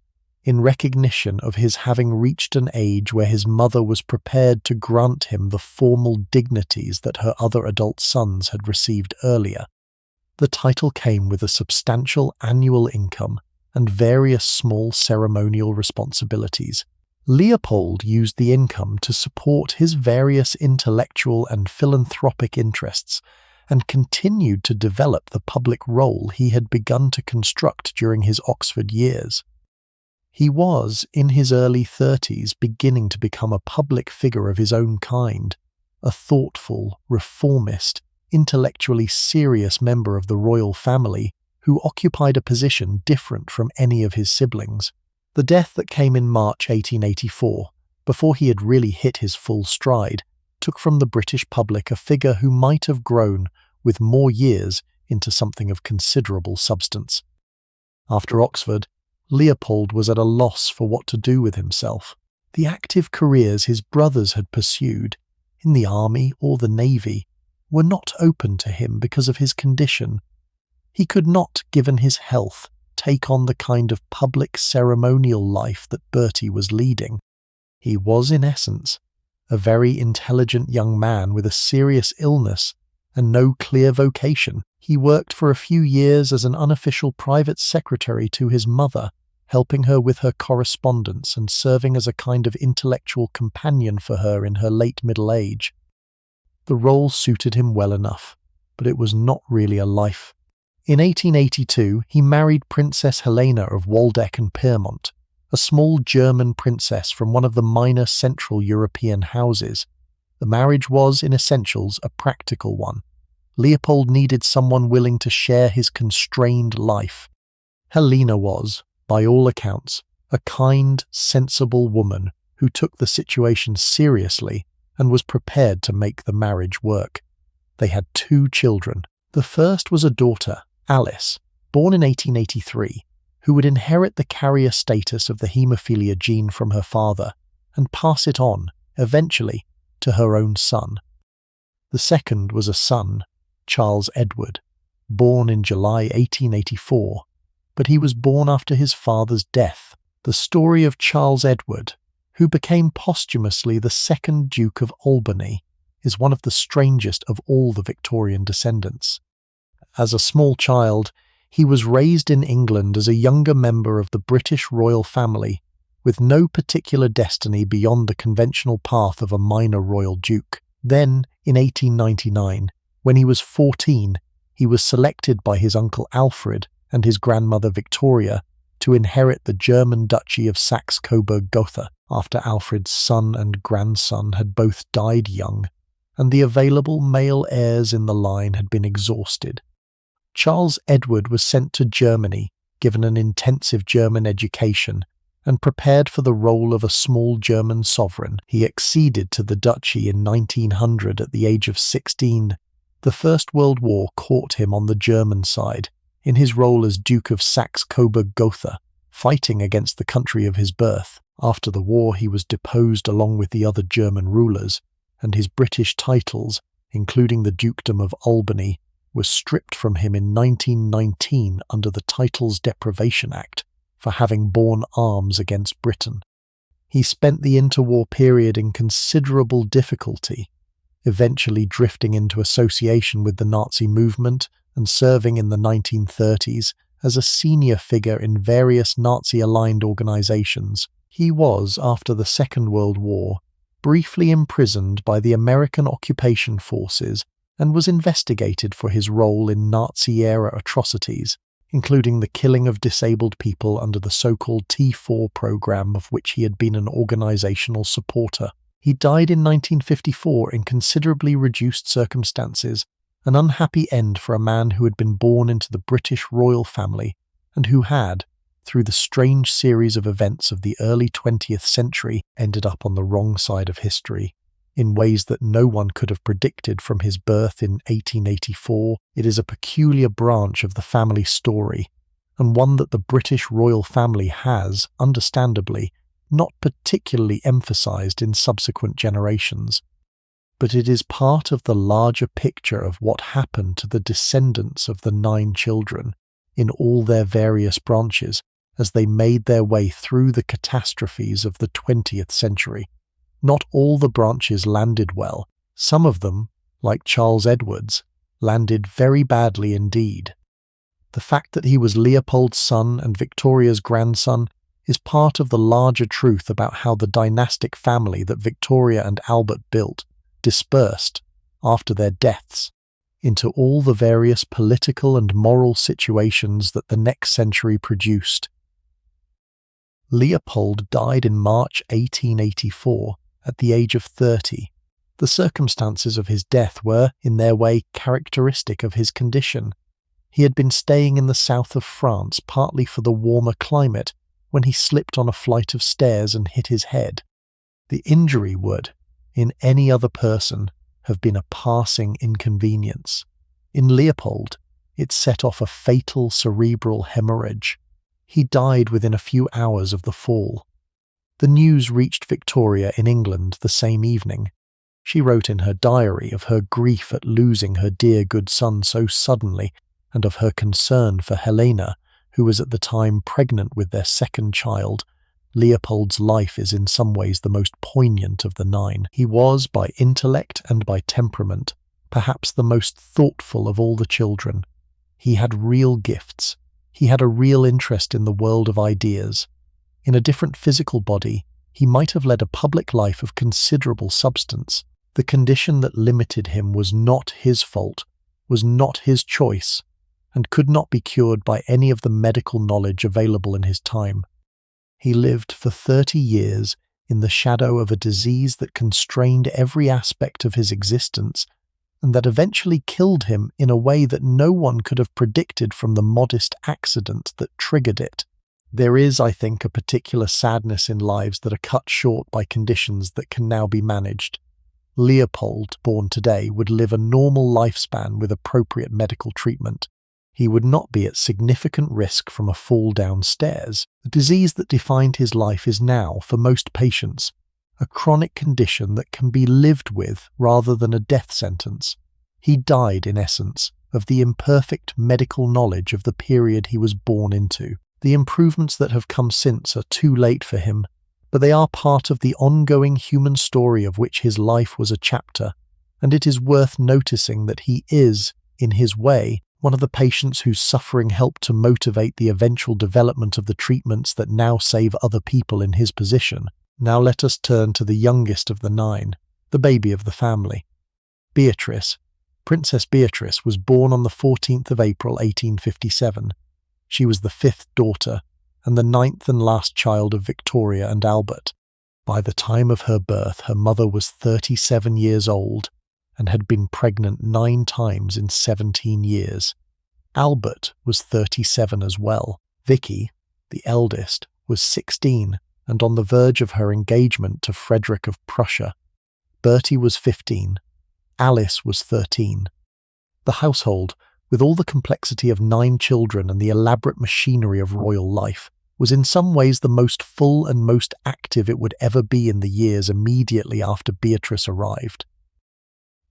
in recognition of his having reached an age where his mother was prepared to grant him the formal dignities that her other adult sons had received earlier. The title came with a substantial annual income and various small ceremonial responsibilities. Leopold used the income to support his various intellectual and philanthropic interests and continued to develop the public role he had begun to construct during his Oxford years. He was, in his early 30s, beginning to become a public figure of his own kind, a thoughtful, reformist, intellectually serious member of the royal family who occupied a position different from any of his siblings. The death that came in March 1884, before he had really hit his full stride, took from the British public a figure who might have grown, with more years, into something of considerable substance. After Oxford, Leopold was at a loss for what to do with himself. The active careers his brothers had pursued, in the army or the navy, were not open to him because of his condition. He could not, given his health, take on the kind of public ceremonial life that Bertie was leading. He was, in essence, a very intelligent young man with a serious illness and no clear vocation. He worked for a few years as an unofficial private secretary to his mother, helping her with her correspondence and serving as a kind of intellectual companion for her in her late middle age. The role suited him well enough, but it was not really a life. In 1882, he married Princess Helena of Waldeck and Pyrmont, a small German princess from one of the minor Central European houses. The marriage was, in essentials, a practical one. Leopold needed someone willing to share his constrained life. Helena was, by all accounts, a kind, sensible woman who took the situation seriously and was prepared to make the marriage work. They had 2 children. The first was a daughter, Alice, born in 1883, who would inherit the carrier status of the haemophilia gene from her father and pass it on, eventually, to her own son. The second was a son, Charles Edward, born in July 1884, but he was born after his father's death. The story of Charles Edward, who became posthumously the second Duke of Albany, is one of the strangest of all the Victorian descendants. As a small child, he was raised in England as a younger member of the British royal family, with no particular destiny beyond the conventional path of a minor royal duke. Then, in 1899, when he was 14, he was selected by his uncle Alfred and his grandmother Victoria to inherit the German Duchy of Saxe-Coburg-Gotha after Alfred's son and grandson had both died young, and the available male heirs in the line had been exhausted. Charles Edward was sent to Germany, given an intensive German education, and prepared for the role of a small German sovereign. He acceded to the duchy in 1900 at the age of 16. The First World War caught him on the German side, in his role as Duke of Saxe-Coburg-Gotha, fighting against the country of his birth. After the war, he was deposed along with the other German rulers, and his British titles, including the Dukedom of Albany, was stripped from him in 1919 under the Titles Deprivation Act for having borne arms against Britain. He spent the interwar period in considerable difficulty, eventually drifting into association with the Nazi movement and serving in the 1930s as a senior figure in various Nazi-aligned organizations. He was, after the Second World War, briefly imprisoned by the American occupation forces and was investigated for his role in Nazi-era atrocities, including the killing of disabled people under the so-called T4 program of which he had been an organizational supporter. He died in 1954 in considerably reduced circumstances, an unhappy end for a man who had been born into the British royal family and who had, through the strange series of events of the early 20th century, ended up on the wrong side of history. in ways that no one could have predicted from his birth in 1884. It is a peculiar branch of the family story, and one that the British royal family has, understandably, not particularly emphasized in subsequent generations. But it is part of the larger picture of what happened to the descendants of the 9 children in all their various branches as they made their way through the catastrophes of the 20th century. Not all the branches landed well. Some of them, like Charles Edward's, landed very badly indeed. The fact that he was Leopold's son and Victoria's grandson is part of the larger truth about how the dynastic family that Victoria and Albert built dispersed, after their deaths, into all the various political and moral situations that the next century produced. Leopold died in March 1884 at the age of 30. The circumstances of his death were, in their way, characteristic of his condition. He had been staying in the south of France partly for the warmer climate when he slipped on a flight of stairs and hit his head. The injury would, in any other person, have been a passing inconvenience. In Leopold, it set off a fatal cerebral hemorrhage. He died within a few hours of the fall. The news reached Victoria in England the same evening. She wrote in her diary of her grief at losing her dear good son so suddenly, and of her concern for Helena, who was at the time pregnant with their second child. Leopold's life is in some ways the most poignant of the 9. He was, by intellect and by temperament, perhaps the most thoughtful of all the children. He had real gifts. He had a real interest in the world of ideas. In a different physical body, he might have led a public life of considerable substance. The condition that limited him was not his fault, was not his choice, and could not be cured by any of the medical knowledge available in his time. He lived for 30 years in the shadow of a disease that constrained every aspect of his existence, and that eventually killed him in a way that no one could have predicted from the modest accident that triggered it. There is, I think, a particular sadness in lives that are cut short by conditions that can now be managed. Leopold, born today, would live a normal lifespan with appropriate medical treatment. He would not be at significant risk from a fall downstairs. The disease that defined his life is now, for most patients, a chronic condition that can be lived with rather than a death sentence. He died, in essence, of the imperfect medical knowledge of the period he was born into. The improvements that have come since are too late for him, but they are part of the ongoing human story of which his life was a chapter, and it is worth noticing that he is, in his way, one of the patients whose suffering helped to motivate the eventual development of the treatments that now save other people in his position. Now let us turn to the youngest of the 9, the baby of the family. Beatrice. Princess Beatrice was born on the 14th of April 1857. She was the 5th daughter, and the 9th and last child of Victoria and Albert. By the time of her birth, her mother was 37 years old, and had been pregnant 9 times in 17 years. Albert was 37 as well. Vicky, the eldest, was 16 and on the verge of her engagement to Frederick of Prussia. Bertie was 15. Alice was 13. The household, with all the complexity of 9 children and the elaborate machinery of royal life, was in some ways the most full and most active it would ever be in the years immediately after Beatrice arrived.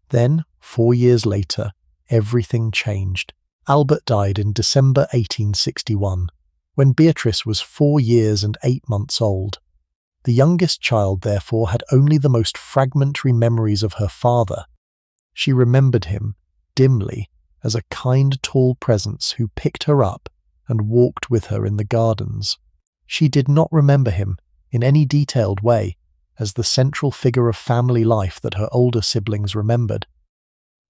Then, 4 years later, everything changed. Albert died in December 1861, when Beatrice was 4 years and 8 months old. The youngest child, therefore, had only the most fragmentary memories of her father. She remembered him, dimly, as a kind, tall presence who picked her up and walked with her in the gardens. She did not remember him, in any detailed way, as the central figure of family life that her older siblings remembered.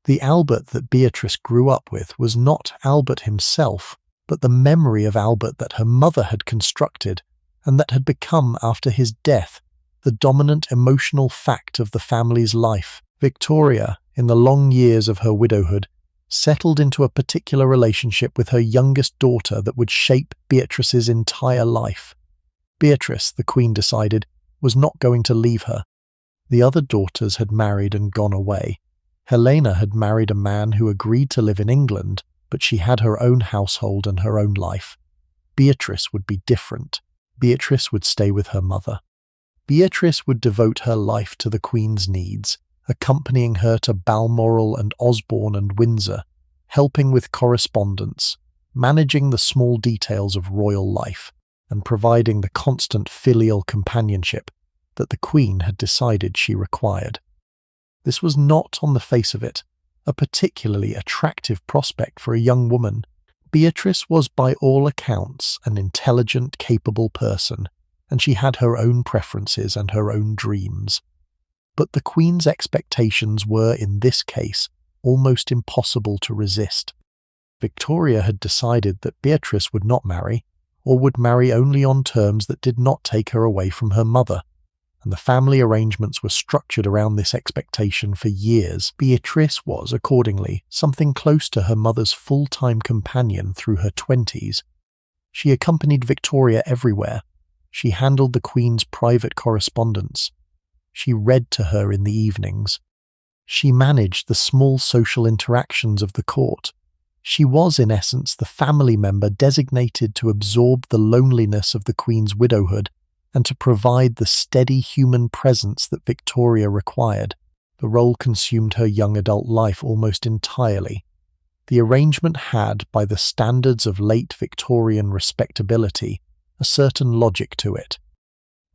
The Albert that Beatrice grew up with was not Albert himself, but the memory of Albert that her mother had constructed, and that had become, after his death, the dominant emotional fact of the family's life. Victoria, in the long years of her widowhood, settled into a particular relationship with her youngest daughter that would shape Beatrice's entire life. Beatrice, the Queen decided, was not going to leave her. The other daughters had married and gone away. Helena had married a man who agreed to live in England, but she had her own household and her own life. Beatrice would be different. Beatrice would stay with her mother. Beatrice would devote her life to the Queen's needs, accompanying her to Balmoral and Osborne and Windsor, helping with correspondence, managing the small details of royal life, and providing the constant filial companionship that the Queen had decided she required. This was not, on the face of it, a particularly attractive prospect for a young woman. Beatrice was by all accounts an intelligent, capable person, and she had her own preferences and her own dreams. But the Queen's expectations were, in this case, almost impossible to resist. Victoria had decided that Beatrice would not marry, or would marry only on terms that did not take her away from her mother, and the family arrangements were structured around this expectation for years. Beatrice was, accordingly, something close to her mother's full-time companion through her 20s. She accompanied Victoria everywhere. She handled the Queen's private correspondence. She read to her in the evenings. She managed the small social interactions of the court. She was, in essence, the family member designated to absorb the loneliness of the Queen's widowhood and to provide the steady human presence that Victoria required. The role consumed her young adult life almost entirely. The arrangement had, by the standards of late Victorian respectability, a certain logic to it.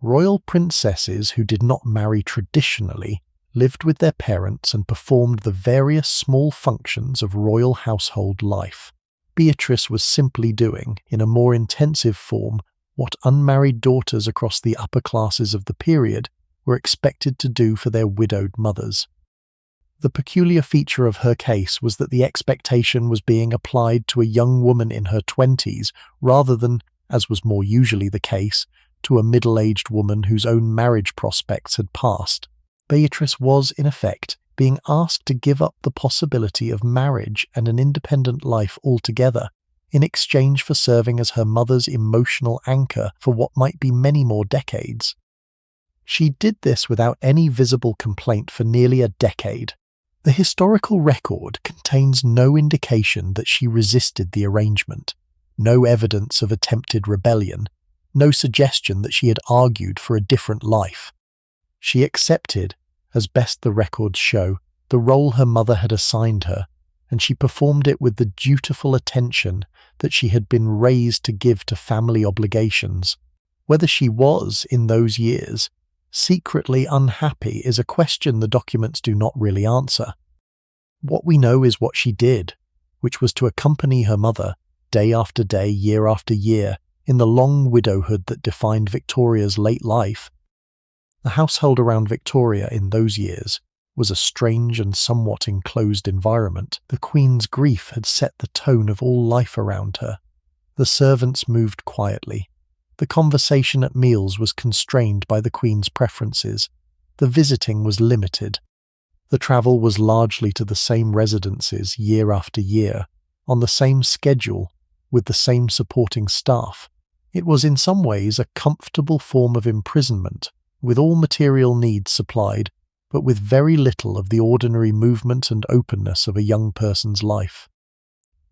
Royal princesses who did not marry traditionally lived with their parents and performed the various small functions of royal household life. Beatrice was simply doing, in a more intensive form, what unmarried daughters across the upper classes of the period were expected to do for their widowed mothers. The peculiar feature of her case was that the expectation was being applied to a young woman in her 20s rather than, as was more usually the case, to a middle-aged woman whose own marriage prospects had passed. Beatrice was, in effect, being asked to give up the possibility of marriage and an independent life altogether, in exchange for serving as her mother's emotional anchor for what might be many more decades. She did this without any visible complaint for nearly a decade. The historical record contains no indication that she resisted the arrangement, no evidence of attempted rebellion, no suggestion that she had argued for a different life. She accepted, as best the records show, the role her mother had assigned her, and she performed it with the dutiful attention that she had been raised to give to family obligations. Whether she was, in those years, secretly unhappy is a question the documents do not really answer. What we know is what she did, which was to accompany her mother, day after day, year after year, in the long widowhood that defined Victoria's late life. The household around Victoria in those years was a strange and somewhat enclosed environment. The Queen's grief had set the tone of all life around her. The servants moved quietly. The conversation at meals was constrained by the Queen's preferences. The visiting was limited. The travel was largely to the same residences year after year, on the same schedule, with the same supporting staff. It was in some ways a comfortable form of imprisonment, with all material needs supplied, but with very little of the ordinary movement and openness of a young person's life.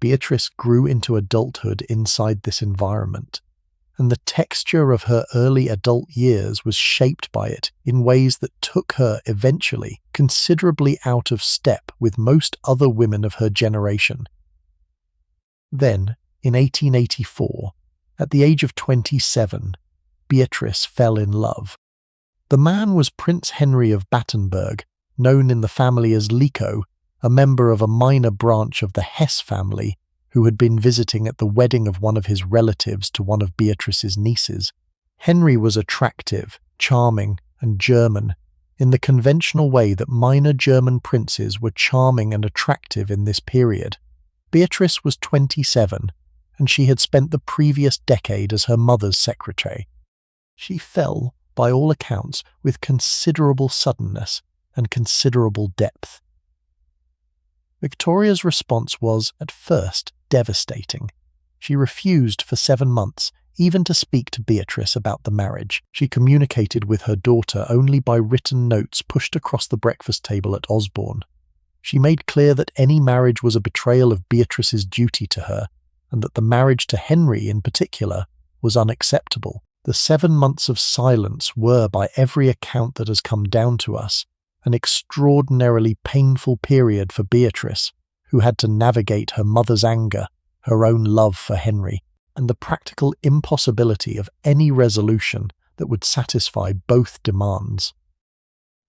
Beatrice grew into adulthood inside this environment, and the texture of her early adult years was shaped by it in ways that took her, eventually, considerably out of step with most other women of her generation. Then, in 1884, at the age of 27, Beatrice fell in love. The man was Prince Henry of Battenberg, known in the family as Lico, a member of a minor branch of the Hesse family, who had been visiting at the wedding of one of his relatives to one of Beatrice's nieces. Henry was attractive, charming, and German, in the conventional way that minor German princes were charming and attractive in this period. Beatrice was 27, and she had spent the previous decade as her mother's secretary. She fell, by all accounts, with considerable suddenness and considerable depth. Victoria's response was, at first, devastating. She refused for 7 months, even to speak to Beatrice about the marriage. She communicated with her daughter only by written notes pushed across the breakfast table at Osborne. She made clear that any marriage was a betrayal of Beatrice's duty to her, and that the marriage to Henry in particular was unacceptable. The 7 months of silence were, by every account that has come down to us, an extraordinarily painful period for Beatrice, who had to navigate her mother's anger, her own love for Henry, and the practical impossibility of any resolution that would satisfy both demands.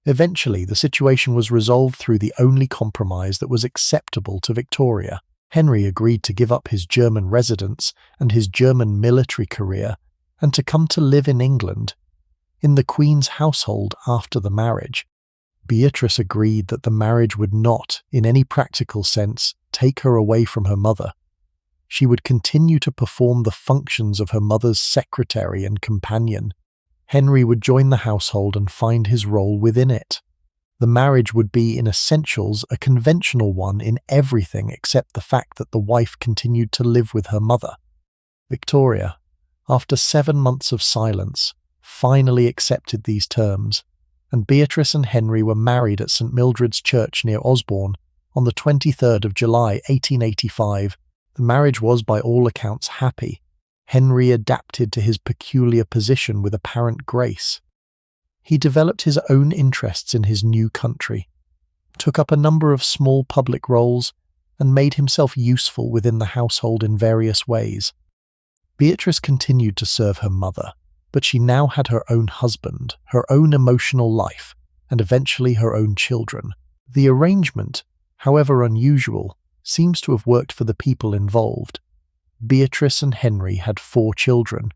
Eventually, the situation was resolved through the only compromise that was acceptable to Victoria. Henry agreed to give up his German residence and his German military career and to come to live in England, in the Queen's household after the marriage. Beatrice agreed that the marriage would not, in any practical sense, take her away from her mother. She would continue to perform the functions of her mother's secretary and companion. Henry would join the household and find his role within it. The marriage would be, in essentials, a conventional one in everything except the fact that the wife continued to live with her mother. Victoria, after 7 months of silence, finally accepted these terms, and Beatrice and Henry were married at St Mildred's Church near Osborne on the 23rd of July 1885. The marriage was by all accounts happy. Henry adapted to his peculiar position with apparent grace. He developed his own interests in his new country, took up a number of small public roles, and made himself useful within the household in various ways. Beatrice continued to serve her mother, but she now had her own husband, her own emotional life, and eventually her own children. The arrangement, however unusual, seems to have worked for the people involved. Beatrice and Henry had 4 children.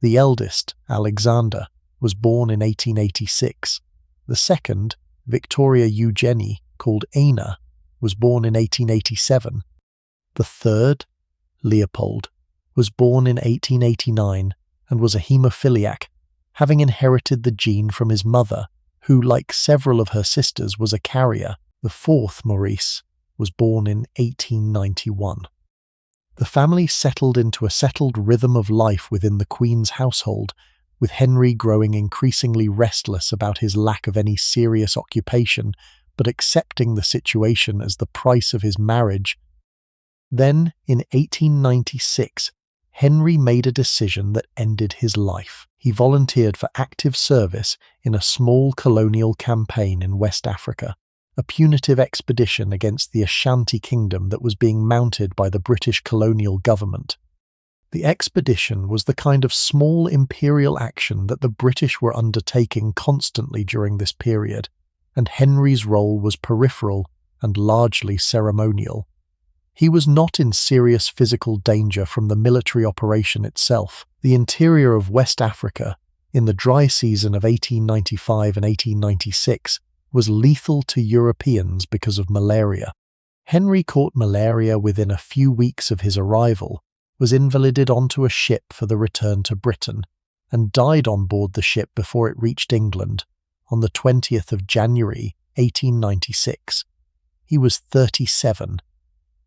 The eldest, Alexander, was born in 1886. The second, Victoria Eugenie, called Anna, was born in 1887. The third, Leopold, was born in 1889 and was a haemophiliac, having inherited the gene from his mother, who, like several of her sisters, was a carrier. The fourth, Maurice, was born in 1891. The family settled into a settled rhythm of life within the Queen's household, with Henry growing increasingly restless about his lack of any serious occupation, but accepting the situation as the price of his marriage. Then, in 1896, Henry made a decision that ended his life. He volunteered for active service in a small colonial campaign in West Africa, a punitive expedition against the Ashanti Kingdom that was being mounted by the British colonial government. The expedition was the kind of small imperial action that the British were undertaking constantly during this period, and Henry's role was peripheral and largely ceremonial. He was not in serious physical danger from the military operation itself. The interior of West Africa, in the dry season of 1895 and 1896, was lethal to Europeans because of malaria. Henry caught malaria within a few weeks of his arrival, was invalided onto a ship for the return to Britain, and died on board the ship before it reached England on the 20th of January 1896. He was 37.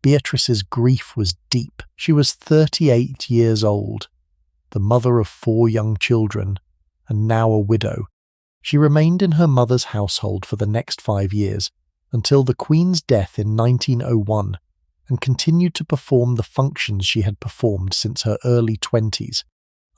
Beatrice's grief was deep. She was 38 years old, the mother of 4 young children, and now a widow. She remained in her mother's household for the next 5 years, until the Queen's death in 1901, and continued to perform the functions she had performed since her early 20s.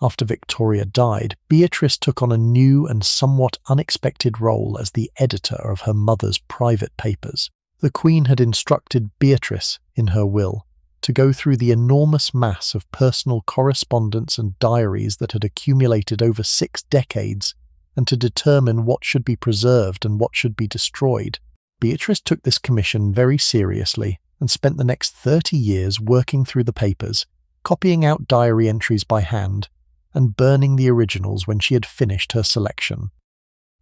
After Victoria died, Beatrice took on a new and somewhat unexpected role as the editor of her mother's private papers. The Queen had instructed Beatrice, in her will, to go through the enormous mass of personal correspondence and diaries that had accumulated over 6 decades, and to determine what should be preserved and what should be destroyed. Beatrice took this commission very seriously and spent the next 30 years working through the papers, copying out diary entries by hand, and burning the originals when she had finished her selection.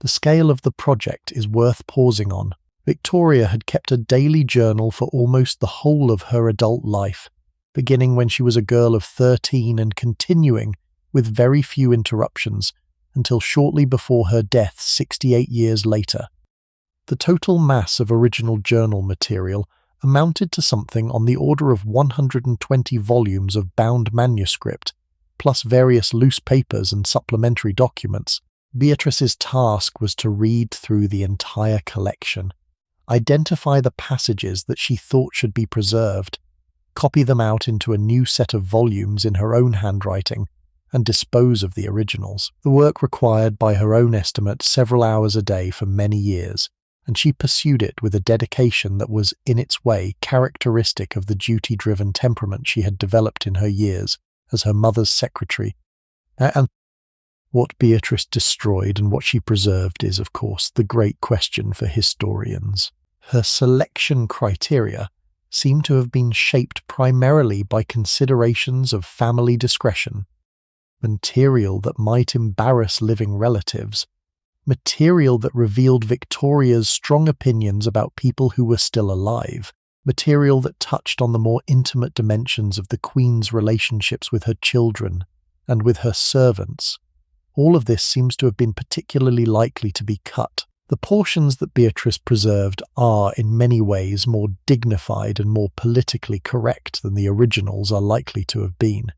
The scale of the project is worth pausing on. Victoria had kept a daily journal for almost the whole of her adult life, beginning when she was a girl of 13 and continuing, with very few interruptions, until shortly before her death 68 years later. The total mass of original journal material amounted to something on the order of 120 volumes of bound manuscript, plus various loose papers and supplementary documents. Beatrice's task was to read through the entire collection, identify the passages that she thought should be preserved, copy them out into a new set of volumes in her own handwriting, and dispose of the originals. The work required, by her own estimate, several hours a day for many years, and she pursued it with a dedication that was, in its way, characteristic of the duty-driven temperament she had developed in her years as her mother's secretary. And what Beatrice destroyed and what she preserved is, of course, the great question for historians. Her selection criteria seem to have been shaped primarily by considerations of family discretion, material that might embarrass living relatives, material that revealed Victoria's strong opinions about people who were still alive, material that touched on the more intimate dimensions of the Queen's relationships with her children and with her servants. All of this seems to have been particularly likely to be cut. The portions that Beatrice preserved are, in many ways, more dignified and more politically correct than the originals are likely to have been.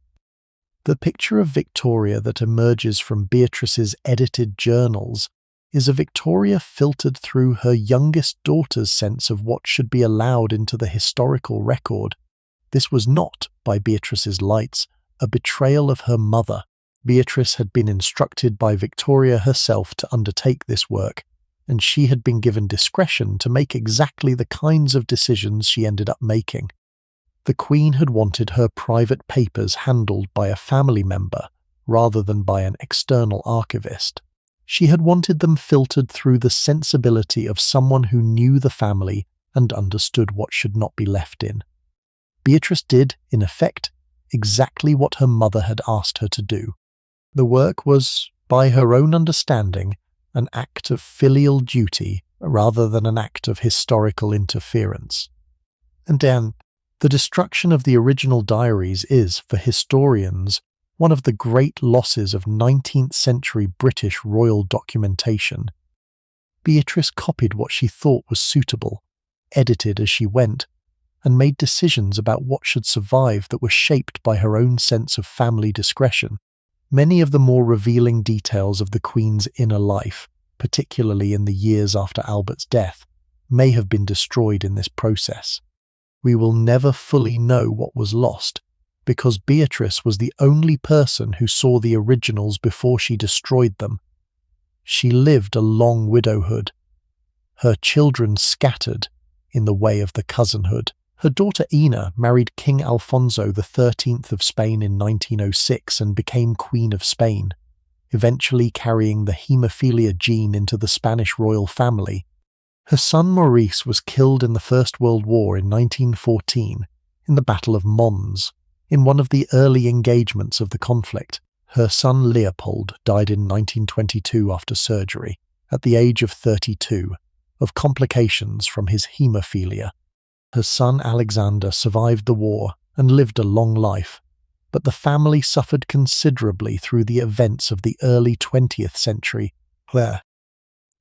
The picture of Victoria that emerges from Beatrice's edited journals is a Victoria filtered through her youngest daughter's sense of what should be allowed into the historical record. This was not, by Beatrice's lights, a betrayal of her mother. Beatrice had been instructed by Victoria herself to undertake this work, and she had been given discretion to make exactly the kinds of decisions she ended up making. The Queen had wanted her private papers handled by a family member rather than by an external archivist. She had wanted them filtered through the sensibility of someone who knew the family and understood what should not be left in. Beatrice did, in effect, exactly what her mother had asked her to do. The work was, by her own understanding, an act of filial duty rather than an act of historical interference. And then, the destruction of the original diaries is, for historians, one of the great losses of 19th century British royal documentation. Beatrice copied what she thought was suitable, edited as she went, and made decisions about what should survive that were shaped by her own sense of family discretion. Many of the more revealing details of the Queen's inner life, particularly in the years after Albert's death, may have been destroyed in this process. We will never fully know what was lost, because Beatrice was the only person who saw the originals before she destroyed them. She lived a long widowhood. Her children scattered in the way of the cousinhood. Her daughter Ina married King Alfonso XIII of Spain in 1906 and became Queen of Spain, eventually carrying the haemophilia gene into the Spanish royal family. Her son Maurice was killed in the First World War in 1914 in the Battle of Mons, in one of the early engagements of the conflict. Her son Leopold died in 1922 after surgery, at the age of 32, of complications from his haemophilia. Her son Alexander survived the war and lived a long life, but the family suffered considerably through the events of the early 20th century.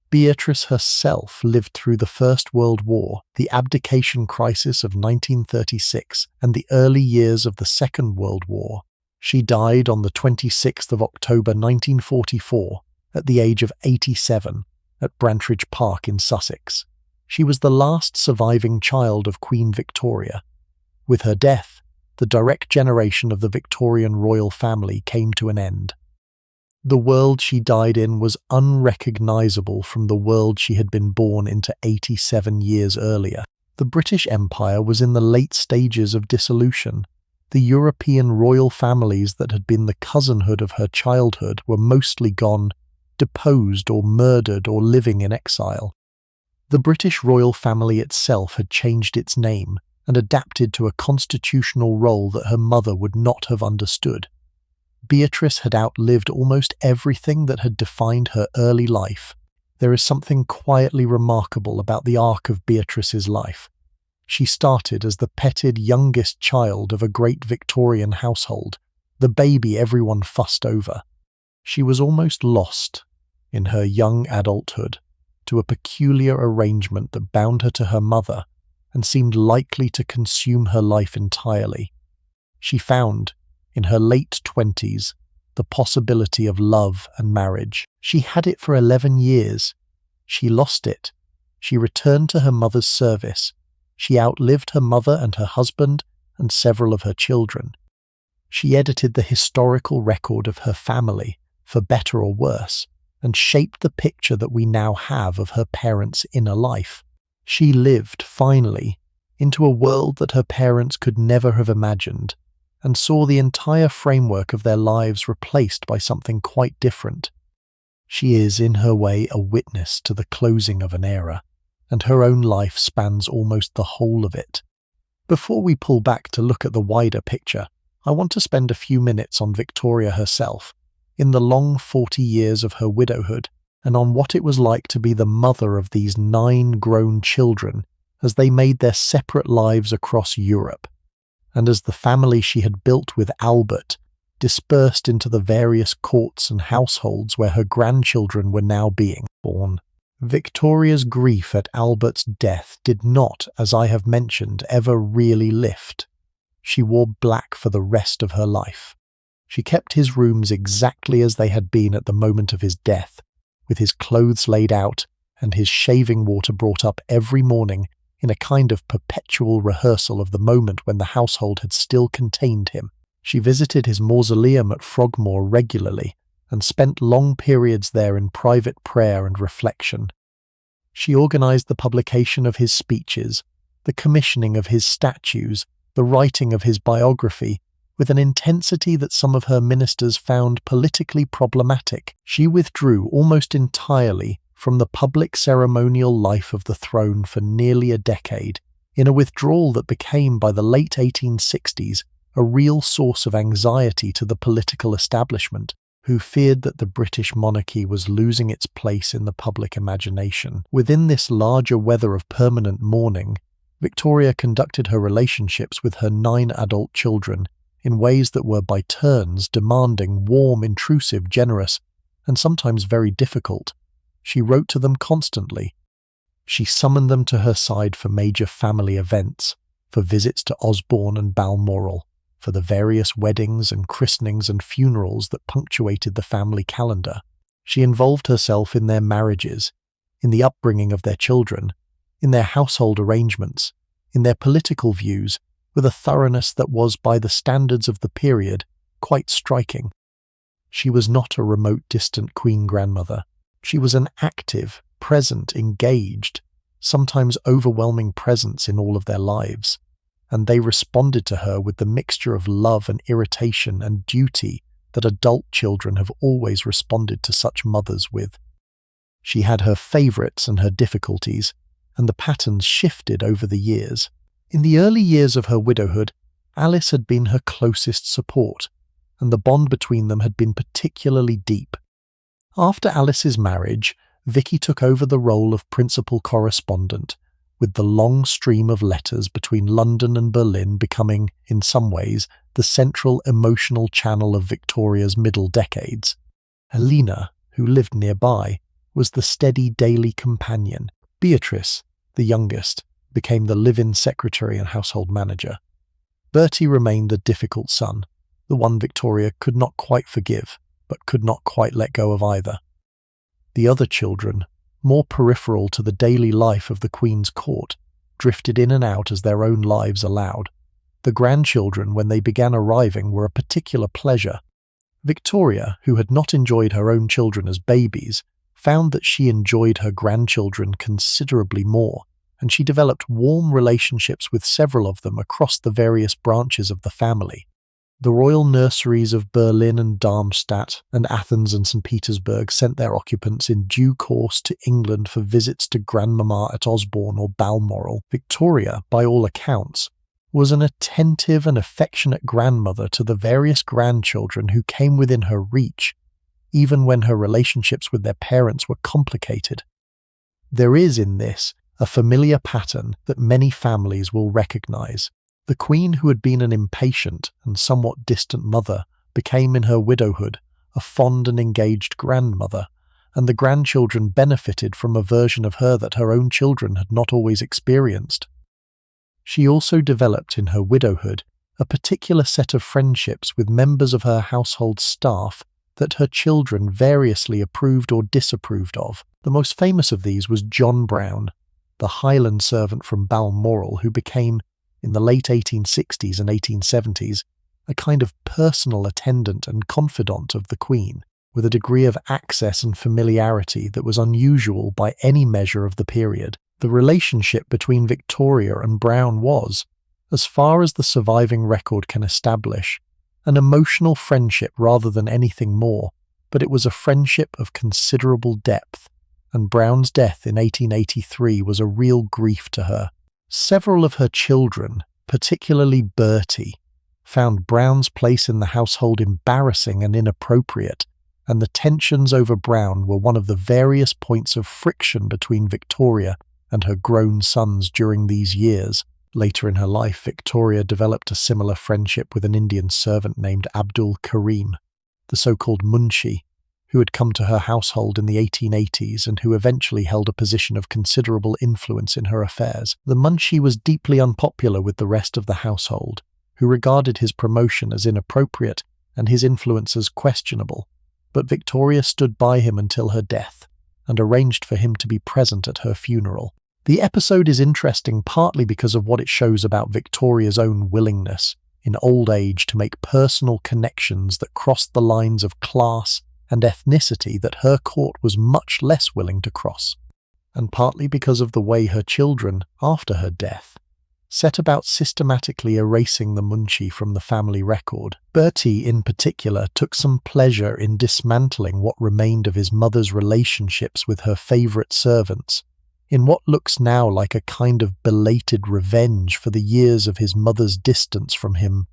Beatrice herself lived through the First World War, the abdication crisis of 1936, and the early years of the Second World War. She died on the 26th of October 1944, at the age of 87, at Brantridge Park in Sussex. She was the last surviving child of Queen Victoria. With her death, the direct generation of the Victorian royal family came to an end. The world she died in was unrecognisable from the world she had been born into 87 years earlier. The British Empire was in the late stages of dissolution. The European royal families that had been the cousinhood of her childhood were mostly gone, deposed or murdered or living in exile. The British royal family itself had changed its name and adapted to a constitutional role that her mother would not have understood. Beatrice had outlived almost everything that had defined her early life. There is something quietly remarkable about the arc of Beatrice's life. She started as the petted youngest child of a great Victorian household, the baby everyone fussed over. She was almost lost, in her young adulthood, to a peculiar arrangement that bound her to her mother and seemed likely to consume her life entirely. She found, in her late 20s, the possibility of love and marriage. She had it for 11 years. She lost it. She returned to her mother's service. She outlived her mother and her husband and several of her children. She edited the historical record of her family, for better or worse, and shaped the picture that we now have of her parents' inner life. She lived, finally, into a world that her parents could never have imagined, and saw the entire framework of their lives replaced by something quite different. She is, in her way, a witness to the closing of an era, and her own life spans almost the whole of it. Before we pull back to look at the wider picture, I want to spend a few minutes on Victoria herself, in the long 40 years of her widowhood, and on what it was like to be the mother of these 9 grown children as they made their separate lives across Europe, and as the family she had built with Albert dispersed into the various courts and households where her grandchildren were now being born. Victoria's grief at Albert's death did not, as I have mentioned, ever really lift. She wore black for the rest of her life. She kept his rooms exactly as they had been at the moment of his death, with his clothes laid out and his shaving water brought up every morning in a kind of perpetual rehearsal of the moment when the household had still contained him. She visited his mausoleum at Frogmore regularly and spent long periods there in private prayer and reflection. She organised the publication of his speeches, the commissioning of his statues, the writing of his biography, with an intensity that some of her ministers found politically problematic. She withdrew almost entirely from the public ceremonial life of the throne for nearly a decade, in a withdrawal that became, by the late 1860s, a real source of anxiety to the political establishment, who feared that the British monarchy was losing its place in the public imagination. Within this larger weather of permanent mourning, Victoria conducted her relationships with her 9 adult children in ways that were by turns demanding, warm, intrusive, generous, and sometimes very difficult. She wrote to them constantly. She summoned them to her side for major family events, for visits to Osborne and Balmoral, for the various weddings and christenings and funerals that punctuated the family calendar. She involved herself in their marriages, in the upbringing of their children, in their household arrangements, in their political views, with a thoroughness that was, by the standards of the period, quite striking. She was not a remote, distant queen grandmother. She was an active, present, engaged, sometimes overwhelming presence in all of their lives, and they responded to her with the mixture of love and irritation and duty that adult children have always responded to such mothers with. She had her favourites and her difficulties, and the patterns shifted over the years. In the early years of her widowhood, Alice had been her closest support, and the bond between them had been particularly deep. After Alice's marriage, Vicky took over the role of principal correspondent, with the long stream of letters between London and Berlin becoming, in some ways, the central emotional channel of Victoria's middle decades. Helena, who lived nearby, was the steady daily companion. Beatrice, the youngest, became the live-in secretary and household manager. Bertie remained the difficult son, the one Victoria could not quite forgive, but could not quite let go of either. The other children, more peripheral to the daily life of the Queen's court, drifted in and out as their own lives allowed. The grandchildren, when they began arriving, were a particular pleasure. Victoria, who had not enjoyed her own children as babies, found that she enjoyed her grandchildren considerably more, and she developed warm relationships with several of them across the various branches of the family. The royal nurseries of Berlin and Darmstadt and Athens and St. Petersburg sent their occupants in due course to England for visits to Grandmama at Osborne or Balmoral. Victoria, by all accounts, was an attentive and affectionate grandmother to the various grandchildren who came within her reach, even when her relationships with their parents were complicated. There is in this a familiar pattern that many families will recognize. The Queen, who had been an impatient and somewhat distant mother, became in her widowhood a fond and engaged grandmother, and the grandchildren benefited from a version of her that her own children had not always experienced. She also developed in her widowhood a particular set of friendships with members of her household staff that her children variously approved or disapproved of. The most famous of these was John Brown, the Highland servant from Balmoral who became, in the late 1860s and 1870s, a kind of personal attendant and confidant of the Queen, with a degree of access and familiarity that was unusual by any measure of the period. The relationship between Victoria and Brown was, as far as the surviving record can establish, an emotional friendship rather than anything more, but it was a friendship of considerable depth, and Brown's death in 1883 was a real grief to her. Several of her children, particularly Bertie, found Brown's place in the household embarrassing and inappropriate, and the tensions over Brown were one of the various points of friction between Victoria and her grown sons during these years. Later in her life, Victoria developed a similar friendship with an Indian servant named Abdul Karim, the so-called Munshi, who had come to her household in the 1880s and who eventually held a position of considerable influence in her affairs. The Munshi was deeply unpopular with the rest of the household, who regarded his promotion as inappropriate and his influence as questionable, but Victoria stood by him until her death and arranged for him to be present at her funeral. The episode is interesting partly because of what it shows about Victoria's own willingness in old age to make personal connections that crossed the lines of class and ethnicity that her court was much less willing to cross, and partly because of the way her children, after her death, set about systematically erasing the Munshi from the family record. Bertie, in particular, took some pleasure in dismantling what remained of his mother's relationships with her favourite servants, in what looks now like a kind of belated revenge for the years of his mother's distance from him.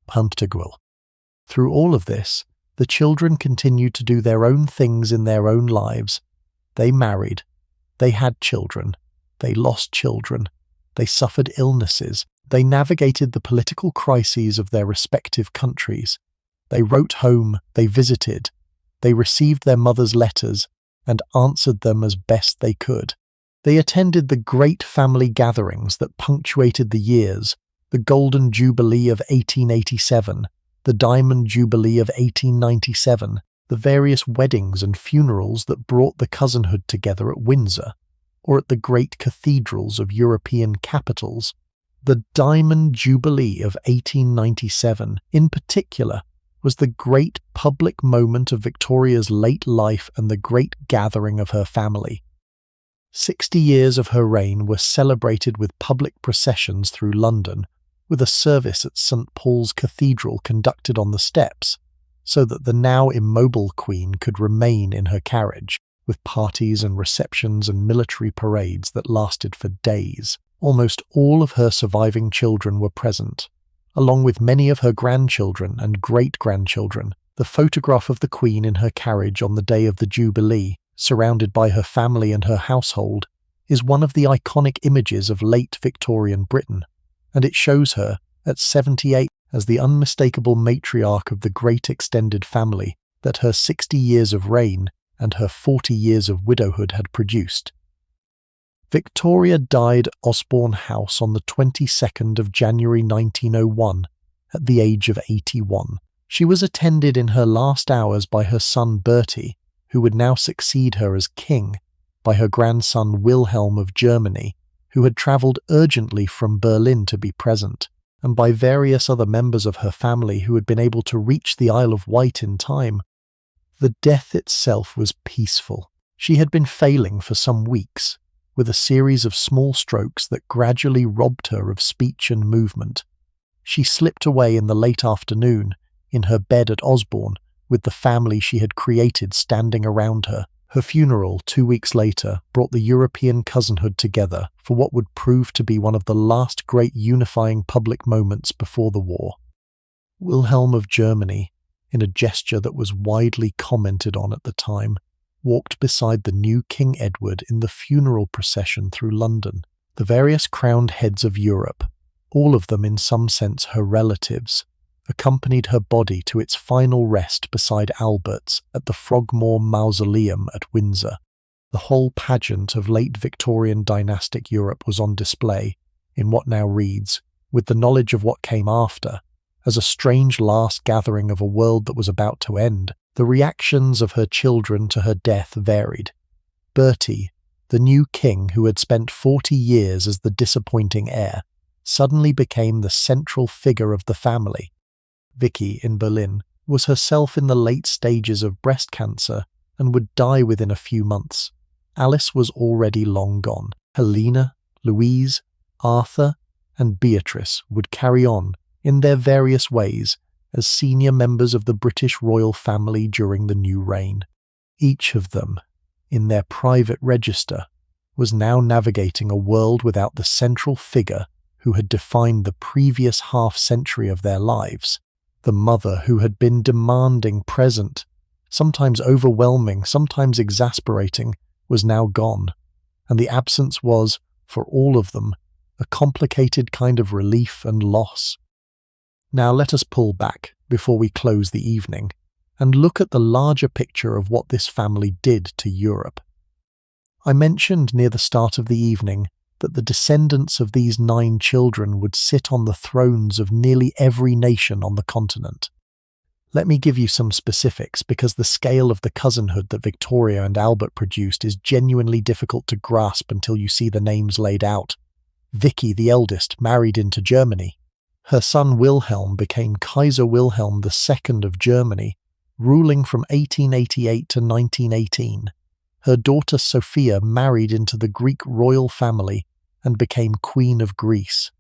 Pantagruel. Through all of this, the children continued to do their own things in their own lives. They married, they had children, they lost children, they suffered illnesses, they navigated the political crises of their respective countries, they wrote home, they visited, they received their mother's letters, and answered them as best they could. They attended the great family gatherings that punctuated the years, the Golden Jubilee of 1887, the Diamond Jubilee of 1897, the various weddings and funerals that brought the cousinhood together at Windsor, or at the great cathedrals of European capitals. The Diamond Jubilee of 1897, in particular, was the great public moment of Victoria's late life and the great gathering of her family. 60 years of her reign were celebrated with public processions through London, with a service at St. Paul's Cathedral conducted on the steps, so that the now immobile Queen could remain in her carriage, with parties and receptions and military parades that lasted for days. Almost all of her surviving children were present, along with many of her grandchildren and great-grandchildren. The photograph of the Queen in her carriage on the day of the Jubilee, surrounded by her family and her household, is one of the iconic images of late Victorian Britain, and it shows her, at 78, as the unmistakable matriarch of the great extended family that her 60 years of reign and her 40 years of widowhood had produced. Victoria died at Osborne House on the 22nd of January 1901, at the age of 81. She was attended in her last hours by her son Bertie, who would now succeed her as king, by her grandson Wilhelm of Germany, who had travelled urgently from Berlin to be present, and by various other members of her family who had been able to reach the Isle of Wight in time. The death itself was peaceful. She had been failing for some weeks, with a series of small strokes that gradually robbed her of speech and movement. She slipped away in the late afternoon, in her bed at Osborne, with the family she had created standing around her. Her funeral, 2 weeks later, brought the European cousinhood together for what would prove to be one of the last great unifying public moments before the war. Wilhelm of Germany, in a gesture that was widely commented on at the time, walked beside the new King Edward in the funeral procession through London. The various crowned heads of Europe, all of them in some sense her relatives, accompanied her body to its final rest beside Albert's at the Frogmore Mausoleum at Windsor. The whole pageant of late Victorian dynastic Europe was on display in what now reads with the knowledge of what came after, as a strange last gathering of a world that was about to end. The reactions of her children to her death varied. Bertie, the new king who had spent 40 years as the disappointing heir, suddenly became the central figure of the family. Vicky, in Berlin, was herself in the late stages of breast cancer and would die within a few months. Alice was already long gone. Helena, Louise, Arthur, and Beatrice would carry on, in their various ways, as senior members of the British royal family during the new reign. Each of them, in their private register, was now navigating a world without the central figure who had defined the previous half-century of their lives. The mother who had been demanding, present, sometimes overwhelming, sometimes exasperating, was now gone, and the absence was, for all of them, a complicated kind of relief and loss. Now let us pull back, before we close the evening, and look at the larger picture of what this family did to Europe. I mentioned near the start of the evening that the descendants of these 9 children would sit on the thrones of nearly every nation on the continent. Let me give you some specifics, because the scale of the cousinhood that Victoria and Albert produced is genuinely difficult to grasp until you see the names laid out. Vicky, the eldest, married into Germany. Her son Wilhelm became Kaiser Wilhelm II of Germany, ruling from 1888 to 1918. Her daughter Sophia married into the Greek royal family and became Queen of Greece.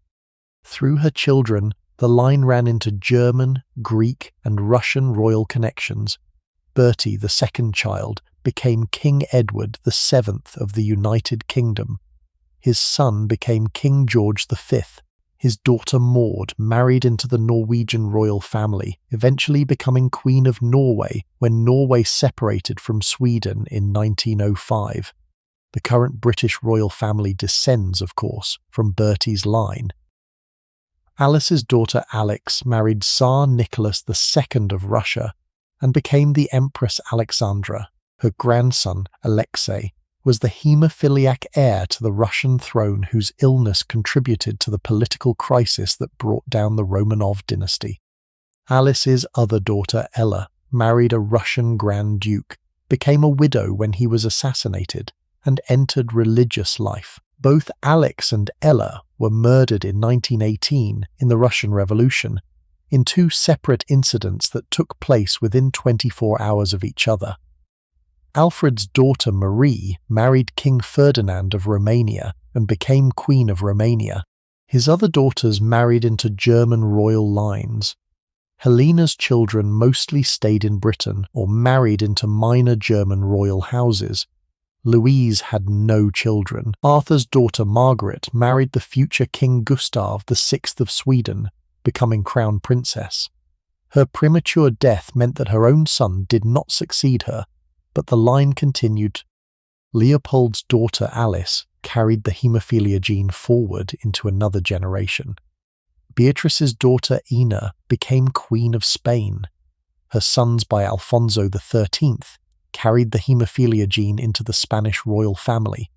Through her children, the line ran into German, Greek, and Russian royal connections. Bertie, the second child, became King Edward VII of the United Kingdom. His son became King George V. His daughter Maud married into the Norwegian royal family, eventually becoming Queen of Norway when Norway separated from Sweden in 1905. The current British royal family descends, of course, from Bertie's line. Alice's daughter Alix married Tsar Nicholas II of Russia and became the Empress Alexandra. Her grandson, Alexei, was the haemophiliac heir to the Russian throne whose illness contributed to the political crisis that brought down the Romanov dynasty. Alice's other daughter, Ella, married a Russian Grand Duke, became a widow when he was assassinated, and entered religious life. Both Alix and Ella were murdered in 1918 in the Russian Revolution, in 2 separate incidents that took place within 24 hours of each other. Alfred's daughter Marie married King Ferdinand of Romania and became Queen of Romania. His other daughters married into German royal lines. Helena's children mostly stayed in Britain or married into minor German royal houses. Louise had no children. Arthur's daughter Margaret married the future King Gustav VI of Sweden, becoming Crown Princess. Her premature death meant that her own son did not succeed her, but the line continued. Leopold's daughter Alice carried the haemophilia gene forward into another generation. Beatrice's daughter Ina became Queen of Spain. Her sons by Alfonso XIII carried the haemophilia gene into the Spanish royal family.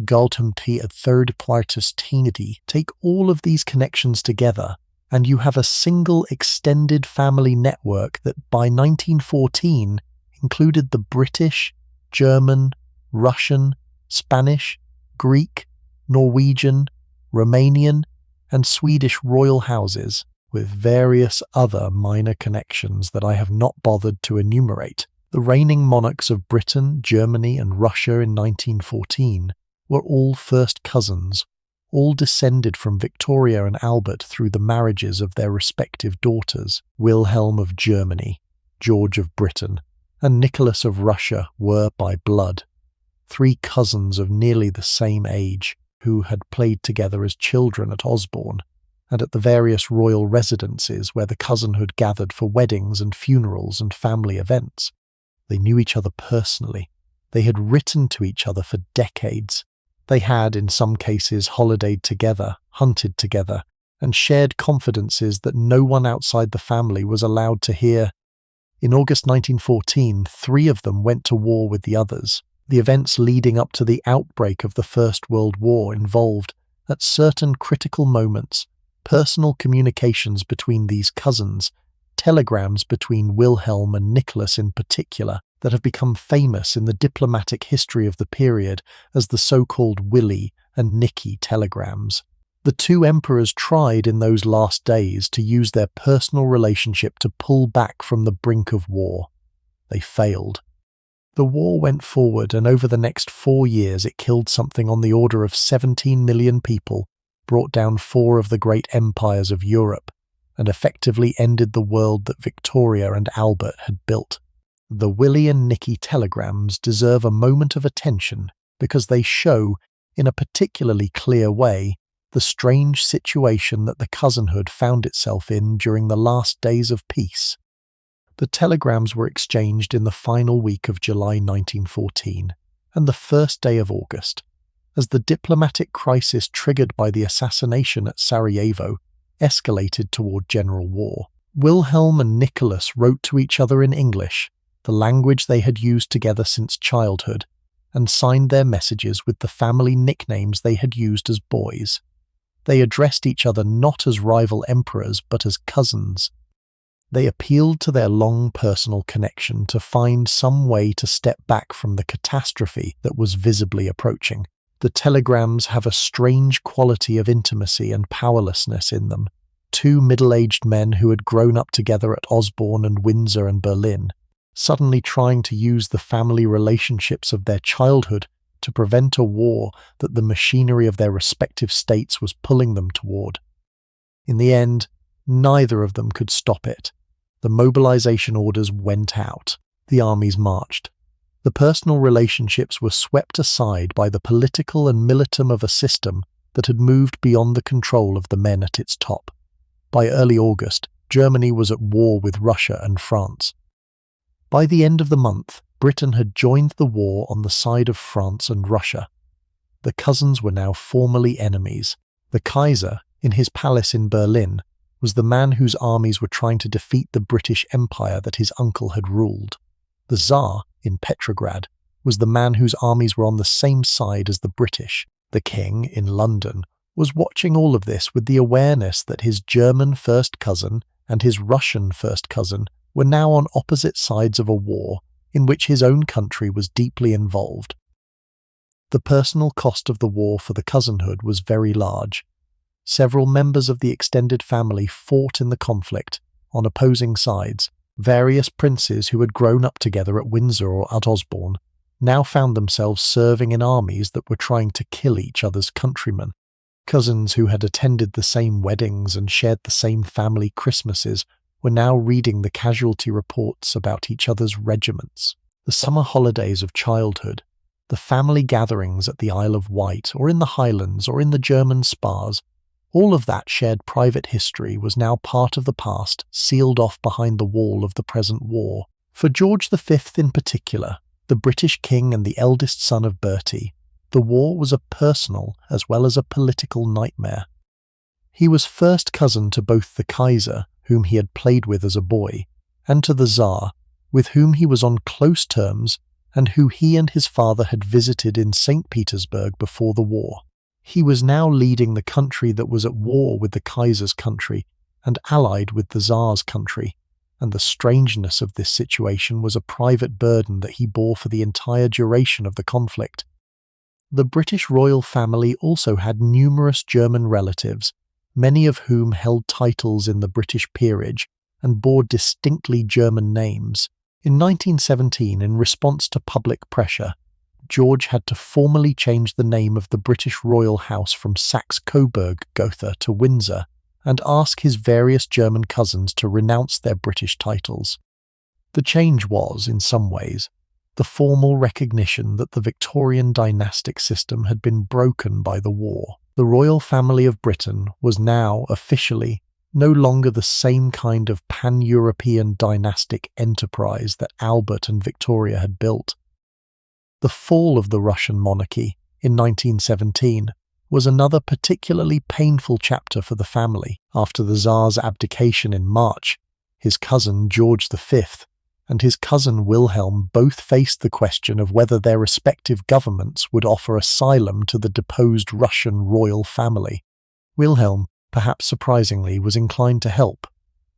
Galtum T a third partus tenity. Take all of these connections together, and you have a single extended family network that by 1914 included the British, German, Russian, Spanish, Greek, Norwegian, Romanian, and Swedish royal houses, with various other minor connections that I have not bothered to enumerate. The reigning monarchs of Britain, Germany, and Russia in 1914 were all first cousins, all descended from Victoria and Albert through the marriages of their respective daughters. Wilhelm of Germany, George of Britain, and Nicholas of Russia were, by blood, 3 cousins of nearly the same age who had played together as children at Osborne and at the various royal residences where the cousinhood gathered for weddings and funerals and family events. They knew each other personally. They had written to each other for decades. They had, in some cases, holidayed together, hunted together, and shared confidences that no one outside the family was allowed to hear. In August 1914, 3 of them went to war with the others. The events leading up to the outbreak of the First World War involved, at certain critical moments, Personal communications between these cousins, telegrams between Wilhelm and Nicholas in particular, that have become famous in the diplomatic history of the period as the so-called Willy and Nicky telegrams. The two emperors tried in those last days to use their personal relationship to pull back from the brink of war. They failed. The war went forward, and over the next 4 years it killed something on the order of 17 million people, brought down 4 of the great empires of Europe, and effectively ended the world that Victoria and Albert had built. The Willy and Nicky telegrams deserve a moment of attention because they show, in a particularly clear way, the strange situation that the cousinhood found itself in during the last days of peace. The telegrams were exchanged in the final week of July 1914 and the first day of August, as the diplomatic crisis triggered by the assassination at Sarajevo escalated toward general war. Wilhelm and Nicholas wrote to each other in English, the language they had used together since childhood, and signed their messages with the family nicknames they had used as boys. They addressed each other not as rival emperors but as cousins. They appealed to their long personal connection to find some way to step back from the catastrophe that was visibly approaching. The telegrams have a strange quality of intimacy and powerlessness in them. 2 middle-aged men who had grown up together at Osborne and Windsor and Berlin, suddenly trying to use the family relationships of their childhood to prevent a war that the machinery of their respective states was pulling them toward. In the end, neither of them could stop it. The mobilization orders went out. The armies marched. The personal relationships were swept aside by the political and militum of a system that had moved beyond the control of the men at its top. By early August, Germany was at war with Russia and France. By the end of the month, Britain had joined the war on the side of France and Russia. The cousins were now formally enemies. The Kaiser, in his palace in Berlin, was the man whose armies were trying to defeat the British Empire that his uncle had ruled. The Tsar, in Petrograd, was the man whose armies were on the same side as the British. The king, in London, was watching all of this with the awareness that his German first cousin and his Russian first cousin were now on opposite sides of a war in which his own country was deeply involved. The personal cost of the war for the cousinhood was very large. Several members of the extended family fought in the conflict, on opposing sides. Various princes who had grown up together at Windsor or at Osborne now found themselves serving in armies that were trying to kill each other's countrymen. Cousins who had attended the same weddings and shared the same family Christmases were now reading the casualty reports about each other's regiments. The summer holidays of childhood, the family gatherings at the Isle of Wight or in the Highlands or in the German spas, all of that shared private history was now part of the past, sealed off behind the wall of the present war. For George V in particular, the British king and the eldest son of Bertie, the war was a personal as well as a political nightmare. He was first cousin to both the Kaiser, whom he had played with as a boy, and to the Tsar, with whom he was on close terms and who he and his father had visited in St. Petersburg before the war. He was now leading the country that was at war with the Kaiser's country and allied with the Tsar's country, and the strangeness of this situation was a private burden that he bore for the entire duration of the conflict. The British royal family also had numerous German relatives, many of whom held titles in the British peerage and bore distinctly German names. In 1917, in response to public pressure, George had to formally change the name of the British royal house from Saxe-Coburg-Gotha to Windsor and ask his various German cousins to renounce their British titles. The change was, in some ways, the formal recognition that the Victorian dynastic system had been broken by the war. The royal family of Britain was now, officially, no longer the same kind of pan-European dynastic enterprise that Albert and Victoria had built. The fall of the Russian monarchy, in 1917, was another particularly painful chapter for the family. After the Tsar's abdication in March, his cousin George V and his cousin Wilhelm both faced the question of whether their respective governments would offer asylum to the deposed Russian royal family. Wilhelm, perhaps surprisingly, was inclined to help,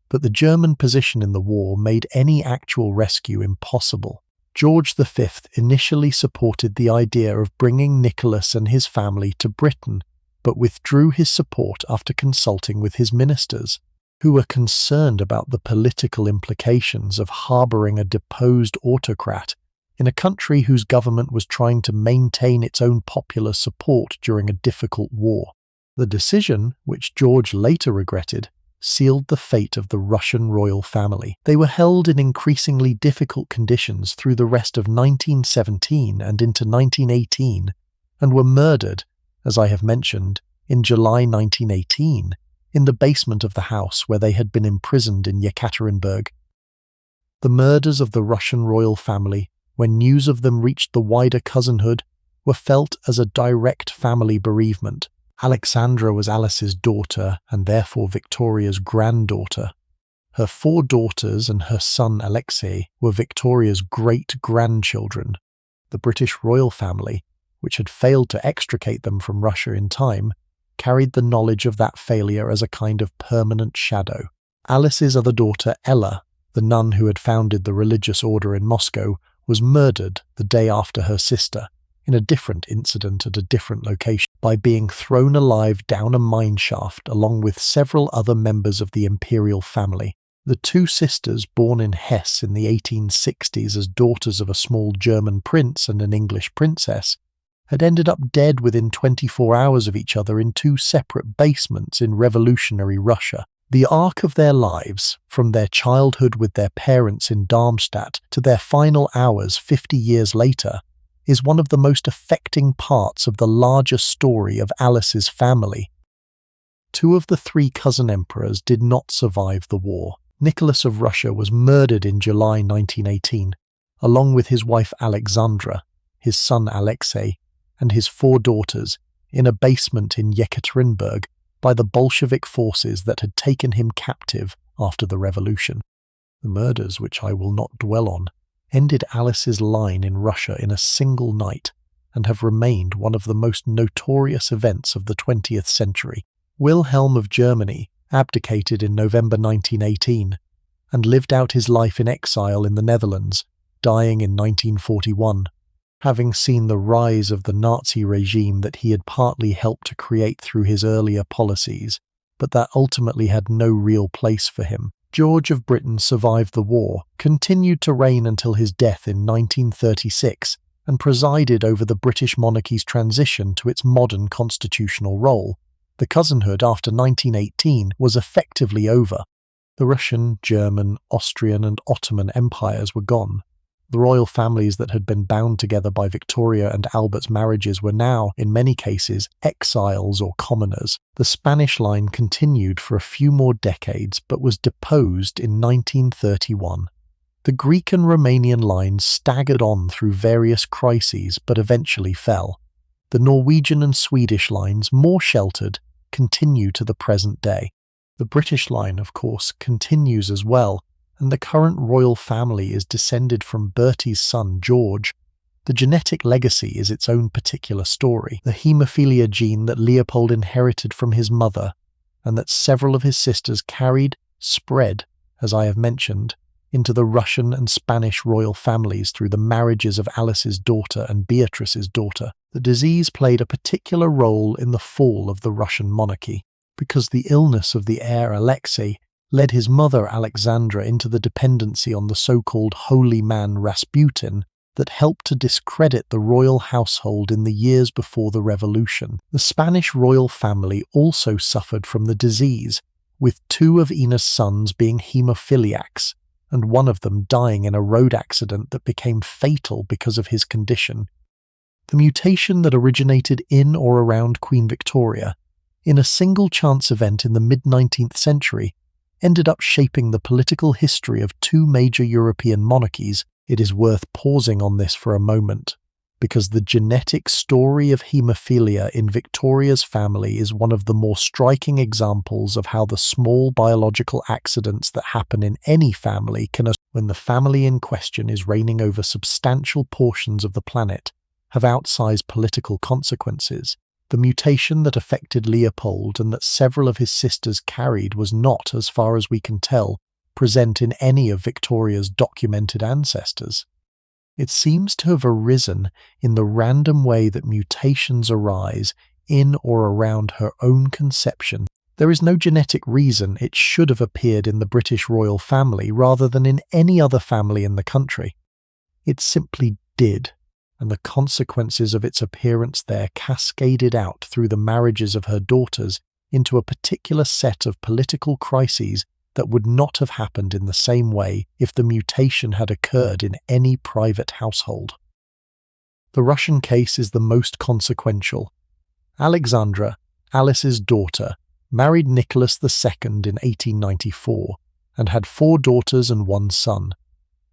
but the German position in the war made any actual rescue impossible. George V initially supported the idea of bringing Nicholas and his family to Britain, but withdrew his support after consulting with his ministers, who were concerned about the political implications of harbouring a deposed autocrat in a country whose government was trying to maintain its own popular support during a difficult war. The decision, which George later regretted, sealed the fate of the Russian royal family. They were held in increasingly difficult conditions through the rest of 1917 and into 1918, and were murdered, as I have mentioned, in July 1918, in the basement of the house where they had been imprisoned in Yekaterinburg. The murders of the Russian royal family, when news of them reached the wider cousinhood, were felt as a direct family bereavement. Alexandra was Alice's daughter and therefore Victoria's granddaughter. Her 4 daughters and her son Alexei were Victoria's great-grandchildren. The British royal family, which had failed to extricate them from Russia in time, carried the knowledge of that failure as a kind of permanent shadow. Alice's other daughter Ella, the nun who had founded the religious order in Moscow, was murdered the day after her sister, in a different incident at a different location, by being thrown alive down a mine shaft along with several other members of the imperial family. The 2 sisters, born in Hesse in the 1860s as daughters of a small German prince and an English princess, had ended up dead within 24 hours of each other in 2 separate basements in revolutionary Russia. The arc of their lives, from their childhood with their parents in Darmstadt to their final hours 50 years later, is one of the most affecting parts of the larger story of Alice's family. 2 of the 3 cousin emperors did not survive the war. Nicholas of Russia was murdered in July 1918, along with his wife Alexandra, his son Alexei, and his 4 daughters, in a basement in Yekaterinburg by the Bolshevik forces that had taken him captive after the revolution. The murders, which I will not dwell on, ended Alice's line in Russia in a single night and have remained one of the most notorious events of the 20th century. Wilhelm of Germany abdicated in November 1918 and lived out his life in exile in the Netherlands, dying in 1941, having seen the rise of the Nazi regime that he had partly helped to create through his earlier policies, but that ultimately had no real place for him. George of Britain survived the war, continued to reign until his death in 1936, and presided over the British monarchy's transition to its modern constitutional role. The cousinhood after 1918 was effectively over. The Russian, German, Austrian and Ottoman empires were gone. The royal families that had been bound together by Victoria and Albert's marriages were now, in many cases, exiles or commoners. The Spanish line continued for a few more decades but was deposed in 1931. The Greek and Romanian lines staggered on through various crises but eventually fell. The Norwegian and Swedish lines, more sheltered, continue to the present day. The British line, of course, continues as well, and the current royal family is descended from Bertie's son George. The genetic legacy is its own particular story, the haemophilia gene that Leopold inherited from his mother, and that several of his sisters carried, spread, as I have mentioned, into the Russian and Spanish royal families through the marriages of Alice's daughter and Beatrice's daughter. The disease played a particular role in the fall of the Russian monarchy, because the illness of the heir Alexei led his mother Alexandra into the dependency on the so-called holy man Rasputin that helped to discredit the royal household in the years before the revolution. The Spanish royal family also suffered from the disease, with 2 of Ina's sons being haemophiliacs, and one of them dying in a road accident that became fatal because of his condition. The mutation that originated in or around Queen Victoria, in a single chance event in the mid-19th century, ended up shaping the political history of 2 major European monarchies. It is worth pausing on this for a moment, because the genetic story of haemophilia in Victoria's family is one of the more striking examples of how the small biological accidents that happen in any family can, when the family in question is reigning over substantial portions of the planet, have outsized political consequences. The mutation that affected Leopold and that several of his sisters carried was not, as far as we can tell, present in any of Victoria's documented ancestors. It seems to have arisen in the random way that mutations arise in or around her own conception. There is no genetic reason it should have appeared in the British royal family rather than in any other family in the country. It simply did, and the consequences of its appearance there cascaded out through the marriages of her daughters into a particular set of political crises that would not have happened in the same way if the mutation had occurred in any private household. The Russian case is the most consequential. Alexandra, Alice's daughter, married Nicholas II in 1894 and had 4 daughters and 1 son.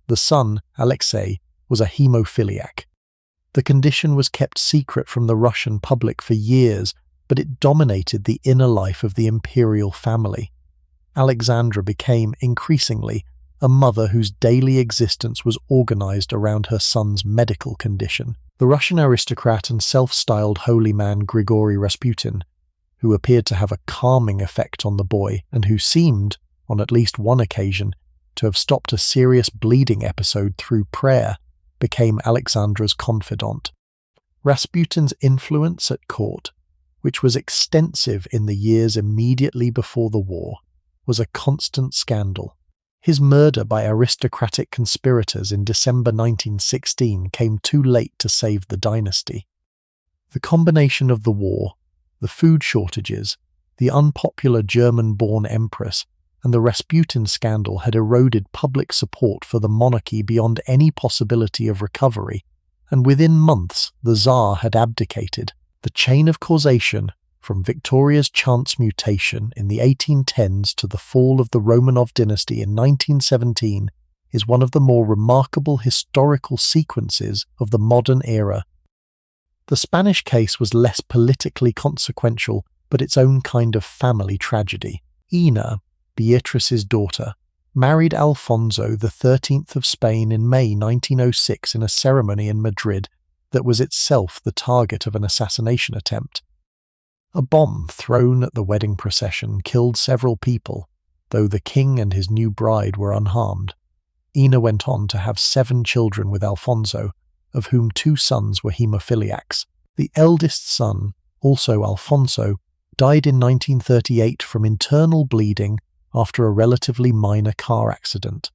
The son, Alexei, was a haemophiliac. The condition was kept secret from the Russian public for years, but it dominated the inner life of the imperial family. Alexandra became, increasingly, a mother whose daily existence was organized around her son's medical condition. The Russian aristocrat and self-styled holy man Grigory Rasputin, who appeared to have a calming effect on the boy and who seemed, on at least one occasion, to have stopped a serious bleeding episode through prayer, became Alexandra's confidant. Rasputin's influence at court, which was extensive in the years immediately before the war, was a constant scandal. His murder by aristocratic conspirators in December 1916 came too late to save the dynasty. The combination of the war, the food shortages, the unpopular German-born empress, and the Rasputin scandal had eroded public support for the monarchy beyond any possibility of recovery, and within months the Tsar had abdicated. The chain of causation, from Victoria's chance mutation in the 1810s to the fall of the Romanov dynasty in 1917, is one of the more remarkable historical sequences of the modern era. The Spanish case was less politically consequential, but its own kind of family tragedy. Ina, Beatrice's daughter, married Alfonso XIII of Spain in May 1906 in a ceremony in Madrid that was itself the target of an assassination attempt. A bomb thrown at the wedding procession killed several people, though the king and his new bride were unharmed. Ina went on to have 7 children with Alfonso, of whom 2 sons were haemophiliacs. The eldest son, also Alfonso, died in 1938 from internal bleeding after a relatively minor car accident.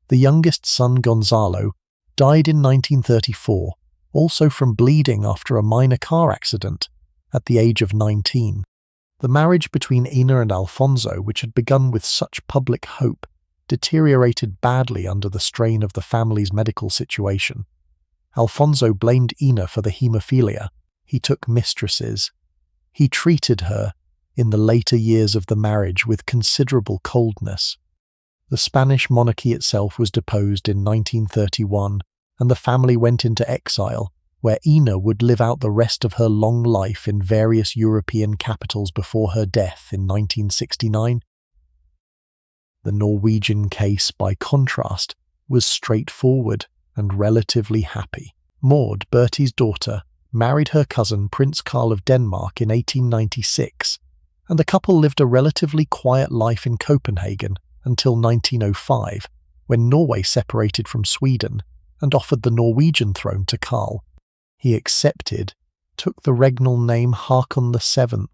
The youngest son, Gonzalo, died in 1934, also from bleeding after a minor car accident, at the age of 19. The marriage between Ina and Alfonso, which had begun with such public hope, deteriorated badly under the strain of the family's medical situation. Alfonso blamed Ina for the haemophilia. He took mistresses. He treated her, in the later years of the marriage, with considerable coldness. The Spanish monarchy itself was deposed in 1931, and the family went into exile, where Ina would live out the rest of her long life in various European capitals before her death in 1969. The Norwegian case, by contrast, was straightforward and relatively happy. Maud, Bertie's daughter, married her cousin Prince Carl of Denmark in 1896, and the couple lived a relatively quiet life in Copenhagen until 1905, when Norway separated from Sweden and offered the Norwegian throne to Carl. He accepted, took the regnal name Haakon VII,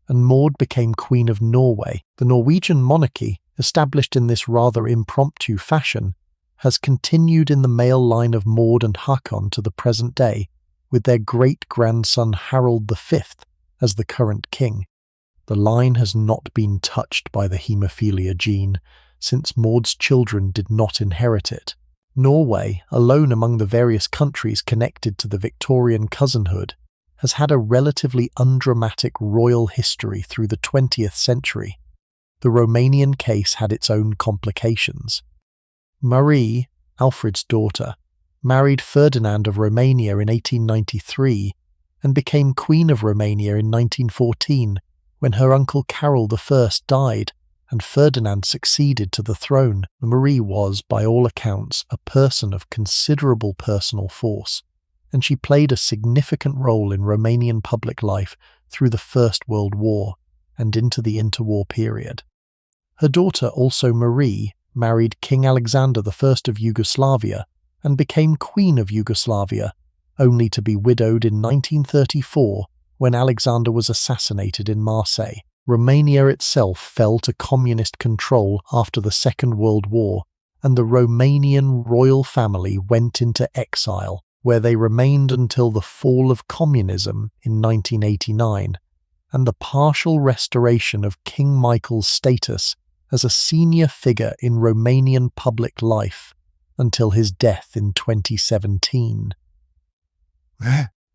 and Maud became Queen of Norway. The Norwegian monarchy, established in this rather impromptu fashion, has continued in the male line of Maud and Haakon to the present day, with their great-grandson Harald V as the current king. The line has not been touched by the haemophilia gene, since Maud's children did not inherit it. Norway, alone among the various countries connected to the Victorian cousinhood, has had a relatively undramatic royal history through the 20th century. The Romanian case had its own complications. Marie, Alfred's daughter, married Ferdinand of Romania in 1893 and became Queen of Romania in 1914, when her uncle Carol I died and Ferdinand succeeded to the throne. Marie was, by all accounts, a person of considerable personal force, and she played a significant role in Romanian public life through the First World War and into the interwar period. Her daughter, also Marie, married King Alexander I of Yugoslavia and became Queen of Yugoslavia, only to be widowed in 1934 when Alexander was assassinated in Marseille. Romania itself fell to communist control after the Second World War, and the Romanian royal family went into exile, where they remained until the fall of communism in 1989 and the partial restoration of King Michael's status as a senior figure in Romanian public life until his death in 2017.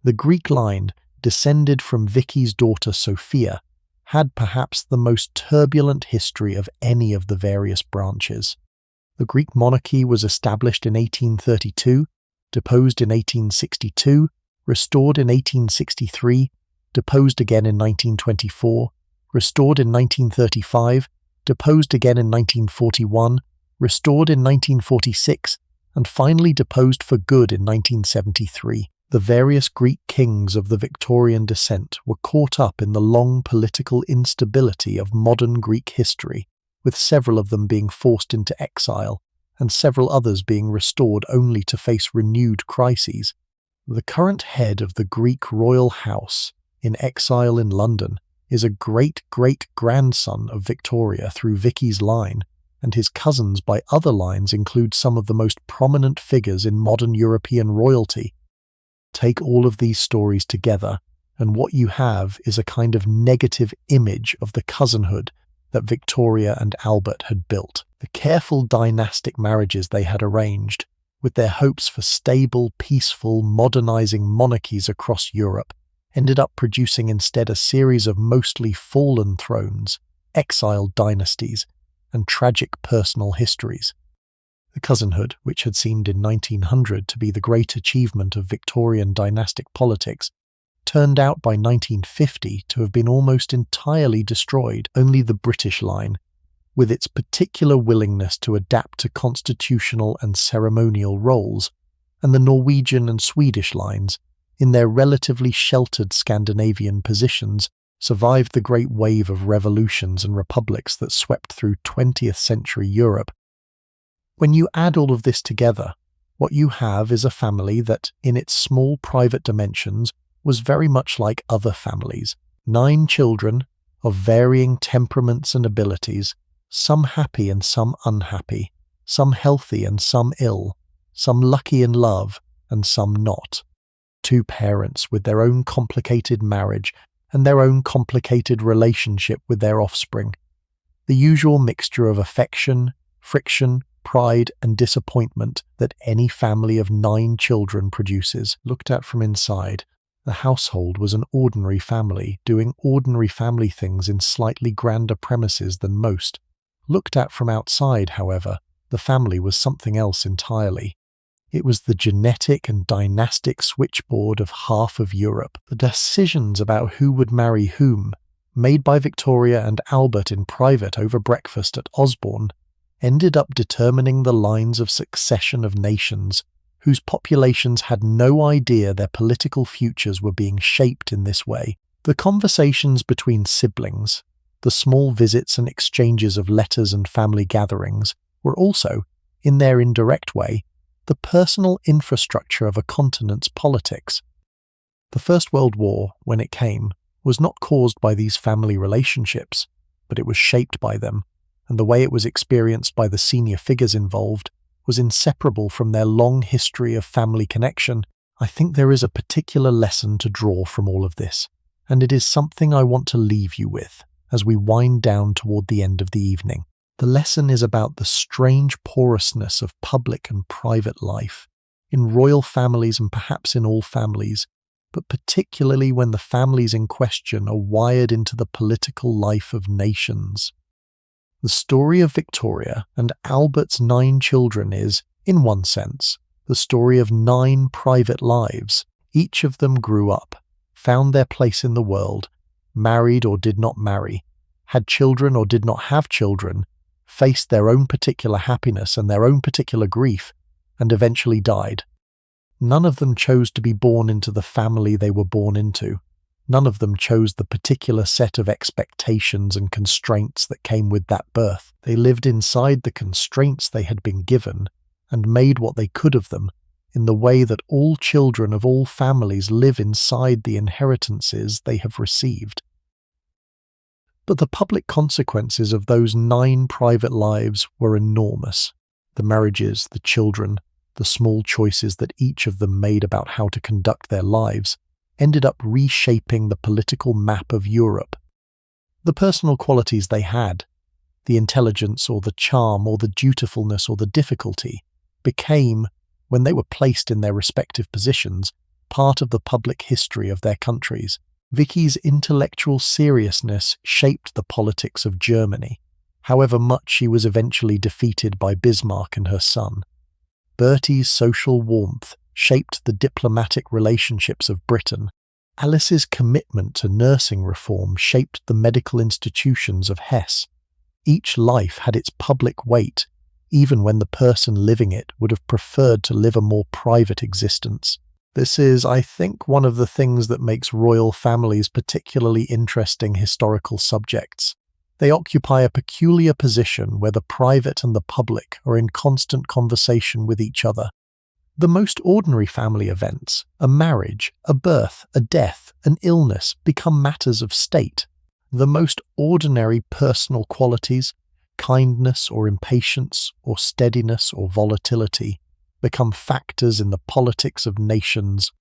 The Greek line, descended from Vicky's daughter Sophia, had perhaps the most turbulent history of any of the various branches. The Greek monarchy was established in 1832, deposed in 1862, restored in 1863, deposed again in 1924, restored in 1935, deposed again in 1941, restored in 1946, and finally deposed for good in 1973. The various Greek kings of the Victorian descent were caught up in the long political instability of modern Greek history, with several of them being forced into exile, and several others being restored only to face renewed crises. The current head of the Greek royal house, in exile in London, is a great-great-grandson of Victoria through Vicky's line, and his cousins by other lines include some of the most prominent figures in modern European royalty. Take all of these stories together, and what you have is a kind of negative image of the cousinhood that Victoria and Albert had built. The careful dynastic marriages they had arranged, with their hopes for stable, peaceful, modernizing monarchies across Europe, ended up producing instead a series of mostly fallen thrones, exiled dynasties, and tragic personal histories. The cousinhood, which had seemed in 1900 to be the great achievement of Victorian dynastic politics, turned out by 1950 to have been almost entirely destroyed. Only the British line, with its particular willingness to adapt to constitutional and ceremonial roles, and the Norwegian and Swedish lines, in their relatively sheltered Scandinavian positions, survived the great wave of revolutions and republics that swept through 20th century Europe. When you add all of this together, what you have is a family that, in its small private dimensions, was very much like other families. 9 children of varying temperaments and abilities, some happy and some unhappy, some healthy and some ill, some lucky in love and some not. 2 parents with their own complicated marriage and their own complicated relationship with their offspring. The usual mixture of affection, friction, pride and disappointment that any family of 9 children produces. Looked at from inside, the household was an ordinary family doing ordinary family things in slightly grander premises than most. Looked at from outside, however, the family was something else entirely. It was the genetic and dynastic switchboard of half of Europe. The decisions about who would marry whom, made by Victoria and Albert in private over breakfast at Osborne, ended up determining the lines of succession of nations whose populations had no idea their political futures were being shaped in this way. The conversations between siblings, the small visits and exchanges of letters and family gatherings, were also, in their indirect way, the personal infrastructure of a continent's politics. The First World War, when it came, was not caused by these family relationships, but it was shaped by them, and the way it was experienced by the senior figures involved was inseparable from their long history of family connection. I think there is a particular lesson to draw from all of this, and it is something I want to leave you with as we wind down toward the end of the evening. The lesson is about the strange porousness of public and private life, in royal families and perhaps in all families, but particularly when the families in question are wired into the political life of nations. The story of Victoria and Albert's 9 children is, in one sense, the story of 9 private lives. Each of them grew up, found their place in the world, married or did not marry, had children or did not have children, faced their own particular happiness and their own particular grief, and eventually died. None of them chose to be born into the family they were born into. None of them chose the particular set of expectations and constraints that came with that birth. They lived inside the constraints they had been given and made what they could of them, in the way that all children of all families live inside the inheritances they have received. But the public consequences of those 9 private lives were enormous. The marriages, the children, the small choices that each of them made about how to conduct their lives ended up reshaping the political map of Europe. The personal qualities they had, the intelligence or the charm or the dutifulness or the difficulty, became, when they were placed in their respective positions, part of the public history of their countries. Vicky's intellectual seriousness shaped the politics of Germany, however much she was eventually defeated by Bismarck and her son. Bertie's social warmth shaped the diplomatic relationships of Britain. Alice's commitment to nursing reform shaped the medical institutions of Hesse. Each life had its public weight, even when the person living it would have preferred to live a more private existence. This is, I think, one of the things that makes royal families particularly interesting historical subjects. They occupy a peculiar position where the private and the public are in constant conversation with each other. The most ordinary family events, a marriage, a birth, a death, an illness, become matters of state. The most ordinary personal qualities, kindness or impatience or steadiness or volatility, become factors in the politics of nations.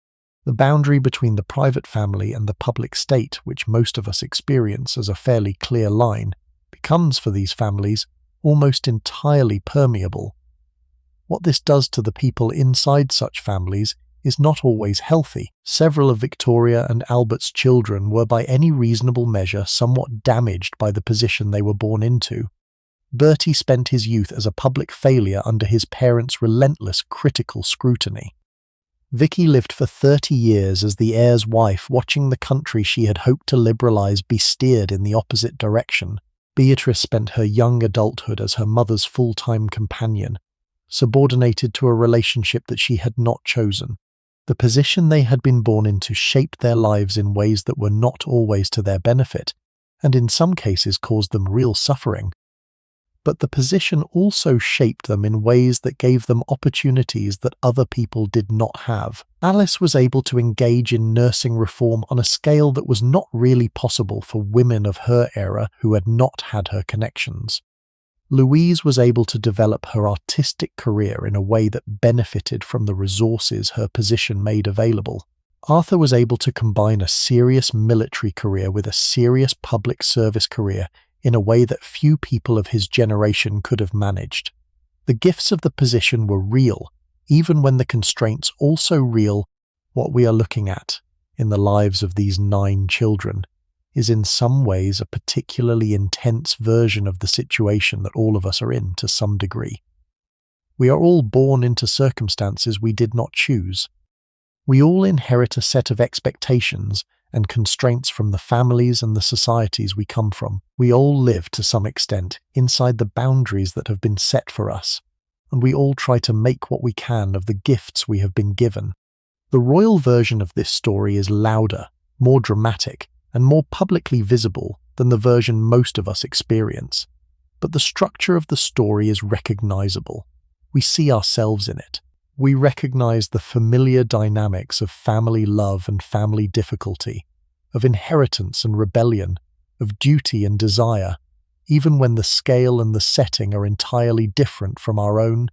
The boundary between the private family and the public state, which most of us experience as a fairly clear line, becomes for these families almost entirely permeable. What this does to the people inside such families is not always healthy. Several of Victoria and Albert's children were by any reasonable measure somewhat damaged by the position they were born into. Bertie spent his youth as a public failure under his parents' relentless critical scrutiny. Vicky lived for 30 years as the heir's wife, watching the country she had hoped to liberalize be steered in the opposite direction. Beatrice spent her young adulthood as her mother's full-time companion, subordinated to a relationship that she had not chosen. The position they had been born into shaped their lives in ways that were not always to their benefit, and in some cases caused them real suffering. But the position also shaped them in ways that gave them opportunities that other people did not have. Alice was able to engage in nursing reform on a scale that was not really possible for women of her era who had not had her connections. Louise was able to develop her artistic career in a way that benefited from the resources her position made available. Arthur was able to combine a serious military career with a serious public service career in a way that few people of his generation could have managed. The gifts of the position were real, even when the constraints also real. What we are looking at in the lives of these 9 children is in some ways a particularly intense version of the situation that all of us are in to some degree. We are all born into circumstances we did not choose. We all inherit a set of expectations and constraints from the families and the societies we come from. We all live, to some extent, inside the boundaries that have been set for us, and we all try to make what we can of the gifts we have been given. The royal version of this story is louder, more dramatic, and more publicly visible than the version most of us experience. But the structure of the story is recognizable. We see ourselves in it. We recognize the familiar dynamics of family love and family difficulty, of inheritance and rebellion, of duty and desire, even when the scale and the setting are entirely different from our own.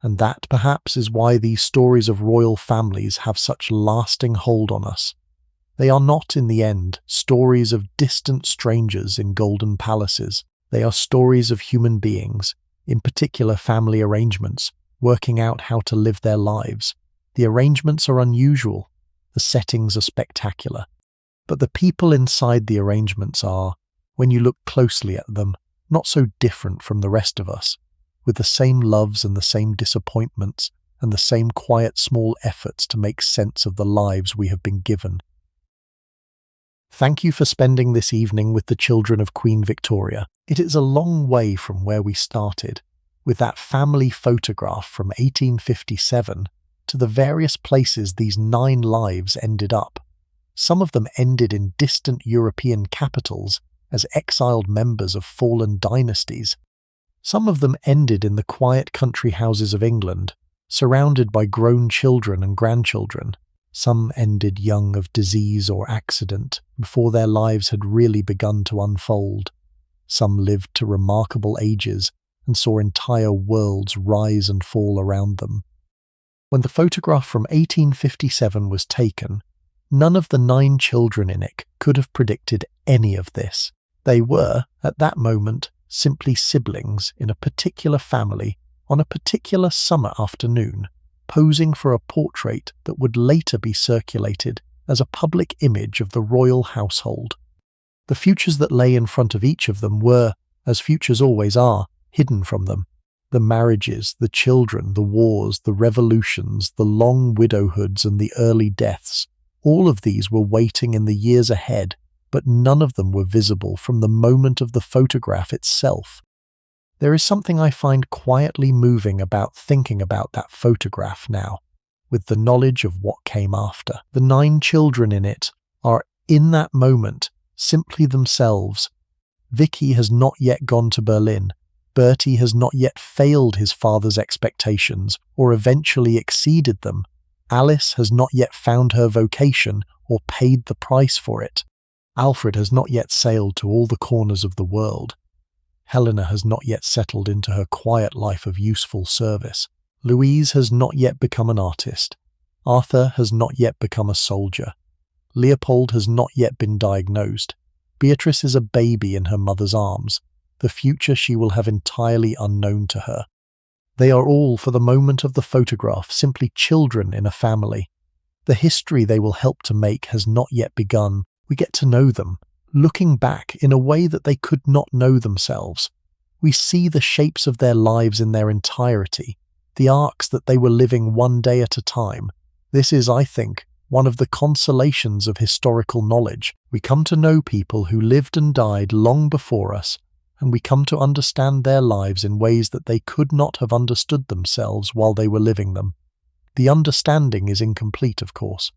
And that, perhaps, is why these stories of royal families have such lasting hold on us. They are not, in the end, stories of distant strangers in golden palaces. They are stories of human beings, in particular family arrangements, working out how to live their lives. The arrangements are unusual, the settings are spectacular, but the people inside the arrangements are, when you look closely at them, not so different from the rest of us, with the same loves and the same disappointments and the same quiet small efforts to make sense of the lives we have been given. Thank you for spending this evening with the children of Queen Victoria. It is a long way from where we started, with that family photograph from 1857 to the various places these 9 lives ended up. Some of them ended in distant European capitals as exiled members of fallen dynasties. Some of them ended in the quiet country houses of England, surrounded by grown children and grandchildren. Some ended young of disease or accident before their lives had really begun to unfold. Some lived to remarkable ages and saw entire worlds rise and fall around them. When the photograph from 1857 was taken, none of the 9 children in it could have predicted any of this. They were, at that moment, simply siblings in a particular family on a particular summer afternoon, posing for a portrait that would later be circulated as a public image of the royal household. The futures that lay in front of each of them were, as futures always are, hidden from them. The marriages, the children, the wars, the revolutions, the long widowhoods and the early deaths, all of these were waiting in the years ahead, but none of them were visible from the moment of the photograph itself. There is something I find quietly moving about thinking about that photograph now, with the knowledge of what came after. The 9 children in it are, in that moment, simply themselves. Vicky has not yet gone to Berlin. Bertie has not yet failed his father's expectations or eventually exceeded them. Alice has not yet found her vocation or paid the price for it. Alfred has not yet sailed to all the corners of the world. Helena has not yet settled into her quiet life of useful service. Louise has not yet become an artist. Arthur has not yet become a soldier. Leopold has not yet been diagnosed. Beatrice is a baby in her mother's arms. The future she will have entirely unknown to her. They are all, for the moment of the photograph, simply children in a family. The history they will help to make has not yet begun. We get to know them, looking back in a way that they could not know themselves. We see the shapes of their lives in their entirety, the arcs that they were living one day at a time. This is, I think, one of the consolations of historical knowledge. We come to know people who lived and died long before us, and we come to understand their lives in ways that they could not have understood themselves while they were living them. The understanding is incomplete, of course.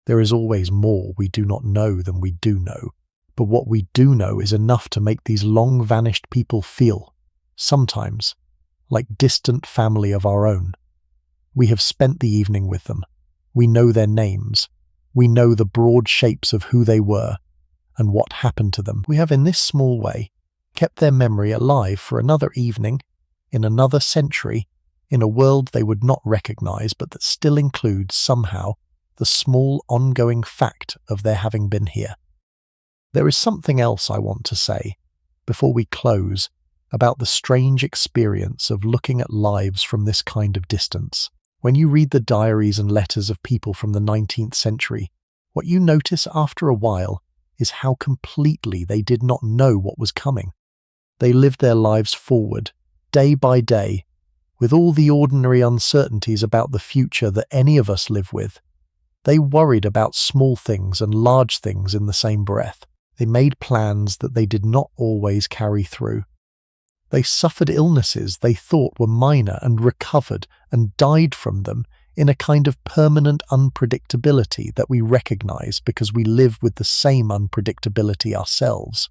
There is always more we do not know than we do know, but what we do know is enough to make these long-vanished people feel, sometimes, like distant family of our own. We have spent the evening with them. We know their names. We know the broad shapes of who they were and what happened to them. We have, in this small way, kept their memory alive for another evening, in another century, in a world they would not recognize but that still includes, somehow, the small ongoing fact of their having been here. There is something else I want to say, before we close, about the strange experience of looking at lives from this kind of distance. When you read the diaries and letters of people from the 19th century, what you notice after a while is how completely they did not know what was coming. They lived their lives forward, day by day, with all the ordinary uncertainties about the future that any of us live with. They worried about small things and large things in the same breath. They made plans that they did not always carry through. They suffered illnesses they thought were minor and recovered and died from them in a kind of permanent unpredictability that we recognize because we live with the same unpredictability ourselves.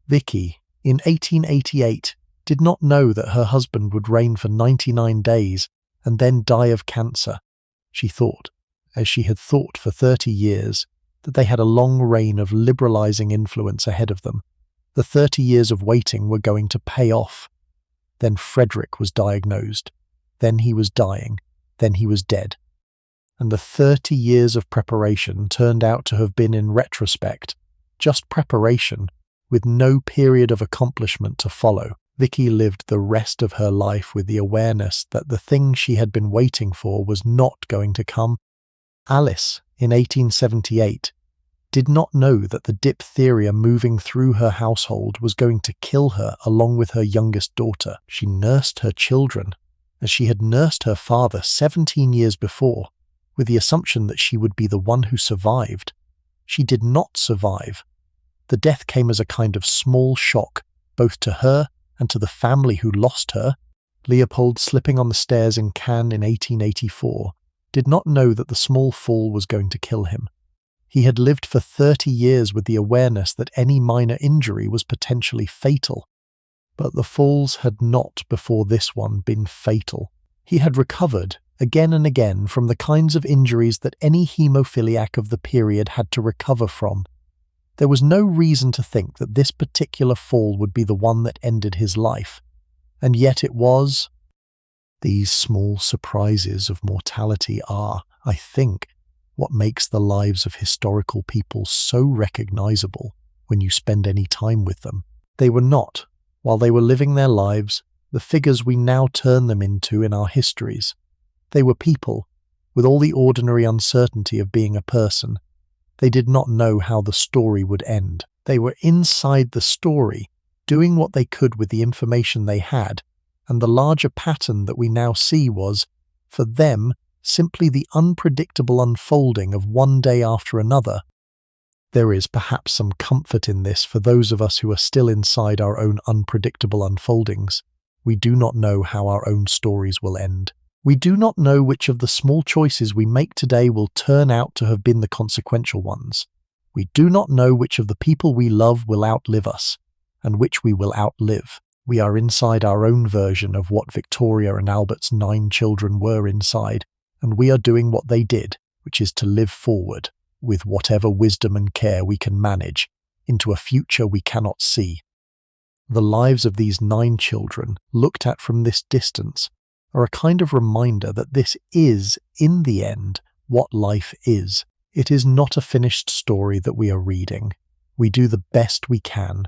Vicky, in 1888, did not know that her husband would reign for 99 days and then die of cancer. She thought, as she had thought for 30 years, that they had a long reign of liberalizing influence ahead of them. The 30 years of waiting were going to pay off. Then Frederick was diagnosed. Then he was dying. Then he was dead. And the 30 years of preparation turned out to have been, in retrospect, just preparation, with no period of accomplishment to follow. Vicky lived the rest of her life with the awareness that the thing she had been waiting for was not going to come. Alice, in 1878, did not know that the diphtheria moving through her household was going to kill her along with her youngest daughter. She nursed her children, as she had nursed her father 17 years before, with the assumption that she would be the one who survived. She did not survive. The death came as a kind of small shock, both to her and to the family who lost her, Leopold, slipping on the stairs in Cannes in 1884, did not know that the small fall was going to kill him. He had lived for 30 years with the awareness that any minor injury was potentially fatal. But the falls had not, before this one, been fatal. He had recovered, again and again, from the kinds of injuries that any haemophiliac of the period had to recover from. There was no reason to think that this particular fall would be the one that ended his life. And yet it was. These small surprises of mortality are, I think, what makes the lives of historical people so recognizable when you spend any time with them. They were not, while they were living their lives, the figures we now turn them into in our histories. They were people, with all the ordinary uncertainty of being a person. They did not know how the story would end. They were inside the story, doing what they could with the information they had, and the larger pattern that we now see was, for them, simply the unpredictable unfolding of one day after another. There is perhaps some comfort in this for those of us who are still inside our own unpredictable unfoldings. We do not know how our own stories will end. We do not know which of the small choices we make today will turn out to have been the consequential ones. We do not know which of the people we love will outlive us, and which we will outlive. We are inside our own version of what Victoria and Albert's 9 children were inside, and we are doing what they did, which is to live forward, with whatever wisdom and care we can manage, into a future we cannot see. The lives of these 9 children, looked at from this distance, are a kind of reminder that this is, in the end, what life is. It is not a finished story that we are reading. We do the best we can.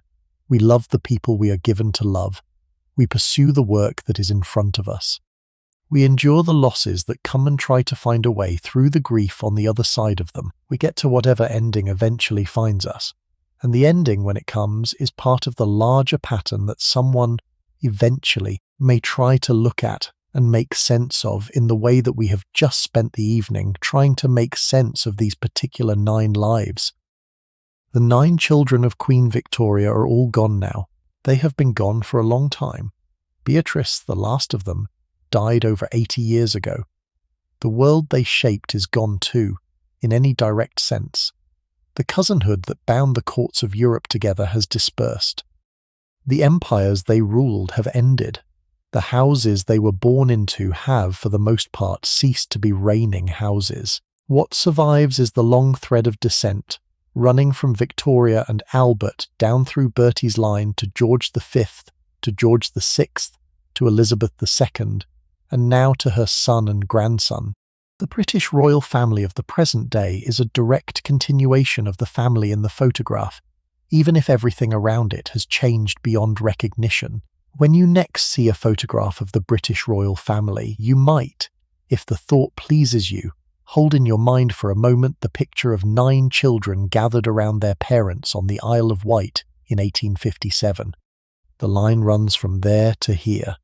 We love the people we are given to love. We pursue the work that is in front of us. We endure the losses that come and try to find a way through the grief on the other side of them. We get to whatever ending eventually finds us. And the ending, when it comes, is part of the larger pattern that someone, eventually, may try to look at and make sense of in the way that we have just spent the evening trying to make sense of these particular 9 lives. The 9 children of Queen Victoria are all gone now. They have been gone for a long time. Beatrice, the last of them, died over 80 years ago. The world they shaped is gone too, in any direct sense. The cousinhood that bound the courts of Europe together has dispersed. The empires they ruled have ended. The houses they were born into have, for the most part, ceased to be reigning houses. What survives is the long thread of descent, running from Victoria and Albert down through Bertie's line to George V, to George VI, to Elizabeth II, and now to her son and grandson. The British royal family of the present day is a direct continuation of the family in the photograph, even if everything around it has changed beyond recognition. When you next see a photograph of the British royal family, you might, if the thought pleases you, hold in your mind for a moment the picture of 9 children gathered around their parents on the Isle of Wight in 1857. The line runs from there to here.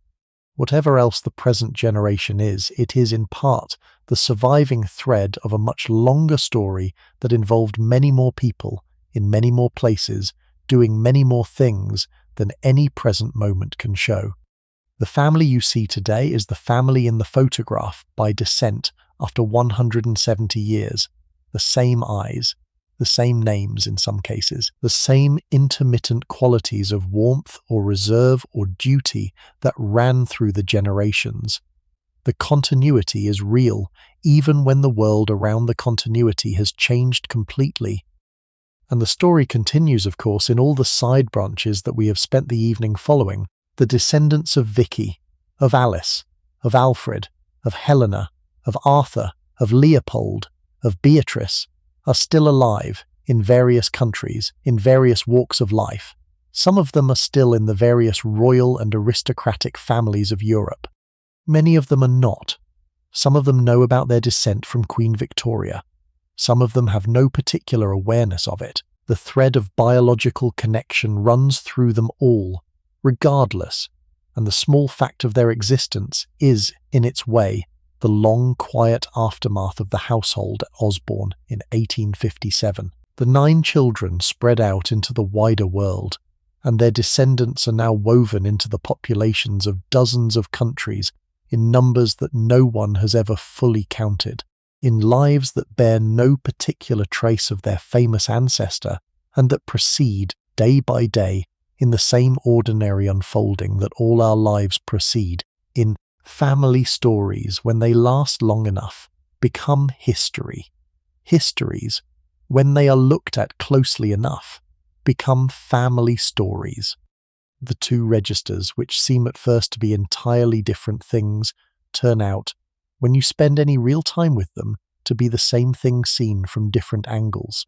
Whatever else the present generation is, it is in part the surviving thread of a much longer story that involved many more people, in many more places, doing many more things than any present moment can show. The family you see today is the family in the photograph by descent after 170 years. The same eyes, the same names in some cases, the same intermittent qualities of warmth or reserve or duty that ran through the generations. The continuity is real, even when the world around the continuity has changed completely. And the story continues, of course, in all the side branches that we have spent the evening following. The descendants of Vicky, of Alice, of Alfred, of Helena, of Arthur, of Leopold, of Beatrice, are still alive in various countries, in various walks of life. Some of them are still in the various royal and aristocratic families of Europe. Many of them are not. Some of them know about their descent from Queen Victoria. Some of them have no particular awareness of it. The thread of biological connection runs through them all, regardless, and the small fact of their existence is, in its way, the long, quiet aftermath of the household at Osborne in 1857. The 9 children spread out into the wider world, and their descendants are now woven into the populations of dozens of countries in numbers that no one has ever fully counted, in lives that bear no particular trace of their famous ancestor and that proceed day by day in the same ordinary unfolding that all our lives proceed, in family stories when they last long enough, become history. Histories, when they are looked at closely enough, become family stories. The two registers, which seem at first to be entirely different things, turn out, when you spend any real time with them, to be the same thing seen from different angles.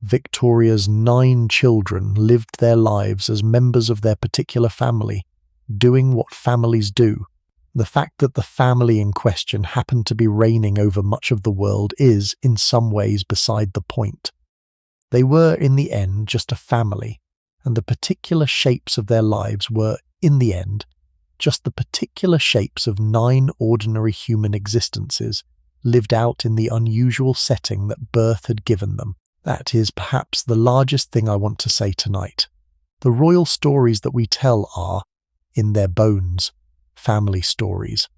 Victoria's 9 children lived their lives as members of their particular family, doing what families do. The fact that the family in question happened to be reigning over much of the world is, in some ways, beside the point. They were, in the end, just a family, and the particular shapes of their lives were, in the end, just the particular shapes of 9 ordinary human existences lived out in the unusual setting that birth had given them. That is perhaps the largest thing I want to say tonight. The royal stories that we tell are, in their bones, family stories.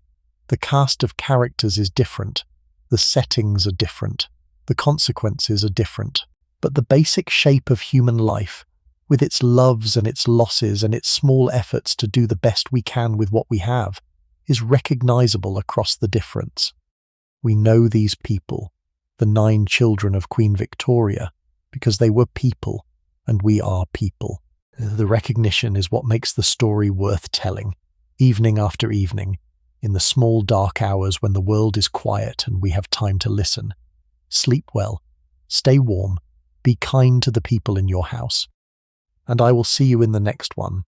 The cast of characters is different, the settings are different, the consequences are different, but the basic shape of human life, with its loves and its losses and its small efforts to do the best we can with what we have, is recognizable across the difference. We know these people, the 9 children of Queen Victoria, because they were people, and we are people. The recognition is what makes the story worth telling, evening after evening, in the small dark hours when the world is quiet and we have time to listen. Sleep well, stay warm, be kind to the people in your house. And I will see you in the next one.